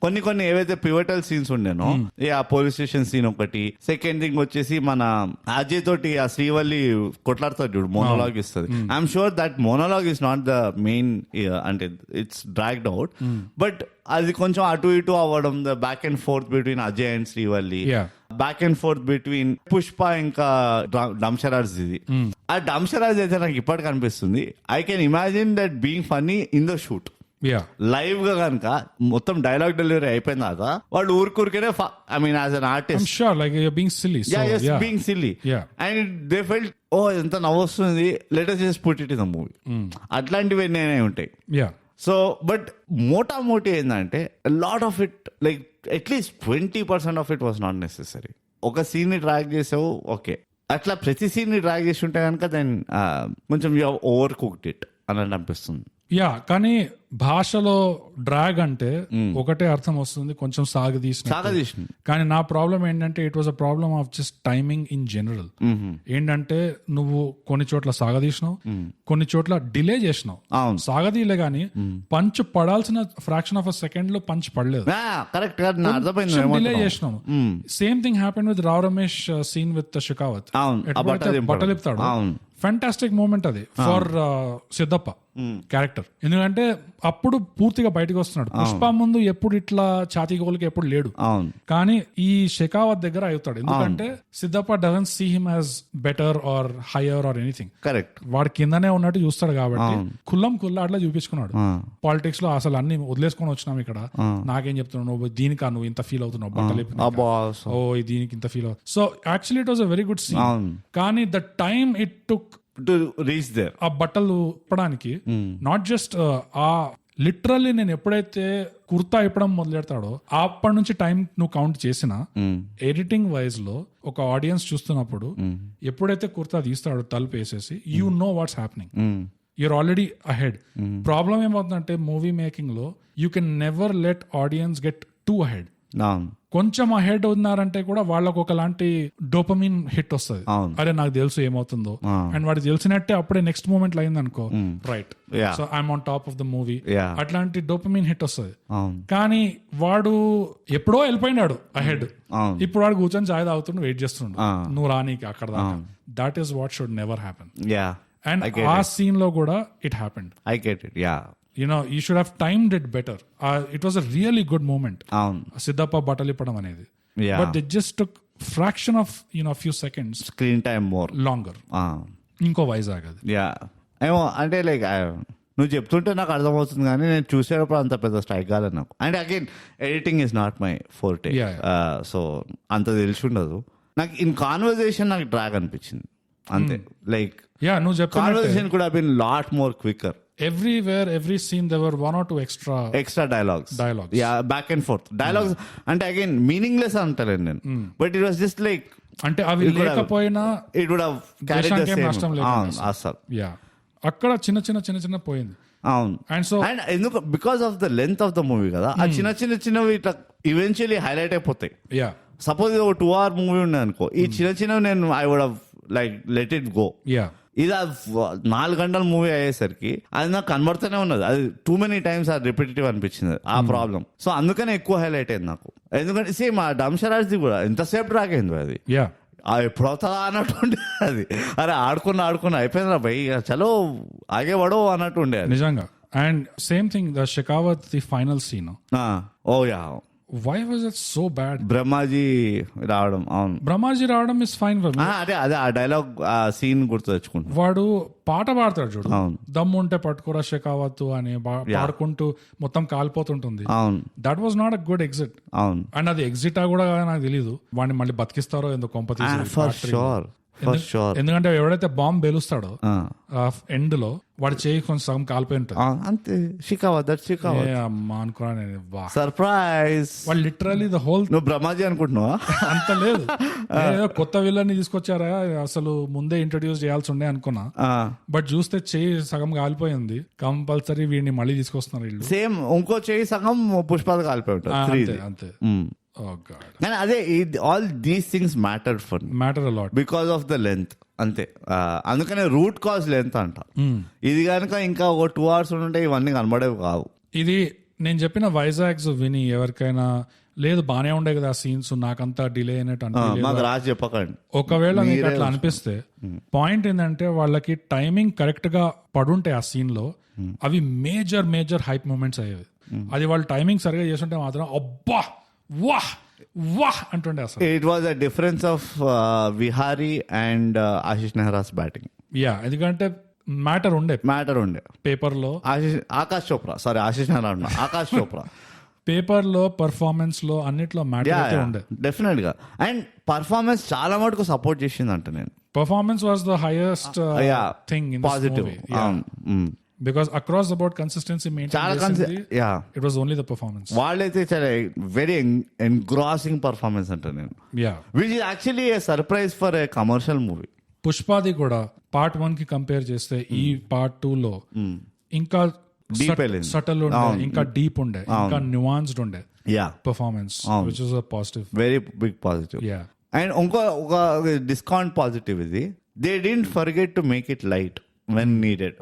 కొన్ని ఏవైతే పివటల్ సీన్స్ ఉండేనో, ఆ పోలీస్ స్టేషన్ సీన్ ఒకటి, సెకండ్ థింగ్ వచ్చేసి మన అజయ్ తోటి ఆ శ్రీవల్లి కొట్లాడుతాడు చూడు, మోనోలాగ్ ఇస్తుంది. I'm sure that monologue is not the main, అంటే ఇట్స్ డ్రాగ్డ్ అవుట్, బట్ అది కొంచెం అటు ఇటు అవ్వడం, the back and forth between Ajay and Srivalli, back and forth between Pushpa ఇంకా డంషరాజ్. ఇది ఆ డంషరాజ్ అయితే నాకు ఇప్పటికి కనిపిస్తుంది, I can imagine that being funny in the shoot. Live గా కనుక మొత్తం డైలాగ్ డెలివరీ అయిపోయిన తర్వాత వాళ్ళు ఊరికూరికనే, I mean as an artist being silly and they felt ఓ ఎంత నవ్వు వస్తుంది, let us just put it in the movie. అట్లాంటివి నేనే ఉంటాయి. సో బట్ మోటామోటీ ఏంటంటే lot of it, like at least 20% of it was not necessary. ఒక సీన్ ని డ్రాగ్ చేసావు, ఓకే, అట్లా ప్రతి సీన్ ని డ్రాగ్ చేసి ఉంటే కనుక దెన్ కొంచెం యూ ఓవర్ కుక్డ్ ఇట్ అని అనిపిస్తుంది. కానీ భాషలో డ్రాగ్ అంటే ఒకటే అర్థం వస్తుంది, కొంచెం సాగదీసిన. కానీ నా ప్రాబ్లం ఏంటంటే it was a problem of just timing in general. ఏంటంటే నువ్వు కొన్ని చోట్ల సాగదీసినావు, కొన్ని చోట్ల డిలే చేసినావు. సాగదీలే గానీ పంచ్ పడాల్సిన ఫ్రాక్షన్ ఆఫ్ అ సెకండ్ లో పంచ్ పడలేదు, డిలే చేసినావు. Same thing happen with Rao Ramesh scene with Shekhawat, బట్టలిపుతాడు. ఫ్యాంటాస్టిక్ మూమెంట్ అది ఫర్ సిద్ధప్ప క్యారెక్టర్. ఎందుకంటే అప్పుడు పూర్తిగా బయటకు వస్తున్నాడు. పుష్ప ముందు ఎప్పుడు ఇట్లా ఛాతీ గోలికి ఎప్పుడు లేడు. అవును. కానీ ఈ షెకావత్ దగ్గర అవుతాడు. ఎందుకంటే Siddappa doesn't see him as better or higher or anything. Correct. వాడు కిందనే ఉన్నట్టు చూస్తాడు కాబట్టి కుల్లా అట్లా చూపించుకున్నాడు. పాలిటిక్స్ లో అసలు అన్ని వదిలేసుకొని వచ్చినాం ఇక్కడ, నాకేం చెప్తున్నావు నువ్వు, దీనికి నువ్వు ఇంత ఫీల్ అవుతున్నావు, బట్టలు ఓ దీనికి ఇంత ఫీల్ అవుతుంది. So actually it was a very good scene. కానీ the time it took to reach there, ఆ బట్టలు ఇప్పడానికి, నాట్ జస్ట్ ఆ లిటరల్లీ నేను ఎప్పుడైతే కుర్తా ఇప్పడం మొదలెడతాడో అప్పటి నుంచి టైం నువ్వు కౌంట్ చేసిన ఎడిటింగ్ వైజ్ లో ఒక ఆడియన్స్ చూస్తున్నప్పుడు ఎప్పుడైతే కుర్తా తీస్తాడో తలుపు వేసేసి you know what's happening, your already ahead. Problem ఏమవుతుందంటే మూవీ మేకింగ్ లో you can never let audience get two ahead. కొంచెం అహెడ్ ఉన్నారంటే కూడా వాళ్ళకు ఒకలాంటి డోపమిన్ హిట్ వస్తుంది, అరే నాకు తెలుసు ఏమవుతుందో, అండ్ వాడికి తెలిసినట్టే అప్పుడే నెక్స్ట్ మూమెంట్ అయింది అనుకో, right so I'm on top of the movie, అట్లాంటి డోపమిన్ హిట్ వస్తుంది. కానీ వాడు ఎప్పుడో వెళ్ళిపోయినాడు అహెడ్, ఇప్పుడు వాడు కూర్చొని చాయ్ తాగుతుండు, వెయిట్ చేస్తుండు నువ్వు రానీకి అక్కడ దాకా. That is what should never happen. And ఆ సీన్ లో కూడా it happened. I get it. Yeah, you should have timed it better. It was a really good moment. Siddhappa బట్టలు ఇప్పడం అనేది. But they just took fraction of few seconds screen time more longer. ఇంకో వైజాగ్ అది. ఏమో అంటే లైక్ నువ్వు చెప్తుంటే నాకు అర్థమవుతుంది కానీ నేను చూసేటప్పుడు అంత పెద్ద స్ట్రైక్ కాలేదు నాకు. And again editing is not my forte, so అంత తెలిసి ఉండదు నాకు. ఇన్ కాన్వర్జేషన్ నాకు డ్రాగ్ అనిపించింది అంతే. లైక్ నువ్వు చెప్పిన conversation could have been lot more quicker. Everywhere, every scene, there were one or two extra dialogues. Yeah, back and forth dialogues. And again, meaningless antalen నేను, but it was just like అంటే అవి లేకపోయినా it would have carried the same. నష్టం లేదు అసలు. అక్కడ చిన్న పోయింది. And so ఎందుకు because of the length of the movie కదా, ఆ చిన్నవి ఇట్లా ఈవెన్చువల్లీ హైలైట్ అయిపోతాయి. సపోజ్ ఒక 2 hour మూవీ ఉన్నది అనుకో, ఈ చిన్నవి నేను I would have like let it go. ఇది 4 గంటల మూవీ అయ్యేసరికి అది నాకు కనబడుతూనే ఉన్నది, అది టూ మెనీ టైమ్స్ అది రిపిటేటివ్ అనిపించింది ఆ ప్రాబ్లం. సో అందుకనే ఎక్కువ హైలైట్ అయింది నాకు. ఎందుకంటే సేమ్ ఆ డంషరాజ్ది కూడా ఎంతసేపు రాకైంది అది, ఎప్పుడు అవుతుందా అన్నట్టు ఉండే అది. అరే ఆడుకున్న అయిపోయింది రా భయ్, చలో ఆగే పడో అన్నట్టు ఉండే నిజంగా. And same thing the Shekhawat the final scene. Oh yeah, why was it so bad? Brahmaji రావడం. అవును, బ్రహ్మాజీ రావడం ఇస్ ఫైన్ ఫర్ మీ. అదే ఆ డైలాగ్ ఆ సీన్ గుర్తు తెచ్చుకుంటా. వాడు పాట పాడతాడు చూడు, దమ్ము ఉంటే పట్టుకోరా షెకావత్ అని పాడుకుంటూ మొత్తం కాలిపోతుంటుంది. That was not a good exit. And అది ఎగ్జిట్ కూడా నాకు తెలీదు, వాడిని మళ్ళీ బతికిస్తారో ఎందుకు కొంప తీసి. ఎందుకంటే ఎవడైతే బాంబ్ పేలుస్తాడో ఎండ్ లో వాడి చేయి కొంచెం సగం కాలిపోయి ఉంటుంది అంతే. అమ్మా అనుకున్నా నేను, సర్ప్రైజ్. వాళ్ళు లిటరలీ ద హోల్. నువ్వు బ్రహ్మాజీ అనుకుంటున్నావా? అంత లేదు, కొత్త విలన్ ని తీసుకొచ్చారా, అసలు ముందే ఇంట్రడ్యూస్ చేయాల్సి ఉండే అనుకున్నా. బట్ చూస్తే చేయి సగం కాలిపోయింది, కంపల్సరీ వీడిని మళ్ళీ తీసుకొస్తున్నారు వీళ్ళు. సేమ్ ఇంకో చేయి సగం పుష్పాలు కాలిపోయి ఉంటుంది అంతే. కానీ అదే all these things matter a lot because of the length అంతే. అందుకనే రూట్ కాజ్ లెంత్ అంట. ఇది కనుక ఇంకా ఒక 2 hours ఉంటే ఇవన్నీ కనబడేవి కావు. ఇది నేను చెప్పిన వైజాగ్స్ విని ఎవరికైనా లేదు బానే ఉండే కదా సీన్స్, నాకంతా డిలే అయినట్టు రాసి చెప్పకండి. ఒకవేళ మీకు అట్లా అనిపిస్తే పాయింట్ ఏంటంటే వాళ్ళకి టైమింగ్ కరెక్ట్ గా పడుంటే ఆ సీన్ లో అవి మేజర్ హైప్ మూమెంట్స్ అయ్యేవి. అది వాళ్ళు టైమింగ్ సరిగా చేస్తుంటే మాత్రం అబ్బా వాహ్ అంటుండే అసలు. It was a difference of Vihari and Ashish Nehra's batting. ఎందుకంటే మ్యాటర్ ఉండే పేపర్ లో. ఆకాష్ చోప్రా పేపర్ లో, పర్ఫార్మెన్స్ లో, అన్నిట్లో మ్యాటర్ ఉండే డెఫినెట్ గా. అండ్ పర్ఫార్మెన్స్ చాలా మటుకు సపోర్ట్ చేసింది అంట. నేను performance was the highest thing in positive. Because across the board consistency maintained. It was only the performance. వాళ్ళైతే చాలా వెరీ engrossing performance అంటే నేను. Which is actually a surprise for a commercial movie. పుష్పాది కూడా పార్ట్ 1 కి కంపేర్ చేస్తే ఈ పార్ట్ 2 లో ఇంకా సటల్ ఉండే, ఇంకా డీప్ ఉండే, ఇంకా న్యూయాన్స్డ్ ఉండే performance, which is a positive, very big positive. And ఒక డిస్కౌంట్ పాజిటివ్ ఇది, they didn't forget to make it light when needed.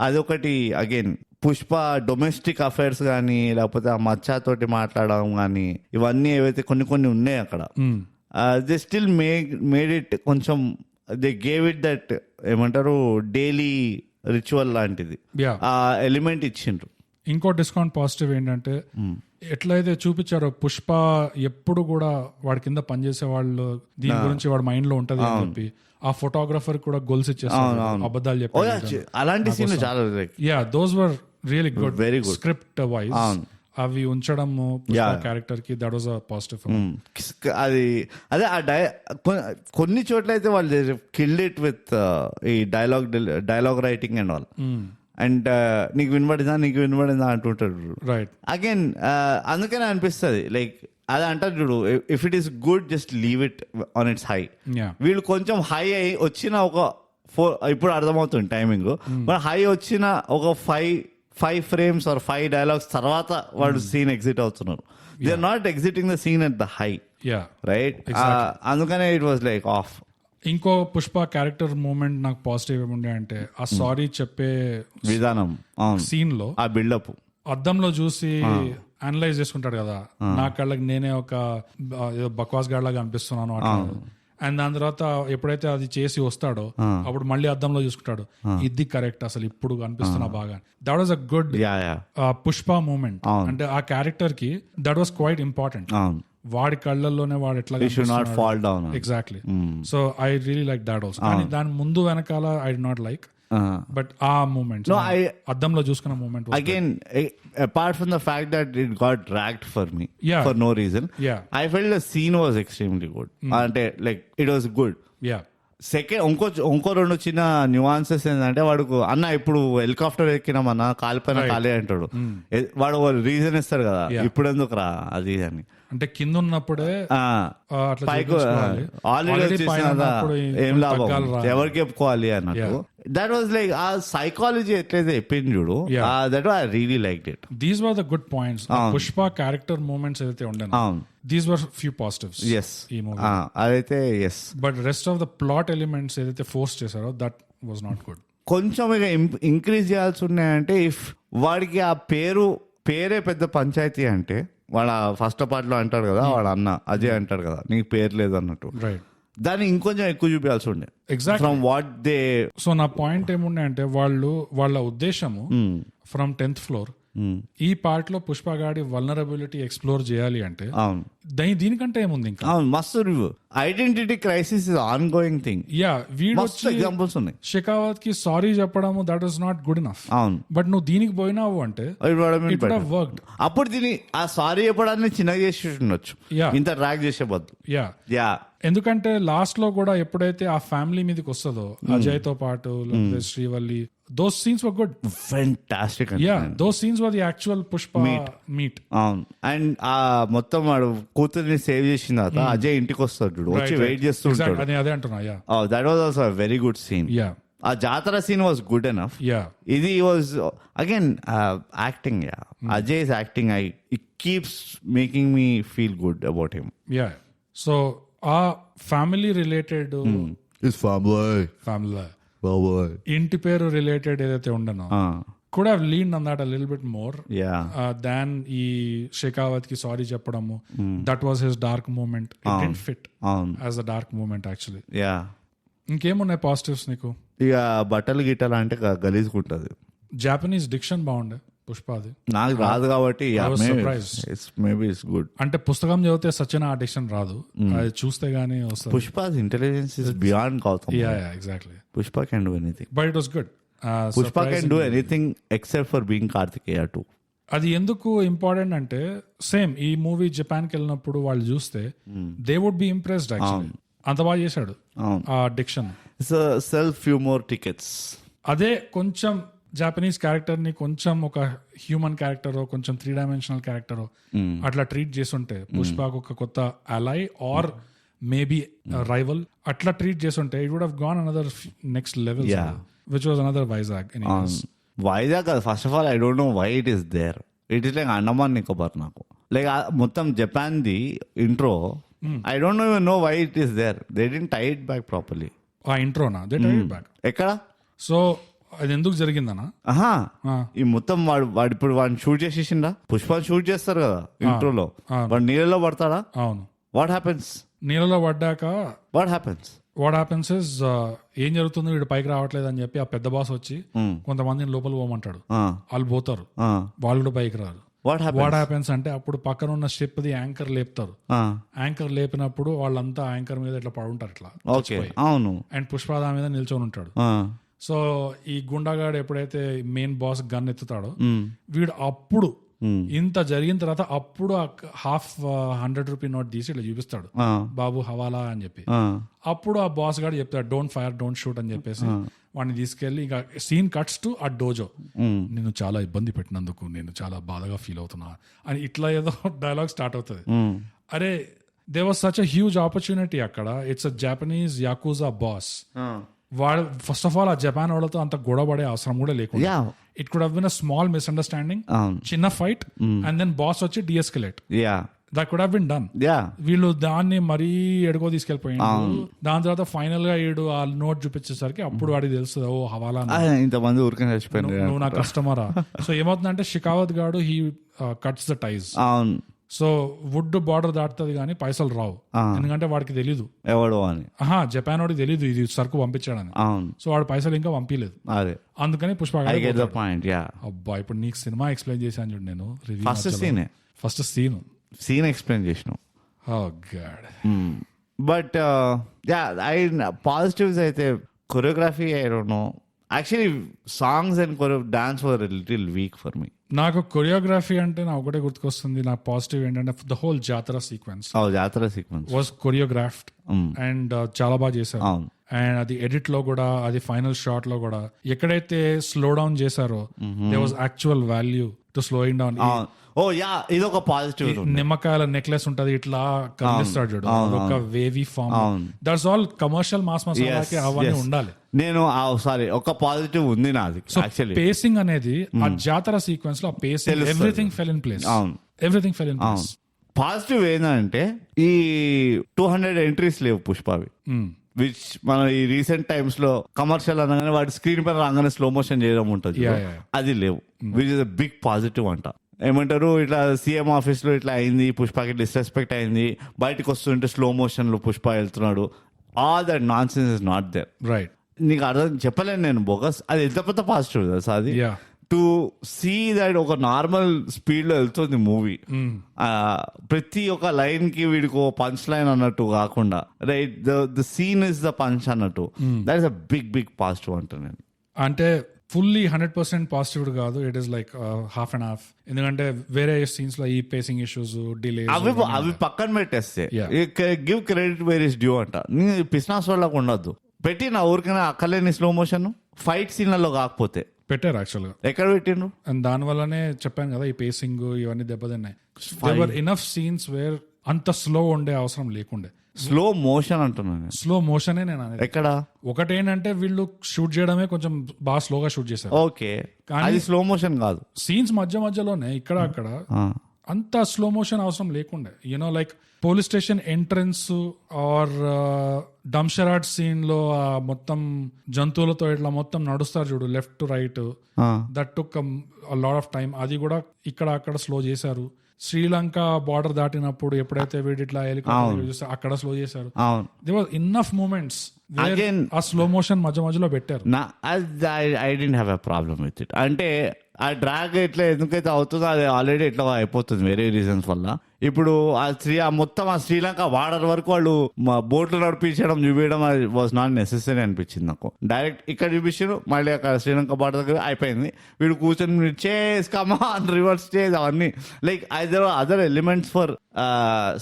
అదొకటి. అగైన్ పుష్ప డొమెస్టిక్ అఫైర్స్ కానీ లేకపోతే ఆ మచ్చాతోటి మాట్లాడడం కానీ ఇవన్నీ ఏవైతే కొన్ని ఉన్నాయి అక్కడ, దే స్టిల్ మేడ్ ఇట్ కొంచెం, దే గేవ్ ఇట్ దట్ ఏమంటారు డైలీ రిచువల్ లాంటిది, ఆ ఎలిమెంట్ ఇచ్చిండ్రు. ఇంకో డిస్కౌంట్ పాజిటివ్ ఏంటంటే ఎట్లయితే చూపించారో పుష్ప ఎప్పుడు కూడా వాడి కింద పనిచేసే వాళ్ళు దీని గురించి వాడి మైండ్ లో ఉంటది అని చెప్పి ఆ ఫోటోగ్రఫర్ కూడా గోల్స్ ఇచ్చేస్తారు అబద్ధాలు చెప్పి అలాంటి సీన్లు చాలా yeah those were really good very good script wise అవి ఉంచడము క్యారెక్టర్ కి దట్ వాజ్ అ పాజిటివ్. అది అదే కొన్ని చోట్ల అయితే వాళ్ళు కిల్డ్ ఇట్ విత్ ఈ dialogue writing and all. And నీకు వినబడిందా అంటుంటాడు రైట్ అగైన్. అందుకనే అనిపిస్తుంది లైక్ అది అంటారు చూడు, if it is good just leave it on it's high. వీళ్ళు కొంచెం హై అయి వచ్చిన ఒక 4 ఇప్పుడు అర్థమవుతుంది టైమింగ్, మరి హై వచ్చిన ఒక 5 frames or 5 dialogues తర్వాత వాడు సీన్ ఎగ్జిట్ అవుతున్నారు. They are not exiting the scene at the high, right? అందుకనే ఇట్ వాజ్ లైక్ ఆఫ్. ఇంకో పుష్ప క్యారెక్టర్ మూమెంట్ నాకు పాజిటివ్ ఏముండే అంటే ఆ సారీ చెప్పే విధానం సీన్ లో ఆ బిల్డప్ అద్దంలో చూసి అనలైజ్ చేసుకుంటాడు కదా, నా కళ్ళకి నేనే ఒక బక్వాస్ గాడ్ లాగా అనిపిస్తున్నాను అట్లా. అండ్ దాని తర్వాత ఎప్పుడైతే అది చేసి వస్తాడో అప్పుడు మళ్ళీ అద్దంలో చూసుకుంటాడు, ఇది కరెక్ట్ అసలు ఇప్పుడు అనిపిస్తున్నా బాగా. That was a good Pushpa moment. అంటే ఆ క్యారెక్టర్ కి దట్ వాస్ క్వైట్ ఇంపార్టెంట్. వాడి కళ్ళల్లోనే వాడు ఎట్లా exactly. So I really like that also. కానీ దాని ముందు వెనకాల I did not like, but ఆ మూమెంట్ అద్దంలో చూసుకున్న moment again apart from the fact that it got dragged for me for no reason, I felt the scene was extremely good. అంటే like it was good. Second ఇంకో 2 చిన్న న్యూఆన్సెస్ ఏంటంటే, వాడుకు అన్న ఇప్పుడు హెలికాప్టర్ ఎక్కినామన్నా కాలిపోయిన ఖాళీ అంటాడు, వాడు రీజన్ ఇస్తాడు కదా ఇప్పుడు ఎందుకు రా అది అని. అంటే కింద ఉన్నప్పుడే పైకి ఆల్రెడీ వచ్చేసిన ఏం లాభం ఎవరికి చెప్పుకోవాలి అన్నట్టు. దట్ వాజ్ లైక్ ఆ సైకాలజీ ఎట్లయితే చెప్పింది చూడు, that I really like it. These were the good points. Pushpa character moments ఏదైతే ఉండేనో దీస్ వర్ ఫ్యూ పాజిటివ్స్ ఈ మూవీ. అదైతే yes. But rest of the plot elements ఏదైతే ఫోర్స్ చేశారో దట్ వాజ్ నాట్ గుడ్. కొంచెం ఇక ఇంక్రీజ్ చేయాల్సి ఉన్నాయంటే, ఇఫ్ వాడికి ఆ పేరే పెద్ద పంచాయతీ అంటే, వాడు ఫస్ట్ పార్ట్ లో అంటాడు కదా, వాడు అన్న అజయ్ అంటాడు కదా నీకు పేరు లేదు అన్నట్టు, దాన్ని ఇంకొంచెం ఎక్కువ చూపించాల్సి ఉండే. ఎగ్జాక్ట్లీ. వాట్ దే సో నా పాయింట్ ఏముండే అంటే, వాళ్ళ ఉద్దేశము ఫ్రమ్ 10th floor ఈ పార్ట్ లో పుష్ప గాడి వల్నరబిలిటీ ఎక్స్ప్లోర్ చేయాలి అంటే దీనికంటే ఏముంది ఇంకా. మస్తు identity crisis is on going thing. వీడు ఎగ్జాంపుల్స్ ఉన్నాయి. షెకావత్ కి సారీ చెప్పడము that is not good enough. But నువ్వు దీనికి పోయినావు అంటే వర్క్డ్. అప్పుడు దీని ఆ సారీ చెప్పడాన్ని చిన్నగా చేసి ఉండొచ్చు, ఇంత ట్రాక్ చేసే బదులు. ఎందుకంటే లాస్ట్ లో కూడా ఎప్పుడైతే ఆ ఫ్యామిలీ మీదకి వస్తుందో అజయ్ తో పాటు Srivalli, those scenes were good, fantastic. Those scenes were the actual Pushpa meet. And మొత్తం వాడు కూతుర్ని సేవ్ చేసిన తర్వాత అజయ్ ఇంటికి వస్తాడు చూడు, వచ్చి వెయిట్ చేస్తుంటాడు. అదే అంటున్నా. that was also a very good scene. ఆ జాతర సీన్ వాజ్ గుడ్ ఎనఫ్. ఇది was again acting. Ajay is acting. It keeps making me feel good about him. So ఆ ఫ్యామిలీ రిలేటెడ్ ఫ్యామిలీ ఇంటి పేరు రిలేటెడ్ ఏదైతే ఉండనో could have leaned on that a little bit more than ఈ షెకావత్ కి సారీ చెప్పడము. That was his dark moment. It didn't fit as a dark moment actually. ఇంకేమున్నాయి పాజిటివ్స్ నీకు? ఇక బట్టలు గిట్టలు అంటే గలీజ్గుంటది. జాపనీస్ డిక్షన్ బాగుండే పుష్పది. నాకు రాదు కాబట్టి మేబీ ఇట్స్ గుడ్. అంటే పుస్తకం చదివితే సచిన ఆ డిక్షన్ రాదు, అది చూస్తే గానీ వస్తుంది. Pushpa intelligence is beyond Gautam. Exactly. Pushpa can do anything. But it was good. Pushpa can do anything except for being Karthikeya two. అది ఎందుకు ఇంపార్టెంట్ అంటే, సేమ్ ఈ మూవీ జపాన్ కి వెళ్ళినప్పుడు వాళ్ళు చూస్తే they would be impressed actually. అంత బాగా చేశాడు ఆ diction. Sell few more tickets. అదే కొంచెం జాపనీస్ క్యారెక్టర్ ని కొంచెం ఒక హ్యూమన్ క్యారెక్టర్, కొంచెం 3-dimensional క్యారెక్టర్ అట్లా ట్రీట్ చేస్తుంటే, పుష్పకు ఒక కొత్త అలై ఆర్ మేబీ రైవల్ అట్లా ట్రీట్ చేస్తుంటే, it would have gone another next level, which was another Vizag. Vizag first of all I don't know why it is there. It is like Andaman Nicobar. నాకు లైక్ మొత్తం Japan the intro I don't know why it is there. They didn't tie it back properly. ఆ ఇంట్రోనా దే టై ఇట్ బ్యాక్ ఎక్కడ? సో అది ఎందుకు జరిగిందనా? ఈ మొత్తం వాడు ఇప్పుడు వాడిని షూట్ చేసేసిండా? పుష్పని షూట్ చేస్తారు కదా ఇంట్రోలో, వాడు నీళ్ళలో పడతాడా? అవును. What happens? నీళ్ళలో పడ్డాక what happens? What happens is ఏం జరుగుతుంది, వీడు పైకి రావట్లేదు అని చెప్పి ఆ పెద్ద బాస్ వచ్చి కొంతమందిని లోపల పోమంటాడు. వాళ్ళు పోతారు, వాళ్ళు కూడా పైకి రారు. వాట్ హ్యాపెన్స్ అంటే అప్పుడు పక్కన ఉన్న షిప్ ది యాంకర్ లేపుతారు. యాంకర్ లేపినప్పుడు వాళ్ళంతా యాంకర్ మీద ఇట్లా పడుంటారు ఇట్లా. అవును. అండ్ పుష్ప దాని మీద నిల్చొని ఉంటాడు. సో ఈ గుండాగాడు ఎప్పుడైతే మెయిన్ బాస్ గన్ ఎత్తుతాడో వీడు అప్పుడు ఇంత జరిగిన తర్వాత అప్పుడు హాఫ్ 100 రూపీ నోట్ తీసి ఇట్లా చూపిస్తాడు, బాబు హవాలా అని చెప్పి. అప్పుడు ఆ బాస్ గాడు చెప్తాడు డోంట్ ఫైర్ డోంట్ షూట్ అని చెప్పేసి వాడిని తీసుకెళ్లి ఇంకా సీన్ కట్స్ టు ఆ డోజో. నేను చాలా ఇబ్బంది పెట్టినందుకు నేను చాలా బాధగా ఫీల్ అవుతున్నా అని ఇట్లా ఏదో డైలాగ్ స్టార్ట్ అవుతుంది. అరే there was such a huge opportunity అక్కడ. It's a Japanese yakuza boss. వాడు ఫస్ట్ ఆఫ్ ఆల్ ఆ జపాన్ వాళ్ళతో అంత గొడవ పడే అవసరం కూడా లేకుండా it could have been a small misunderstanding, చిన్న ఫైట్ అండ్ దెన్ బాస్ వచ్చి deescalate. That could have been done. వీళ్ళు దాన్ని మరీ ఎడుకో తీసుకెళ్లిపోయింది. దాని తర్వాత ఫైనల్ గా వీడు ఆ నోట్ చూపించేసరికి అప్పుడు వాడికి తెలుస్తుంది ఓ హవాలా ఇంతమంది నువ్వు నా కస్టమరా. సో ఏమవుతుందంటే షికావత్ గాడు he cuts the ties. So wood border దాటుతుంది కానీ పైసలు రావు, ఎందుకంటే వాడికి తెలీదు ఎవడు అని. జపాన్ వాడికి తెలీదు ఇది సరుకు పంపించాడని. సో వాడు పైసలు ఇంకా పంపించలేదు. అందుకని పుష్ప అబ్బా ఇప్పుడు నీకు సినిమా ఎక్స్ప్లెయిన్ చేశాను చూడు నేను రివ్యూ. ఫస్ట్ సీన్ ఎక్స్ప్లెయిన్ చేసినావు. బట్ పాజిటివ్స్ అయితే choreography I don't no. Actually songs and dance were little week for me. నాకు కొరియోగ్రఫీ అంటే నా ఒకటే గుర్తుకొస్తుంది. నాకు పాజిటివ్ ఏంటంటే ద హోల్ జాతర సీక్వెన్స్ వాజ్ కొరియోగ్రాఫ్డ్ అండ్ చాలా బాగా చేశారు. అండ్ అది ఎడిట్ లో కూడా, అది ఫైనల్ షాట్ లో కూడా ఎక్కడైతే స్లో డౌన్ చేశారో they was actual value to slowing down. ఇది ఒక పాజిటివ్. నిమ్మకాయల నెక్లెస్ ఉంటది ఇట్లా కనిపిస్తాడు చూడు, ఒక wavy form. That's all commercial mass మసాలాకి అవన్నీ ఉండాలి. నేను సారీ ఒక పాజిటివ్ ఉంది నాది. పేసింగ్ అనేది ఆ జాతర సీక్వెన్స్ లో facing everything fell in place. Everything fell in place. Positive ఏంటంటే ఈ 200 ఎంట్రీస్ లేవు పుష్పవి, విచ్ మనం ఈ రీసెంట్ టైమ్స్ లో కమర్షియల్ అనగానే వాటి స్క్రీన్ పైన రాగానే స్లో మోషన్ చేయడం ఉంటుంది, అది లేవు. Which is a big positive అంట. ఏమంటారు, ఇట్లా సీఎం ఆఫీస్ లో ఇట్లా అయింది, పుష్పకి డిస్రెస్పెక్ట్ అయింది, బయటకు వస్తుంటే స్లో మోషన్ లో పుష్ప వెళ్తున్నాడు. All that nonsense is not there. Right. నీకు అర్థం చెప్పలేను నేను బోగస్. అది ఎంత పెద్ద పాజిటివ్ తెలుసా అది. టు సీ దట్ ఒక నార్మల్ స్పీడ్ లో వెళ్తుంది మూవీ, ప్రతి ఒక్క లైన్ కి వీడికి పంచ్ లైన్ అన్నట్టు కాకుండా right the scene is the punch అన్నట్టు. That is a big positive అంట. నేను అంటే ఫుల్లీ 100% పాజిటివ్ కాదు, it is like half and half. ఎందుకంటే వేరే సీన్స్ లో ఈ పేసింగ్ ఇష్యూస్, డిలే అవి పక్కన పెట్టేస్తే give credit where is due అంట. పిస్నాస్ వాళ్ళకు ఉండద్దు పెట్టి నా ఊరికైనా అక్కర్లేని స్లో మోషన్ ఫైట్ సీన్లలో కాకపోతే పెట్టారు యాక్చువల్ గా. ఎక్కడ పెట్టిండ్రు? అండ్ దాని వల్లనే చెప్పాను కదా ఈ పేసింగ్ ఇవన్నీ దెబ్బతిన్నాయి. There were enough scenes where అంత స్లో ఉండే అవసరం లేకుండే. స్లో మోషన్ అంటున్నాను. స్లో మోషనే నేను అనేది. ఎక్కడ? ఒకటేంటంటే వీళ్ళు షూట్ చేయడమే కొంచెం బాగా స్లోగా షూట్ చేశారు. ఓకే, కానీ స్లో మోషన్ కాదు. సీన్స్ మధ్యలోనే ఇక్కడ అక్కడ అంత స్లో మోషన్ అవసరం లేకుండే. You know like police station entrance or డంషరాట్ సీన్ లో మొత్తం జంతువులతో ఇట్లా మొత్తం నడుస్తారు చూడు left to right, that took lot of time. అది కూడా ఇక్కడ అక్కడ స్లో చేశారు. శ్రీలంక బార్డర్ దాటినప్పుడు ఎప్పుడైతే వీడి ఇట్లా హెలికాప్టర్ అక్కడ స్లో చేశారు. దే వాజ్ ఇన్నఫ్ మూమెంట్స్ ఆ స్లో మోషన్ మధ్యలో పెట్టారు. I don't have a problem with it. అంటే ఆ డ్రాగ్ ఎట్లా ఎందుకైతే అవుతుందో అది ఆల్రెడీ ఎట్లా అయిపోతుంది వేరే రీజన్స్ వల్ల. ఇప్పుడు మొత్తం ఆ శ్రీలంక వాడర్ వరకు వాళ్ళు బోట్లు నడిపించడం చూపించడం అది వాజ్ నాట్ నెసెసరీ అనిపించింది నాకు. డైరెక్ట్ ఇక్కడ చూపించారు, మళ్ళీ అక్కడ శ్రీలంక బార్డర్ దగ్గర అయిపోయింది. వీడు కూర్చొని చేస్ కమాన్ రివర్స్ చేస్ అవన్నీ like other elements for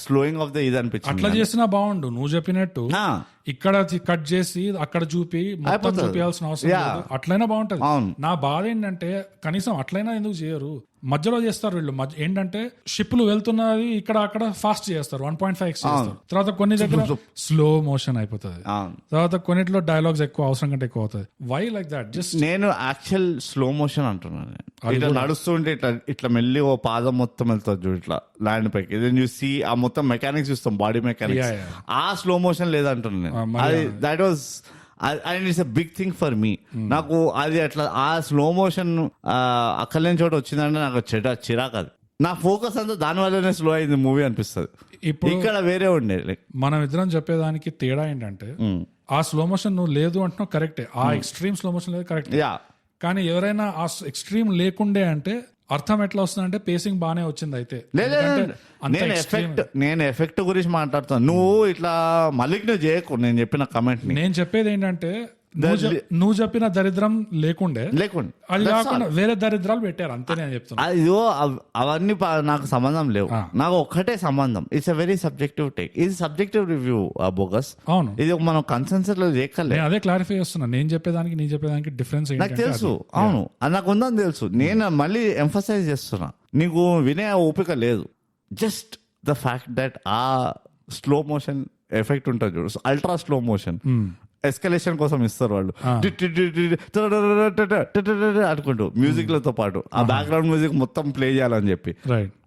slowing of the ఇది అనిపించింది. అట్లా చేసినా బాగుండు. నువ్వు చెప్పినట్టు ఇక్కడ కట్ చేసి అక్కడ చూపి మొత్తం చూపించాల్సిన అవసరం లేదు. అట్లయినా బాగుంటది. నా బాధ ఏంటంటే కనీసం అట్లయినా ఎందుకు చేయరు? మధ్యలో చేస్తారు వీళ్ళు. ఏంటంటే షిప్లు వెళ్తున్నది ఇక్కడ అక్కడ ఫాస్ట్ చేస్తారు, 1.5x చేస్తారు. తర్వాత కొన్ని దగ్గర స్లో మోషన్ అయిపోతుంది. తర్వాత కొన్నిట్లో డైలాగ్స్ ఎక్కువ అవసరం కంటే ఎక్కువ అవుతుంది. Why like that? జస్ట్ నేను యాక్చువల్ స్లో మోషన్ అంటున్నాను. ఇట్లా నడుస్తుంటే ఇట్లా మెల్లి ఓ పాదం మొత్తం వెళ్తుంది చూడు ఇట్లా ల్యాండ్ పైకి. ఇదని చూసి ఆ మొత్తం మెకానిక్స్ చూస్తాం, బాడీ మెకానిక్స్. ఆ స్లో మోషన్ లేదంటున్నాను నేను. That was and it's a big thing for me. నాకు అది అట్లా ఆ స్లో మోషన్ అక్కలేని చోట వచ్చిందంటే నాకు చిరాకు. అది నా ఫోకస్ అంతా దాని వల్లనే స్లో అయింది మూవీ అనిపిస్తుంది. ఇప్పుడు ఇక్కడ వేరే ఉండే లైక్ మనం ఇద్దరం చెప్పేదానికి తేడా ఏంటంటే ఆ స్లో మోషన్ నువ్వు లేదు అంటున్నావు కరెక్టే, ఆ ఎక్స్ట్రీమ్ స్లో మోషన్ లేదు కరెక్ట్. యా కానీ ఎవరైనా ఆ ఎక్స్ట్రీమ్ లేకుండే అంటే అర్థం ఎట్లా వస్తుంది అంటే పేసింగ్ బానే వచ్చింది అయితే. నేను ఎఫెక్ట్ గురించి మాట్లాడుతాను, నువ్వు ఇట్లా మళ్ళీ నువ్వు చేయకు నేను చెప్పిన కమెంట్. నేను చెప్పేది ఏంటంటే నువ్వు చెప్పిన దరిద్రం లేకుండే అది కాకుండా వేరే దరిద్రాలు పెట్టారు అంతే నేను చెప్తున్నా. అయ్యో అవన్నీ నాకు సంబంధం లేవు, నాకు ఒక్కటే సంబంధం. It's a very subjective take, ఇది సబ్జెక్టివ్ రివ్యూ బోగస్. అవును, ఇది మనం కన్సెన్సస్ లో చేయక్కర్లేదు. అదే క్లారిఫై చేస్తున్నా, నేను చెప్పేదానికి నీ చెప్పేదానికి డిఫరెన్స్ నాకు తెలుసు. అవును అది నాకు ఉందని తెలుసు. నేను మళ్ళీ ఎంఫసైజ్ చేస్తున్నా, నీకు వినే ఓపిక లేదు. జస్ట్ ద ఫ్యాక్ట్ దట్ ఆ స్లో మోషన్ ఎఫెక్ట్ ఉంటుంది చూడు, అల్ట్రా స్లో మోషన్ ఎస్కలేషన్ కోసం ఇస్తారు వాళ్ళు అనుకుంటూ మ్యూజిక్ లతో పాటు ఆ బ్యాక్గ్రౌండ్ మ్యూజిక్ మొత్తం ప్లే చేయాలని చెప్పి,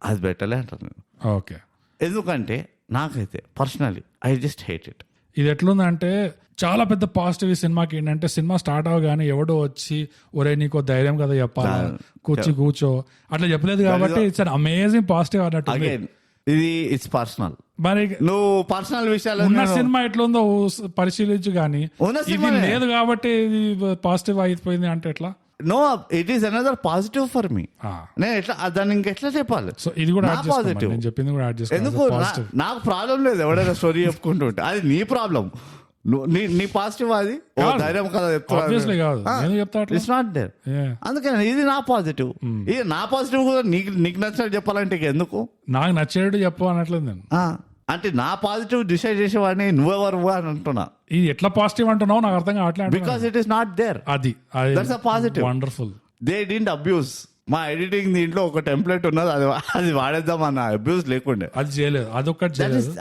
అది బెటర్లే అంటాను నేను. ఓకే, ఎందుకంటే నాకైతే personally I just hate it. ఇది ఎట్లుందంటే చాలా పెద్ద పాజిటివ్ ఈ సినిమాకి ఏంటంటే, సినిమా స్టార్ట్ అవగానే ఎవడో వచ్చి ఒరే నీకో ధైర్యం కదా చెప్పాలా, కూర్చో అట్లా చెప్పలేదు కాబట్టి ఇట్స్ అన్ అమేజింగ్ పాజిటివ్ అన్నట్టు. ఇది ఇట్స్ పర్సనల్, మరి నువ్వు పర్సనల్ విషయాలు ఉన్న సినిమా ఎట్లుందో పరిశీలించు కానీ ఇది లేదు కాబట్టి ఇది పాజిటివ్ అయిపోయింది అంటే ఎట్లా? No, it is another positive for me. నేను ఎట్లా దాన్ని ఇంకెట్లా చెప్పాలి? సో ఇది కూడా పాజిటివ్, నేను చెప్పింది కూడా యాడ్ చేసుకో. ఎందుకు నాకు ప్రాబ్లం లేదు ఎవడైనా స్టోరీ చెప్పుకుంటుంటే, అది నీ ప్రాబ్లం. నీ పాజిటివ్ అది ధైర్యం కదా చెప్తాను, ఇట్స్ నాట్ దేర్. అందుకని ఇది నా పాజిటివ్, ఇది నా పాజిటివ్ కూడా నీకు నచ్చినట్టు చెప్పాలంటే ఎందుకు? నాకు నచ్చేటట్టు చెప్పు అనట్లేదు నేను. అంటే నా పాజిటివ్ డిసైడ్ చేసేవాడిని నువ్వెవరు అని అంటున్నా. ఇది ఎట్లా పాజిటివ్ అంటున్నావు నాకు అర్థం కావట్లేదు. Because it is not there. అది that's a positive. Wonderful. They didn't abuse. మా ఎడిటింగ్ దీంట్లో ఒక టెంప్లెట్ ఉన్నది, అది వాడేద్దాం అన్న అబ్యూస్ లేకుండే. అది చేయలేదు, అదొకటి చేయలేదు,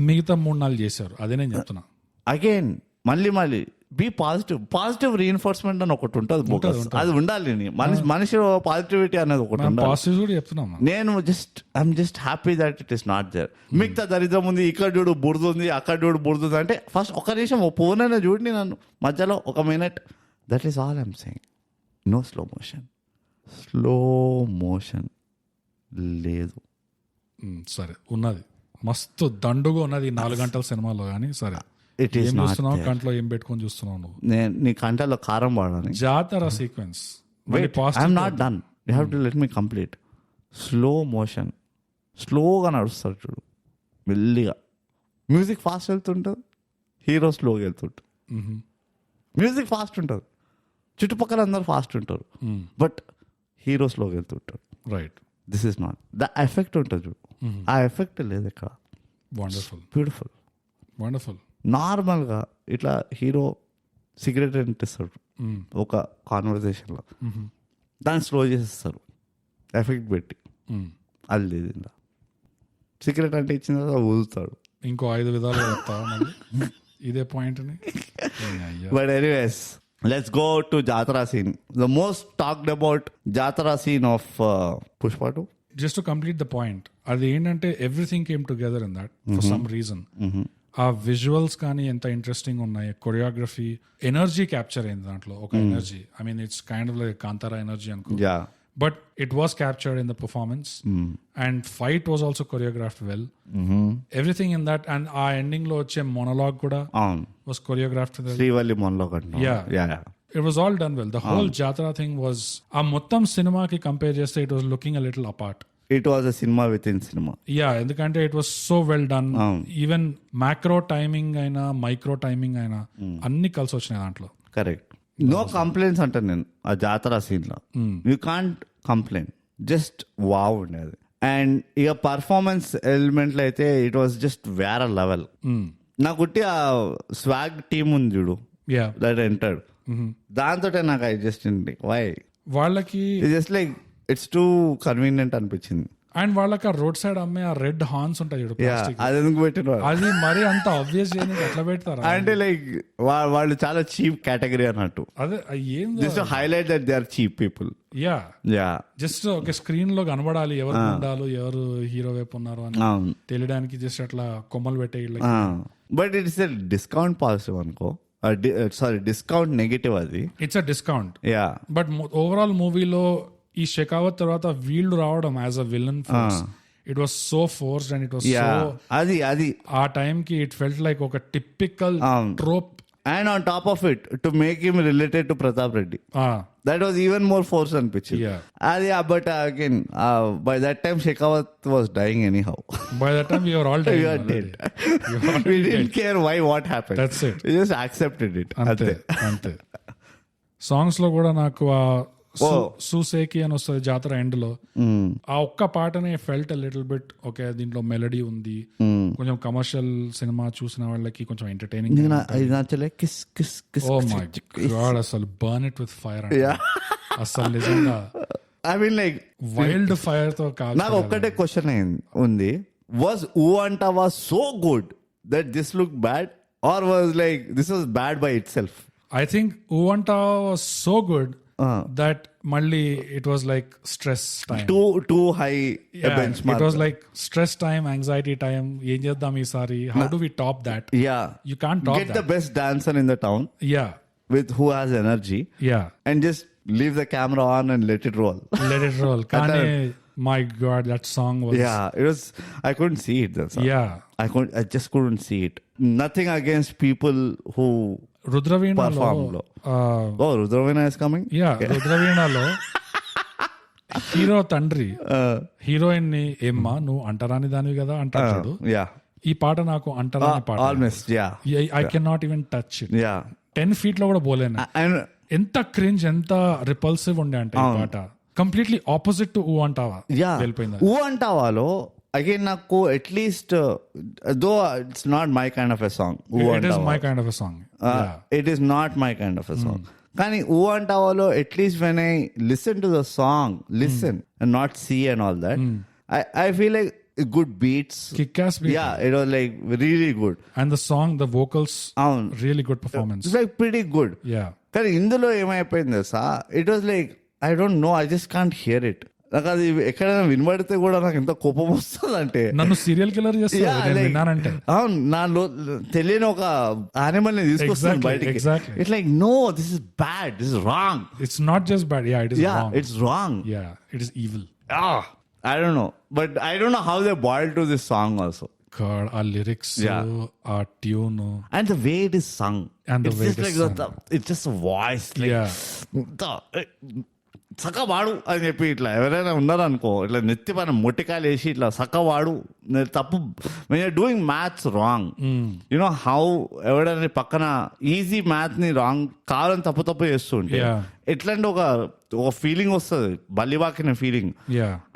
మిగతా 3-4 చేశారు. అదే నేను చెప్తున్నా. అగైన్ మళ్ళీ బీ పాజిటివ్ రీఎన్ఫోర్స్మెంట్ అని ఒకటి ఉంటుంది, అది ఉండాలి. మనిషి పాజిటివిటీ అనేది ఒకటి ఉండాలి. నేను I'm just happy that it is not there. మిగతా దరిద్రం ఉంది, ఇక్కడ చూడు బురదుంది, అక్కడ చూడు బురదుంది అంటే ఫస్ట్ ఒక నిమిషం పూర్ణైనా చూడండి నన్ను మధ్యలో 1 minute. That is all I'm saying. No slow motion లేదు. సరే, ఉన్నది మస్తు దండుగా ఉన్నది 4 గంటల సినిమాలో. కానీ సరే, కంట్లో ఏం పెట్టుకొని చూస్తున్నావు నువ్వు? నీ కంటలో కారం వాడాలి. జాతర sequence I'm not done, you have to let me complete. Slow motion, స్లోగా నడుస్తాడు చూడు, మెల్లిగా. మ్యూజిక్ ఫాస్ట్ వెళ్తుంటుంది, హీరో స్లోగా వెళ్తుంటాడు. మ్యూజిక్ ఫాస్ట్ ఉంటుంది, చుట్టుపక్కల అందరు ఫాస్ట్ ఉంటారు, బట్ హీరో స్లోగా వెళ్తుంటాడు. Right, this is not the effect ఉంటుంది చూడు, ఆ ఎఫెక్ట్ లేదు ఇక్కడ. Wonderful, beautiful. నార్మల్గా ఇట్లా హీరో సిగరెట్ అంటిస్తాడు ఒక కాన్వర్జేషన్లో, దాన్ని స్లో చేసేస్తారు ఎఫెక్ట్ పెట్టి. అది లేదు ఇలా. సిగరెట్ అంటే ఇచ్చిన తర్వాత ఊదుతాడు. ఇంకో 5 విధాలు చెప్తావా ఇదే పాయింట్ని? But anyways, let's go to jatara scene. The most talked about jatara scene of Pushpa 2. Just to complete the point, అది ఏంటంటే everything came together in that for some reason. ఆ విజువల్స్ కానీ ఎంత ఇంట్రెస్టింగ్ ఉన్నాయి, కొరియోగ్రఫీ, ఎనర్జీ క్యాప్చర్ అయింది దాంట్లో, ఒక energy. I mean it's kind of like Kantara energy అనుకో, but it was captured in the performance. And fight was also choreographed well, everything in that. And ఆ ఎండింగ్ లో వచ్చే మొనలాగ్ కూడా was choreographed well. It was all done well. The whole Jatra thing was, ఆ మొత్తం సినిమాకి కంపేర్ చేస్తే it was looking a little apart. It was a cinema within cinema. Yeah, ఎందుకంటే it was so well done. Even macro timing అయినా మైక్రో టైమింగ్ అయినా అన్ని కలిసి వచ్చినాయి దాంట్లో. కరెక్ట్. నో కంప్లైంట్స్ అంటాను నేను ఆ జాతర సీన్ లో. You can't complain, just wow ఉండేది. అండ్ ఇక పర్ఫార్మెన్స్ ఎలిమెంట్ లో అయితే ఇట్ వాస్ జస్ట్ వేరే లెవెల్. నాకు ఆ స్వాగ్ టీమ్ ఉంది చూడు, దట్ ఎంటర్డ్, దాంతో నాకు ఐ జస్ట్ వై వాళ్ళకి just like it's two convenient అనిపించింది. అండ్ వాళ్ళకి ఆ రోడ్ సైడ్ అమ్మే ఆ రెడ్ హార్న్స్ ఉంటాయి చూడు, అది ఎందుకు పెట్టిన, అది మరి అంత ఆబ్వియస్ ఎట్లా పెడతారు అంటే లైక్ వాళ్ళు చాలా చీప్ కేటగిరీ అన్నట్టు. అదే ఏం just highlight that they are cheap people. Just ఒక స్క్రీన్ లో కనబడాలి ఎవరు ఉండాలి, ఎవరు హీరో వైపు ఉన్నారు అని తెలియడానికి జస్ట్ అట్లా కొమ్మలు పెట్టే. బట్ ఇట్స్ డిస్కౌంట్ పాజిటివ్ అనుకో, సారీ డిస్కౌంట్ నెగటివ్. అది it's a discount. But overall మూవీలో ఈ షెకావత్ తర్వాత వీళ్ళు రావడం as a villain force, it was so forced and it was so, అది ఆ టైం కి ఇట్ ఫెల్ట్ లైక్ ఒక typical trope. And on top of it to make him related to Pratap Reddy, that was even more force అనిపించింది. అది but again by that time Shekhawat was dying anyhow. By that time we are all dead. We didn't care why what happened. That's it. We just accepted it. అంతే. సాంగ్స్ లో కూడా నాకు ఆ సూసేకి అని వస్తుంది జాతర ఎండ్ లో, ఆ ఒక్క పాటనే ఫెల్ట్ లిటిల్ బిట్ ఓకే, దీంట్లో మెలడీ ఉంది, కొంచెం కమర్షియల్ సినిమా చూసిన వాళ్ళకి కొంచెం ఎంటర్టైనింగ్. ఓ మై గాడ్, అసలు బర్న్ ఇట్ విత్ ఫైర్ అంటే అసలు నిజంగా I mean like wild fire తో కాదు. నాకు ఒక్కటే క్వశ్చన్ ఉంది, వాజ్ ఊ అంట was so good that this look bad, or was like this was bad by itself? I think Uvanta was so good that Malli, it was like stress time. Too high a benchmark. It was like stress time, anxiety time. Em cheddam ee sari? How do we top that? Yeah. You can't top that. Get the best dancer in the town. Yeah. With who has energy. Yeah. And just leave the camera on and let it roll. Let it roll. Kane, my God, that song was... Yeah, it was... I couldn't see it. That song. Yeah. I just couldn't see it. Nothing against people who... రుద్రవీణలో రుద్రవీణ ఇస్ కమింగ్. యా, రుద్రవీణలో హీరో తండ్రి హీరోయిన్ ని ఏమ్మా నువ్వు అంటరాని దానివి కదా అంటాడు. ఈ పాట నాకు అంటరాని పాట. I can not even touch it. 10 feet లో కూడా పోలేను. ఎంత క్రింజ్, ఎంత రిపల్సివ్ ఉండే అంటే ఈ పాట. కంప్లీట్లీ ఆపోజిట్ టు ఊ అంటావా వెళ్ళిపోయింది. ఊ అంటావాలో అగైన్ నాకు at least though it's not my kind of a song. It is my kind of a song. It is not my kind of a song. కానీ ఊ అంటావాలో at least when I listen to the song, listen and not see and all that, I feel like good beats, kick-ass beat. Yeah, it was like really good. And the song, the vocals, really good performance. It's like pretty good. Yeah. కానీ ఇందులో ఏమైపోయింది sir, it was like I don't no, I just can't hear it. నాకు అది ఎక్కడైనా వినబడితే కూడా నాకు ఎంత కోపం వస్తుంది అంటే, నన్ను సీరియల్ కిల్లర్ చేస్తానంటే నాలో తెలియని ఒక యానిమల్ ని తీసుకొస్తాను బయటికి. It's like no, this is bad, this is wrong. It's not just bad, yeah it is wrong. It's wrong. Yeah, it is evil. I don't know, but I don't know how they boiled to this song also. God, our lyrics, our tune, and the way it is sung, and the it's way just it is like sung. it's just a voice, like సక్కవాడు అని చెప్పి ఇట్లా ఎవరైనా ఉన్నారనుకో, ఇట్లా నెత్తి పైన మొట్టికాయలు వేసి ఇట్లా సక్కవాడు తప్పు. when you're doing maths wrong, you know how ఎవడని పక్కన ఈజీ మ్యాథ్ ని రాంగ్ కావాలని తప్పు చేస్తుంటే ఎట్లాంటి ఒక ఫీలింగ్ వస్తుంది, బల్లివాకిన ఫీలింగ్.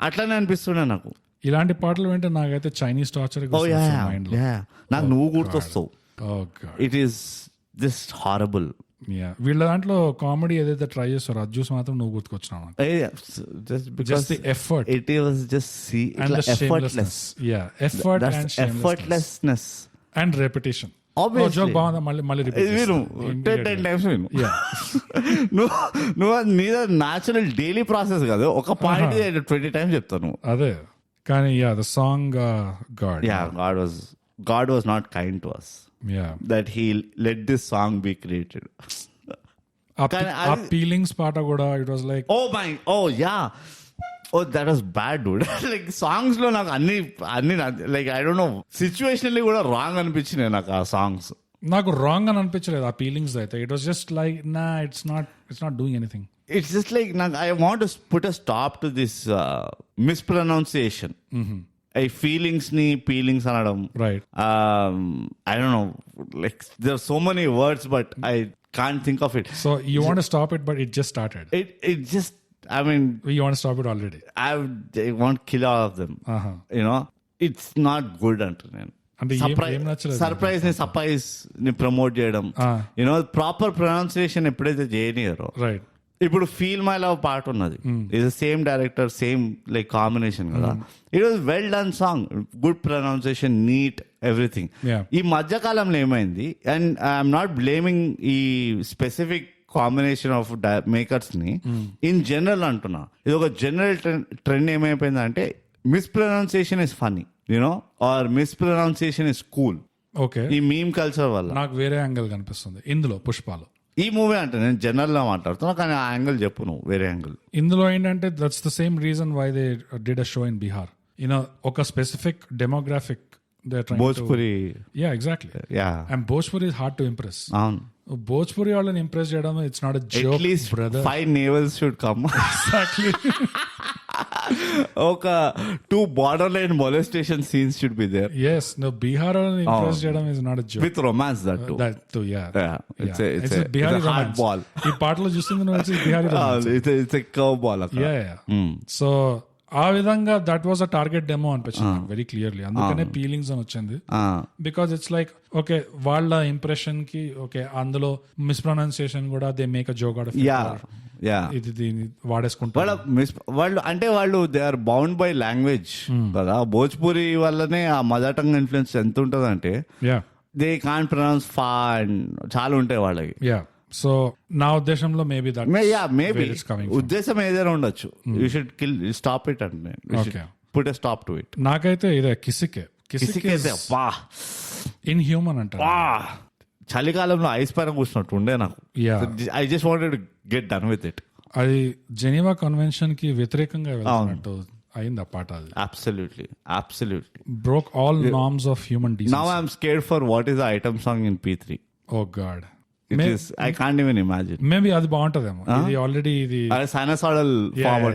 అట్లానే అనిపిస్తుండే నాకు ఇలాంటి పాటలు వింటే. నాకైతే చైనీస్ టార్చర్ నాకు నువ్వు గుర్తొస్తావు. It is just horrible. వీళ్ళ దాంట్లో కామెడీ ఏదైతే ట్రై చేస్తారో అది చూసి మాత్రం నువ్వు గుర్తుకొచ్చినావు. Just the effort. It was just effortless. Yeah, effort and effortlessness and repetition. Obviously. Joke బాగుందా, మళ్ళీ రిపీట్ విను, 10 times విను. నువ్వు నీద న్యాచురల్ డైలీ ప్రాసెస్ కాదు, ఒక పాయింట్ 20 times చెప్తాను. అదే కానీ the song God was not kind to us. That he let this song be created. ఆ feelings పాట కూడా it was like that was bad, dude. Like songs లో నాకు అన్ని like I don't know, situationally కూడా రాంగ్ అనిపించినాయి నాకు ఆ సాంగ్స్. నాకు రాంగ్ అని అనిపించలేదు ఆ ఫీలింగ్స్ అయితే. It was just like it's not doing anything. It's just like I want to put a stop to this mispronunciation. I feelings అనడం. Right. I don't know, like there are so many words but I can't think of it. So you want to stop it, but it just started. It just, I mean, you want to stop it already. I want to kill all of them. You know, it's not good అంటున్నాను. అంటే సర్ప్రైజ్ ని ప్రమోట్ చేయడం, you know, ప్రాపర్ ప్రొనౌన్సియేషన్ ఎప్పుడైతే చేయనియరో. రైట్. ఇప్పుడు ఫీల్ మై లవ్ పాట ఉన్నది, ఇది same director same like combination కదా. It was well done song, good pronunciation, neat everything. ఈ మధ్య కాలంలో ఏమైంది, అండ్ ఐఎమ్ నాట్ బ్లేమింగ్ ఈ స్పెసిఫిక్ కాంబినేషన్ ఆఫ్ మేకర్స్ ని, ఇన్ జనరల్ అంటున్నా, ఇది ఒక జనరల్ ట్రెండ్ ఏమైపోయిందంటే mispronunciation is funny, you know, or mispronunciation is cool. Okay. ఈ మీమ్ కల్చర్ వల్ల నాకు వేరే యాంగిల్ కనిపిస్తుంది ఇందులో పుష్పాలో. ఈ మూవీ అంటే నేను జనరల్ గా మాట్లాడుతున్నా, కానీ ఆ యాంగిల్ చెప్పు నువ్వు, వేరే యాంగిల్. ఇందులో ఏంటంటే that's the same reason why they did a show in Bihar. You know ఒక specific demographic Bhojpuri. Yeah exactly. Yeah, and Bhojpuri is hard to impress. అవును. భోజ్పురి వాళ్ళని ఇంప్రెస్ చేయడం it's not a joke at least brother. 5 navels should come. Exactly. ఒక 2 borderline molestation scenes should be there yes, no, Bihar వాళ్ళని ఇంప్రెస్ చేయడం is not a joke. with romance, that too. That too, yeah. Yeah, it's It's a a Bihari hard romance. ball. ఈ పాటలో చూస్తుంది నువ్వు Bihari romance. it's a curve ball అక్కడ. Yeah. సో ఆ విధంగా that was a target demo అనిపించింది వెరీ క్లియర్లీ. అందుకనే ఫీలింగ్స్ అని వచ్చింది. బికాస్ ఇట్స్ లైక్ ఓకే వాళ్ళ ఇంప్రెషన్ కి ఓకే అందులో మిస్ప్రొనౌన్సియేషన్ కూడా they make a joke out of ఇది దీన్ని వాడేసుకుంటారు వాళ్ళు. అంటే వాళ్ళు they are bound by language కదా. భోజ్పురి వల్లనే ఆ మదర్ టంగ్ ఇన్ఫ్లుయెన్స్ ఎంత ఉంటుంది అంటే దే కాంట్ ప్రొనౌన్స్ ఫా అండ్ చాలా ఉంటాయి వాళ్ళకి. సో నా ఉద్దేశంలో మేబీ దట్ మేబీ ఉద్దేశం ఏదైనా ఉండొచ్చు. యూ షుడ్ స్టాప్ ఇట్ అంటే put a stop to it. నాకైతే ఇదే కిసికే ఇన్ హ్యూమన్ అంటారు. చలికాలంలో ఐస్ పైన కూర్చున్నట్టు ఉండే నాకు. I just wanted to get done with it. అది జెనీవా కన్వెన్షన్ కి వ్యతిరేకంగా వెళ్తున్నట్టు అయింది ఆ పాట. అది absolutely broke all norms of human decency. Now I'm scared for what is the item song in P3. Oh god, I can't even imagine. Maybe అది బాగుంటదేమో. ఇది ఆల్రెడీ ఇది sinusoidal form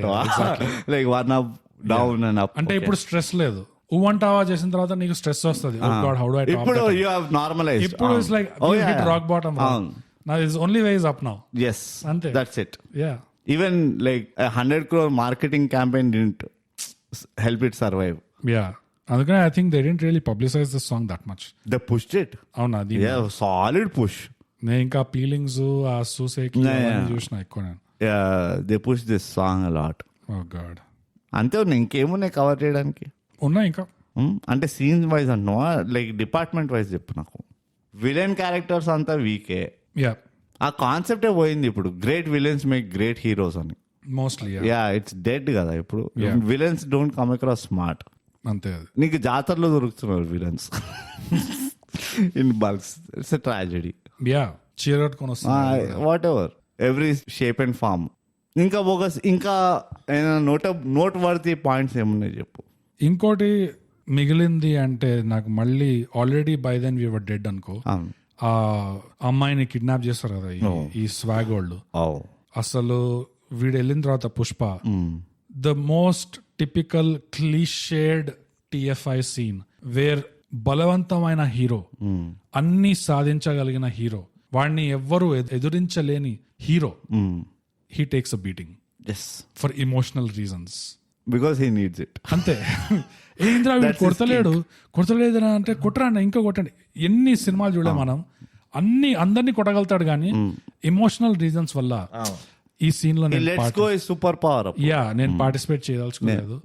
like one up down and up. అంటే ఇప్పుడు స్ట్రెస్ లేదు. ఉవంటావా చేసిన తర్వాత నీకు స్ట్రెస్ వస్తుంది. Oh god, how do I top ఇప్పుడు that? you have normalized. ఇప్పుడు it's like you hit rock bottom. Now it's only way is up now. Yes, ante that's it. Yeah, even like a 100 crore marketing campaign didn't help it survive. Yeah, అందుకనే I think they didn't really publicize this song that much. They pushed it. అవునా? Yeah, solid push. నేను ఇంకా ఫీలింగ్స్ ఆ సూసేకి చూసిన ఎక్కువ నేను. They pushed this song a lot. Oh god, అంతే ఇంకేమున్నాయి కవర్ చేయడానికి? ఉన్నాయి ఇంకా. అంటే సీన్స్ వైజ్ అన్నో లైక్ డిపార్ట్మెంట్ వైజ్ చెప్పు నాకు. విలన్ క్యారెక్టర్స్ అంతా వీకే. ఆ కాన్సెప్టే పోయింది ఇప్పుడు. Great villains make great heroes అని మోస్ట్లీ. ఇట్స్ డెడ్ కదా ఇప్పుడు. Villains don't come across smart. అంతే. అది నీకు జాతరలో దొరుకుతున్నారు villains in bulks. It's a tragedy. చీరట్టుకొని వస్తుంది whatever every shape and form. ఇంకా నోట్ వర్తీ పాయింట్స్ ఏమున్నాయి చెప్పు. ఇంకోటి మిగిలింది అంటే నాకు మళ్ళీ already by then we were dead అనుకో. ఆ అమ్మాయిని కిడ్నాప్ చేస్తారు కదా ఈ స్వాగ్ వాళ్ళు. అసలు వీడు వెళ్ళిన తర్వాత Pushpa the most typical cliched TFI scene where బలవంతమైన హీరో, అన్ని సాధించగలిగిన హీరో, వాడిని ఎవ్వరు ఎదురించలేని hero, he takes a beating for emotional reasons because he needs it. అంతే. ఏంద్రా వీడు కొడతలేదురా అంటే కొట్టరా ఇంకా కొట్టండి. ఎన్ని సినిమాలు చూడలే మనం. అందరినీ కొట్టగలుగుతాడు కానీ ఎమోషనల్ రీజన్స్ వల్ల ఈ సీన్ లో సూపర్ పవర్. నేను participate చేయదలుచుకోలేదు.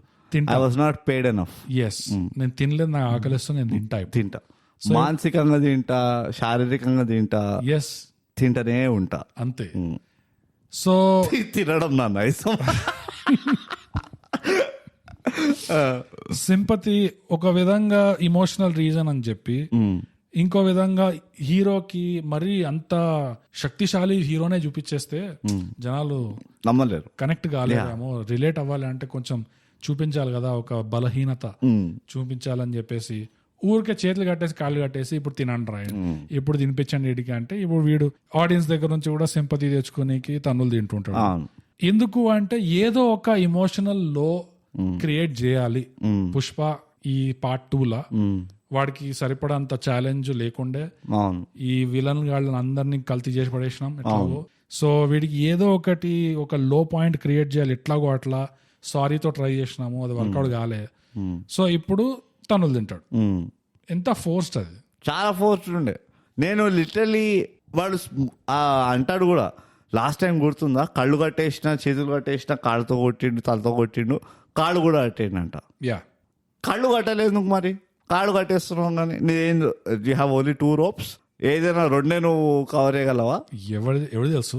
I was not paid enough. Yes, నేను తినలేదు, నాకు ఆకలిస్తూ నేను తింటా. మానసికంగా తింటా, శారీరకంగా తింటా. ఎస్, తింటనే ఉంటా అంతే. సో తినడం నా నైసం. సింపతి ఒక విధంగా ఇమోషనల్ రీజన్ అని చెప్పి, ఇంకో విధంగా హీరోకి మరీ అంత శక్తిశాలి హీరోనే చూపించేస్తే జనాలు నమ్మలేరు, కనెక్ట్ కాలేదేమో. రిలేట్ అవ్వాలి అంటే కొంచెం చూపించాలి కదా, ఒక బలహీనత చూపించాలని చెప్పేసి ఊరికే చేతులు కట్టేసి కాళ్ళు కట్టేసి ఇప్పుడు తినండి రా, ఇప్పుడు తినిపించండి వీడికి అంటే ఇప్పుడు వీడు ఆడియన్స్ దగ్గర నుంచి కూడా సింపతి తెచ్చుకోనికి తన్నులు తింటుంటాడు. ఎందుకు అంటే ఏదో ఒక ఇమోషనల్ లో క్రియేట్ చేయాలి. పుష్ప ఈ పార్ట్ 2లా వాడికి సరిపడంత ఛాలెంజ్ లేకుండే ఈ విలన్ గాళ్ళని అందరినీ కల్తీ చేసి పడేసినాం ఎట్లాగో. సో వీడికి ఏదో ఒకటి ఒక లో పాయింట్ క్రియేట్ చేయాలి. ఎట్లాగో అట్లా సారీతో ట్రై చేసినాము, అది వర్కౌట్ కాలే. సో ఇప్పుడు తనులు తింటాడు. ఎంత ఫోర్స్డ్ అది, చాలా ఫోర్స్డ్ ఉండే. నేను లిటరలీ వాడు అంటాడు కూడా, లాస్ట్ టైం గుర్తుందా, కళ్ళు కట్టేసిన, చేతులు కట్టేసిన, కాళ్ళతో కొట్టిండు, తలతో కొట్టిండు, కాళ్ళు కూడా కట్టేయండి. కళ్ళు కట్టలేదు మరి, కాళ్ళు కట్టేస్తున్నావు కానీ నేను యూ హ్యావ్ ఓన్లీ 2 ropes. ఏదైనా 2 నువ్వు కవర్ చేయగలవా? ఎవరు తెలుసు,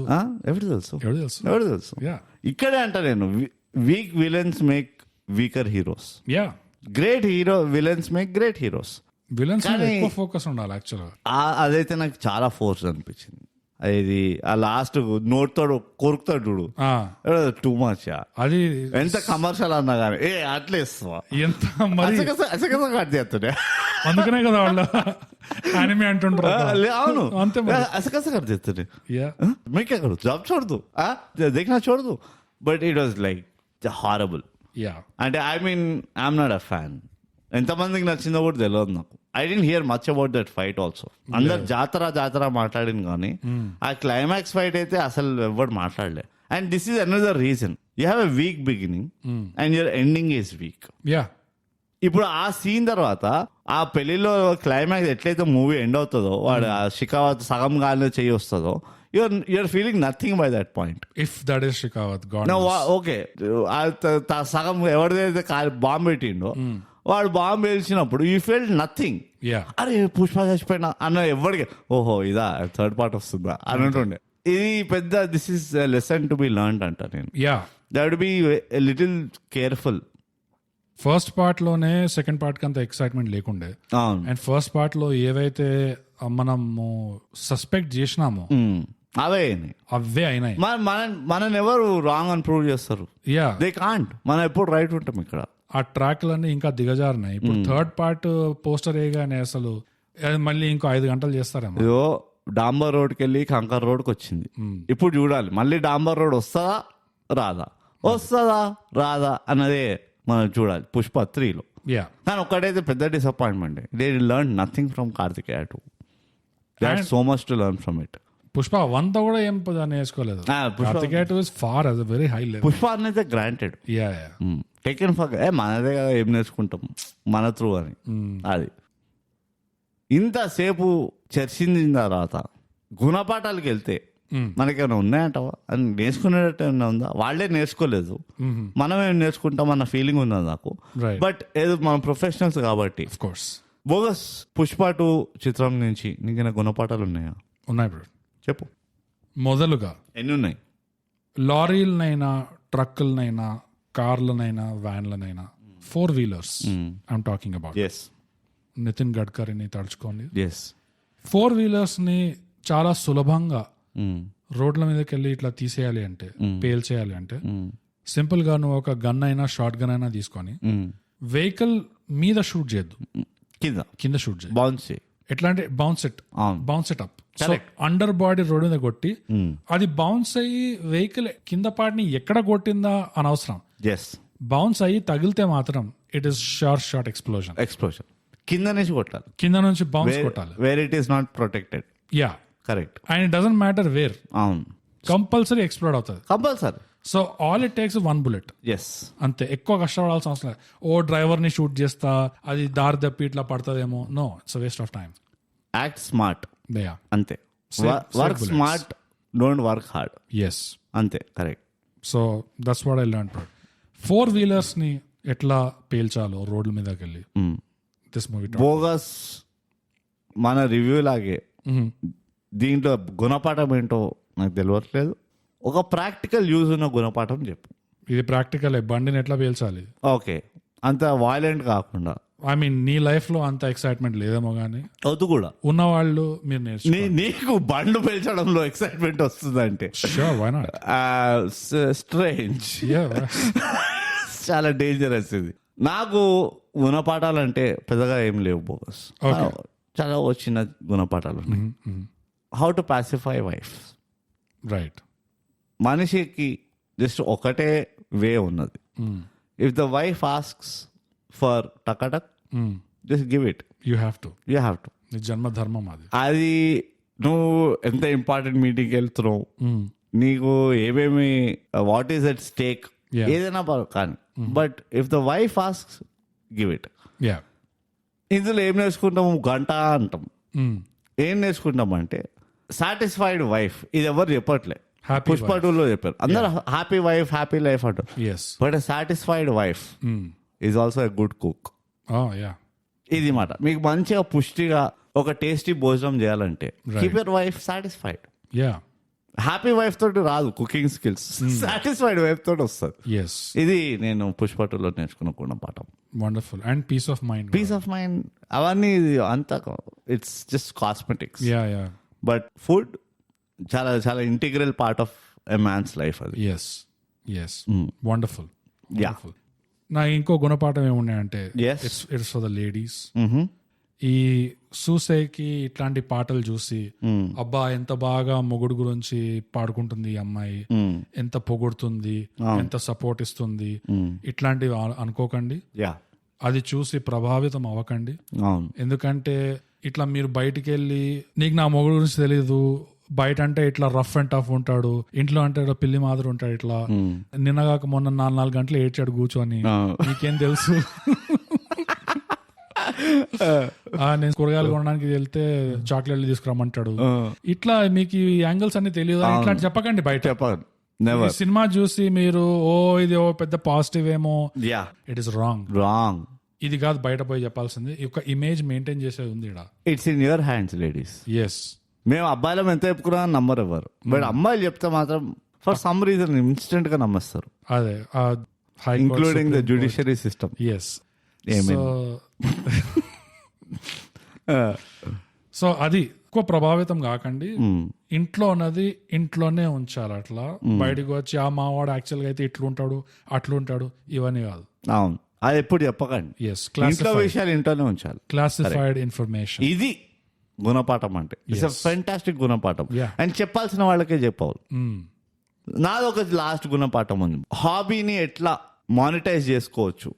ఎవరు తెలుసు. ఇక్కడే అంట నేను, week villains make weaker heroes, great villains make great heroes. Villains ఎక్కువ ఫోకస్ ఉండాలి యాక్చువల్గా. అదైతే నాకు చాలా ఫోర్స్ అనిపించింది. ఇది ఆ లాస్ట్ నోట్ తోడు కొరుకుతాడు చూడు, టూ మచ్. అది ఎంత కమర్షియల్ అన్నా కానీ అట్లే ఇస్తావా, ఎంత మరి కట్ చేస్తుండే. అందుకనే కదా వాళ్ళు యానిమే అంటుంటారు. అవును, అంతే అసకస కట్ చేస్తుండే. మీకే కడు జాబ్ చూడదు, దేఖనా చూడదు. But it was like horrible. అంటే I mean I'm not a fan. ఎంతమందికి నచ్చిందో కూడా తెలియదు నాకు. I didn't hear much about that fight also. అందరు జాతర మాట్లాడింది కానీ ఆ క్లైమాక్స్ ఫైట్ అయితే అసలు ఎవరు మాట్లాడలే. And this is another reason, you have a week beginning and your ending is week. ఇప్పుడు ఆ సీన్ తర్వాత ఆ పెళ్లిలో క్లైమాక్స్ ఎట్లయితే మూవీ ఎండ్ అవుతుందో, వాడు ఆ షికావత్ సగం గాలిలో చెయ్యి వస్తుందో, you're feeling nothing by that point. If that is Shikawat, God no, knows. okay, సగం ఎవరిదైతే బాంబు పెట్టిండో వాడు బాంబు వేల్చినప్పుడు యూ ఫెల్ట్ నథింగ్. అరే పుష్ప చచ్చిపోయినా అన్న ఎవరికి ఓహో ఇదా థర్డ్ పార్ట్ వస్తుందా అని అంటుండే. ఇది పెద్ద this is lesson to be learned అంట నేను. That would be little careful. First part లోనే సెకండ్ పార్ట్ కి అంత ఎక్సైట్మెంట్ లేకుండే. అండ్ ఫస్ట్ పార్ట్ లో ఏవైతే మనము సస్పెక్ట్ చేసినామో అవే అయినాయి. మనం ఎవరు రాంగ్ అని ప్రూవ్ చేస్తారు? They can't. మనం ఎప్పుడు రైట్ ఉంటాం ఇక్కడ. ఆ ట్రాక్లన్నీ ఇంకా దిగజారినాయి. ఇప్పుడు థర్డ్ పార్ట్ పోస్టర్ వేయగానే అసలు మళ్ళీ ఇంకో 5 గంటలు చేస్తారేమో. ఇదో డాంబర్ రోడ్కి వెళ్ళి కంకర్ రోడ్కి వచ్చింది. ఇప్పుడు చూడాలి మళ్ళీ డాంబర్ రోడ్ వస్తుందా రాదా అన్నదే మనం చూడాలి పుష్ప 3లో. కానీ ఒక్కటైతే పెద్ద disappointment, they learn nothing from Karthikeya 2. There's so much to learn from it. Pushpa 1 తో కూడా ఏం నేర్చుకోలేదు. Karthikeya 2 is far as a very high level. Pushpa అనేది గ్రాంటెడ్. టేకెన్ ఫర్ మనదే కదా, ఏం నేర్చుకుంటాం మన త్రూ అని. అది ఇంతసేపు చర్చించిన తర్వాత గుణపాఠాలకు వెళ్తే మనకేమైనా ఉన్నాయంటవా అని నేర్చుకునేటట్టు ఏమైనా ఉందా? వాళ్ళే నేర్చుకోలేదు, మనమేం నేర్చుకుంటాం అన్న ఫీలింగ్ ఉందా నాకు. బట్ ఏదో మనం ప్రొఫెషనల్స్ కాబట్టి. బోగస్ పుష్ప 2 చిత్రం నుంచి నీకైనా గుణపాఠాలు ఉన్నాయా? ఉన్నాయి బ్రో, చెప్పు. మొదలుగా ఎన్ని ఉన్నాయి? లారీలనైనా, ట్రక్కులనైనా, కార్లనైనా, వ్యాన్లనైనా, 4 wheelers I'm talking about. Nitin గడ్కరీని తలుచుకోండి. 4 వీలర్స్ ని చాలా సులభంగా రోడ్ల మీదకి వెళ్ళి ఇట్లా తీసేయాలి అంటే, పేల్చేయాలి అంటే, సింపుల్ గా నువ్వు ఒక గన్ అయినా షార్ట్ గన్ అయినా తీసుకొని వెహికల్ మీద షూట్ చేయొద్దు, కింద షూట్ చేయి. బౌన్స్ ఎట్లా అంటే bounce it up. So under body road మీద కొట్టి అది బౌన్స్ అయ్యి వెహికల్ కింద పార్ట్ని ఎక్కడ కొట్టిందా అని అవసరం. బౌన్స్ అయ్యి తగిలితే మాత్రం ఇట్ ఈస్ షార్ట్ ఎక్స్ప్లోజన్. కింద నుంచి కొట్టాలి, కింద నుంచి బౌన్స్ కొట్టాలి. Where it is not protected. Correct. And it doesn't matter where, compulsory explode అవుతుంది. Compulsory. So all it takes 1 bullet. అంతే, ఎక్కువ కష్టపడాల్సిన అవసరం లేదు. ఓ డ్రైవర్ ని షూట్ చేస్తా అది దారి తప్పి ఇట్లా పడుతుందేమో, no, it's waste of time. Act smart, అంతే. Work smart, don't work hard. అంతే, correct. So that's what I learn. 4 wheelers ని ఎట్లా పేల్చాలో రోడ్ల మీదకి వెళ్ళి దిస్ మూవీ. బోగస్ మన రివ్యూ లాగే దీంట్లో గుణపాఠం ఏంటో నాకు తెలియట్లేదు. ఒక ప్రాక్టికల్ యూజ్ ఉన్న గుణపాఠం చెప్పు. ఇది ప్రాక్టికల్, బండిని ఎట్లా పేల్చాలి. ఓకే, అంత వైలెంట్ కాకుండా. ఐ మీన్ నీ లైఫ్ లో అంత ఎక్సైట్మెంట్ లేదేమో కానీ వద్దు కూడా ఉన్నవాళ్ళు మీరు నీకు బండ్లు పేల్చడంలో ఎక్సైట్మెంట్ వస్తుందంటే స్ట్రేంజ్, చాలా డేంజరస్ ఇది. నాకు గుణపాఠాలంటే పెద్దగా ఏం లేవు బోగస్. చాలా చిన్న గుణపాఠాలు ఉన్నాయి. How to pacify wife. Right. మనిషికి జస్ట్ ఒకటే వే ఉన్నది. If the wife asks for టకటక్, just give it. You have to. జన్మ ధర్మం అది. అది నువ్వు ఎంత ఇంపార్టెంట్ మీటింగ్కి వెళ్తున్నావు, నీకు ఏమేమి వాట్ ఈస్ అట్ స్టేక్, ఏదైనా కానీ. But if the wife asks, give it. ఇందులో ఏం నేర్చుకుంటాము? గంట అంటాం. ఏం నేర్చుకుంటాం అంటే సాటిస్ఫైడ్ వైఫ్. ఇది ఎవరు చెప్పట్లే, పుష్ప 2లో చెప్పారు. అందరూ హ్యాపీ వైఫ్, హ్యాపీ లైఫ్ అంటారు. But satisfied wife is also a good cook. ఇది మాట. మీకు మంచిగా పుష్టిగా ఒక టేస్టీ భోజనం చేయాలంటే keep your wife satisfied. Happy wife తోటి రాదు కుకింగ్ స్కిల్స్, సాటిస్ఫైడ్ వైఫ్ తోటి వస్తుంది. ఇది నేను పుష్ప 2లో నేర్చుకున్న పాఠం. Wonderful. And peace of mind. అవన్నీ అంతా it's just cosmetics. Yeah. But food చాలా చాలా integral part of a man's life అది. Yes wonderful. యా నా ఇంకో గుణపాఠం ఏమున్నాయంటే Yes. It's for the ladies. ఈ సూసేకి ఇట్లాంటి పాటలు చూసి అబ్బా ఎంత బాగా మొగుడు గురించి పాడుకుంటుంది ఈ అమ్మాయి, ఎంత పొగుడుతుంది, ఎంత సపోర్ట్ ఇస్తుంది, ఇట్లాంటివి అనుకోకండి. యా అది చూసి ప్రభావితం అవ్వకండి. అవును ఎందుకంటే ఇట్లా మీరు బయటికి వెళ్ళి నీకు నా మొగుడు గురించి తెలీదు, బయట అంటే ఇట్లా రఫ్ అండ్ టఫ్ ఉంటాడు, ఇంట్లో అంటే ఇట్లా పిల్లి మాదిరి ఉంటాడు, ఇట్లా నిన్నగాక మొన్న 4 గంటలు ఏడ్చాడు కూర్చొని, నీకేం తెలుసు, నేను కూరగాయలు కొనడానికి వెళ్తే చాక్లెట్లు తీసుకురమ్మంటాడు, ఇట్లా మీకు ఈ యాంగిల్స్ అన్ని తెలియదు, ఇట్లాంటి చెప్పకండి బయట. చెప్పండి. ఈ సినిమా చూసి మీరు ఇది పెద్ద పాజిటివ్ ఏమో, యా ఇట్ ఇస్ రాంగ్. ఇది కాదు బయట పోయి చెప్పాల్సింది. ఒక ఇమేజ్ మెయింటైన్ చేసేది ఉంది ఇక్కడ. It's in your hands ladies. Yes మేము అబ్బాయిలం ఎంత చెప్పుకున్నా నమ్మరు ఎవరు, బట్ అమ్మాయిలు చెప్తే మాత్రం ఫర్ సమ్ రీజన్ ఇన్స్టెంట్ గా నమ్మేస్తారు. అదే including the judiciary system. Yes. So అది ఎక్కువ ప్రభావితం కాకండి. ఇంట్లో ఉన్నది ఇంట్లోనే ఉంచాలి. అట్లా బయటకు వచ్చి మావాడు యాక్చువల్ గా అయితే ఇట్లుంటాడు అట్లుంటాడు ఇవన్నీ కాదు. అవును, అది ఎప్పుడు చెప్పకండి. ఇంట్లో విషయాలు ఇంట్లోనే ఉంచాలి. Classified information. ఇది గుణపాఠం అంటే ఇట్స్ ఫెంటాస్టిక్ గుణపాఠం. అండ్ చెప్పాల్సిన వాళ్ళకే చెప్పాలి. నాది ఒక లాస్ట్ గుణపాఠం ఉంది, హాబీని ఎట్లా మానిటైజ్ చేసుకోవచ్చు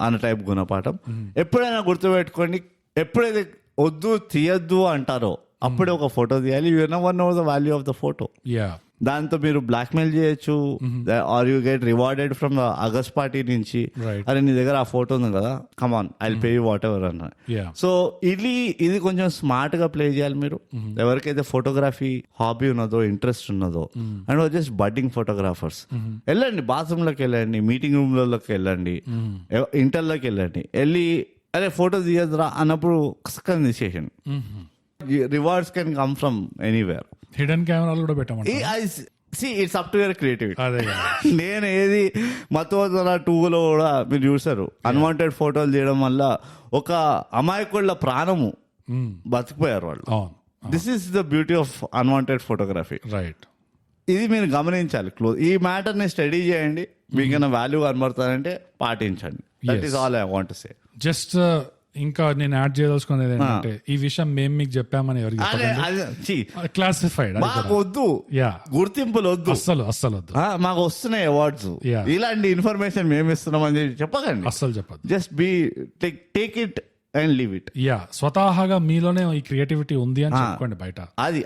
అన్న టైప్ గుణపాఠం. ఎప్పుడైనా గుర్తుపెట్టుకోండి, ఎప్పుడైతే వద్దు తీయద్దు అంటారో అప్పుడే ఒక ఫోటో తీయాలి. You never know the value of the photo. దాంతో మీరు బ్లాక్మెయిల్ చేయొచ్చు, or you get rewarded from the August party నుంచి, అరే నీ దగ్గర ఆ ఫోటో ఉంది కదా, come on I will pay you what ever. So ఇది కొంచెం స్మార్ట్ గా ప్లే చేయాలి మీరు. ఎవరికైతే ఫోటోగ్రఫీ హాబీ ఉన్నదో, ఇంట్రెస్ట్ ఉన్నదో, అండ్ జస్ట్ బడ్డింగ్ ఫోటోగ్రాఫర్స్, వెళ్ళండి బాత్రూమ్ లోకి వెళ్ళండి, మీటింగ్ రూమ్ లోకి వెళ్ళండి, ఇంటర్లోకి వెళ్ళండి, వెళ్ళి అరే ఫోటో తీయద్దురా అన్నప్పుడు కసకని తీసేయండి. Rewards can come from anywhere. Hidden కెమెరాలు కూడా పెట్టమండి. It's up to your creativity. నేను ఏది మతోదర 2లో కూడా మీరు చూసారు, అన్వాంటెడ్ ఫోటోలు తీయడం వల్ల ఒక అమాయకుళ్ళ ప్రాణము బతికిపోయారు వాళ్ళు. This is the beauty of unwanted photography. Right. ఇది మీరు గమనించాలి. ఈ మ్యాటర్ ని స్టడీ చేయండి, మీకైనా వాల్యూ కనబడతారంటే పాటించండి. That is all I want to say. Just ఇంకా నేను యాడ్ చేయదలుచుకునేది ఏంటంటే, ఈ విషయం మేము మీకు చెప్పామని ఎవరికి క్లాసిఫైడ్ వద్దు, గుర్తింపులు వద్దు, అస్సలు వద్దు. మాకు వస్తున్నాయి అవార్డ్స్, ఇలాంటి ఇన్ఫర్మేషన్ మేము ఇస్తున్నామని చెప్పకండి, అస్సలు చెప్పదు. Just be take it and leave it. స్వతహాగా మీలోనే ఈ క్రియేటివిటీ ఉంది అని చెప్పుకోండి బయట.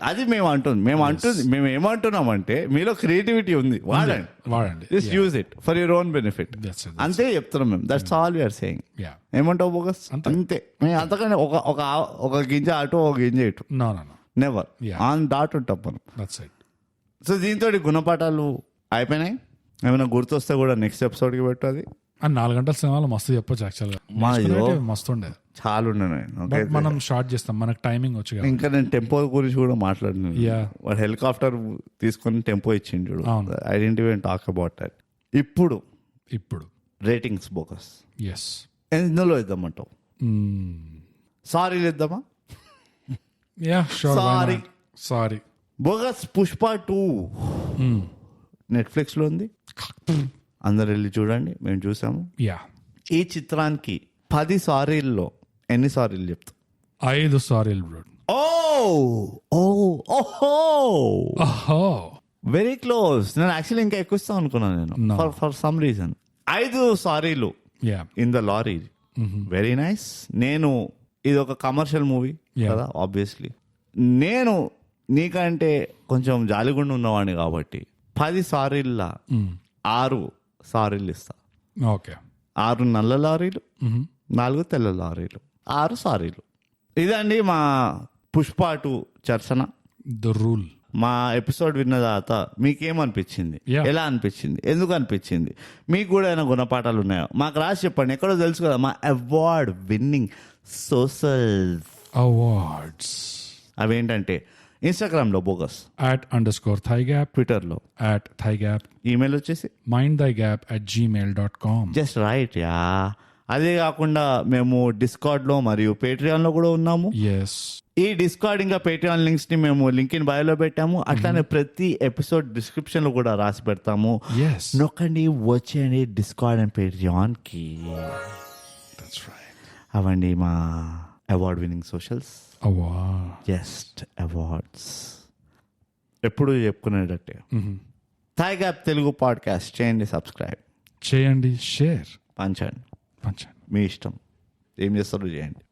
అది మేము ఏమంటున్నామంటే మీలో క్రియేటివిటీ ఉంది, వాడండి. Just use it for your own benefit. అంతే చెప్తున్నాం మేము. That's all we are saying. ఏమంటావు బోగస్? అంతే. అంతకని ఒక గింజ అటు ఒక గింజ ఇటు, నెవర్ ఆన్ దాట్ ఉంటాం మనం. సో దీంతో గుణపాఠాలు అయిపోయినాయి. ఏమైనా గుర్తొస్తే కూడా నెక్స్ట్ ఎపిసోడ్ కి పెట్టు. అది 4 గంటల సినిమాలో మస్తు చెప్పొచ్చు, యాక్చువల్ గా మస్తు ఉండేది. చాలా ఉండే. మనం షార్ట్ చేస్తాం, మనకు టైమింగ్ వచ్చి. ఇంకా నేను టెంపో గురించి కూడా మాట్లాడినాను. వాడు హెలికాప్టర్ తీసుకొని టెంపో ఇచ్చిండు, I didn't even talk about that. ఇప్పుడు రేటింగ్స్ బోగస్. ఎస్. ఎందులో ఇద్దామంటావు? సారీలు ఇద్దామా? Sorry bogus. పుష్ప 2 నెట్ఫ్లిక్స్ లో ఉంది, అందరు వెళ్ళి చూడండి. మేము చూసాము. ఈ చిత్రానికి 10 సారీల్లో ఎన్ని సారీలు చెప్తా? 5 సారీలు. Very close. నేను యాక్చువల్లీ ఇంకా ఎక్కువ ఇస్తాను అనుకున్నాను నేను, ఫర్ సమ్ రీజన్. 5 సారీలు in the lorry. Very nice. నేను ఇది ఒక కమర్షియల్ మూవీ కదా, ఆబ్వియస్లీ. నేను నీకంటే కొంచెం జాలిగుండు ఉన్నవాడిని కాబట్టి 10 సారీల 6 సారీలు ఇస్తా. ఓకే. 6 నల్ల లారీలు, 4 తెల్ల లారీలు, 6 సారీలు. ఇదండి మా పుష్ప 2 చర్చన. The rule. మా ఎపిసోడ్ విన్న తర్వాత మీకేమనిపించింది? ఎలా అనిపించింది? ఎందుకు అనిపించింది? మీకు కూడా ఏమైనా గుణపాఠాలు ఉన్నాయో మాకు రాసి చెప్పండి. ఎక్కడో తెలుసు కదా మా అవార్డ్ విన్నింగ్ సోషల్ అవార్డ్స్. అవేంటంటే ఇన్స్టాగ్రామ్ లో బోగస్ @_thigap, ట్విట్టర్ లో @thigap, ఈమెయిల్ వచ్చేసి mindthigap@gmail.com. Just right. అదే కాకుండా మేము డిస్కార్డ్ లో మరియు పేట్రియాన్ లో కూడా ఉన్నాము. ఈ డిస్కార్డ్ ఇంకా పేట్రియాన్ లింక్స్ ని మేము లింక్ ఇన్ బయోలో పెట్టాము. అట్లానే ప్రతి ఎపిసోడ్ డిస్క్రిప్షన్ లో కూడా రాసి పెడతాము. నొక్కండి, వచ్చేయండి డిస్కార్డ్ అండ్ పేట్రియాన్ కి. అవండి మా award winning socials. Just awards ఎప్పుడు చెప్పుకునేటట్టే. థాయ్ గ్యాప్ తెలుగు పాడ్కాస్ట్ చేయండి, సబ్స్క్రైబ్ చేయండి, షేర్ పంచండి. మీ ఇష్టం, ఏం చేస్తారో చేయండి.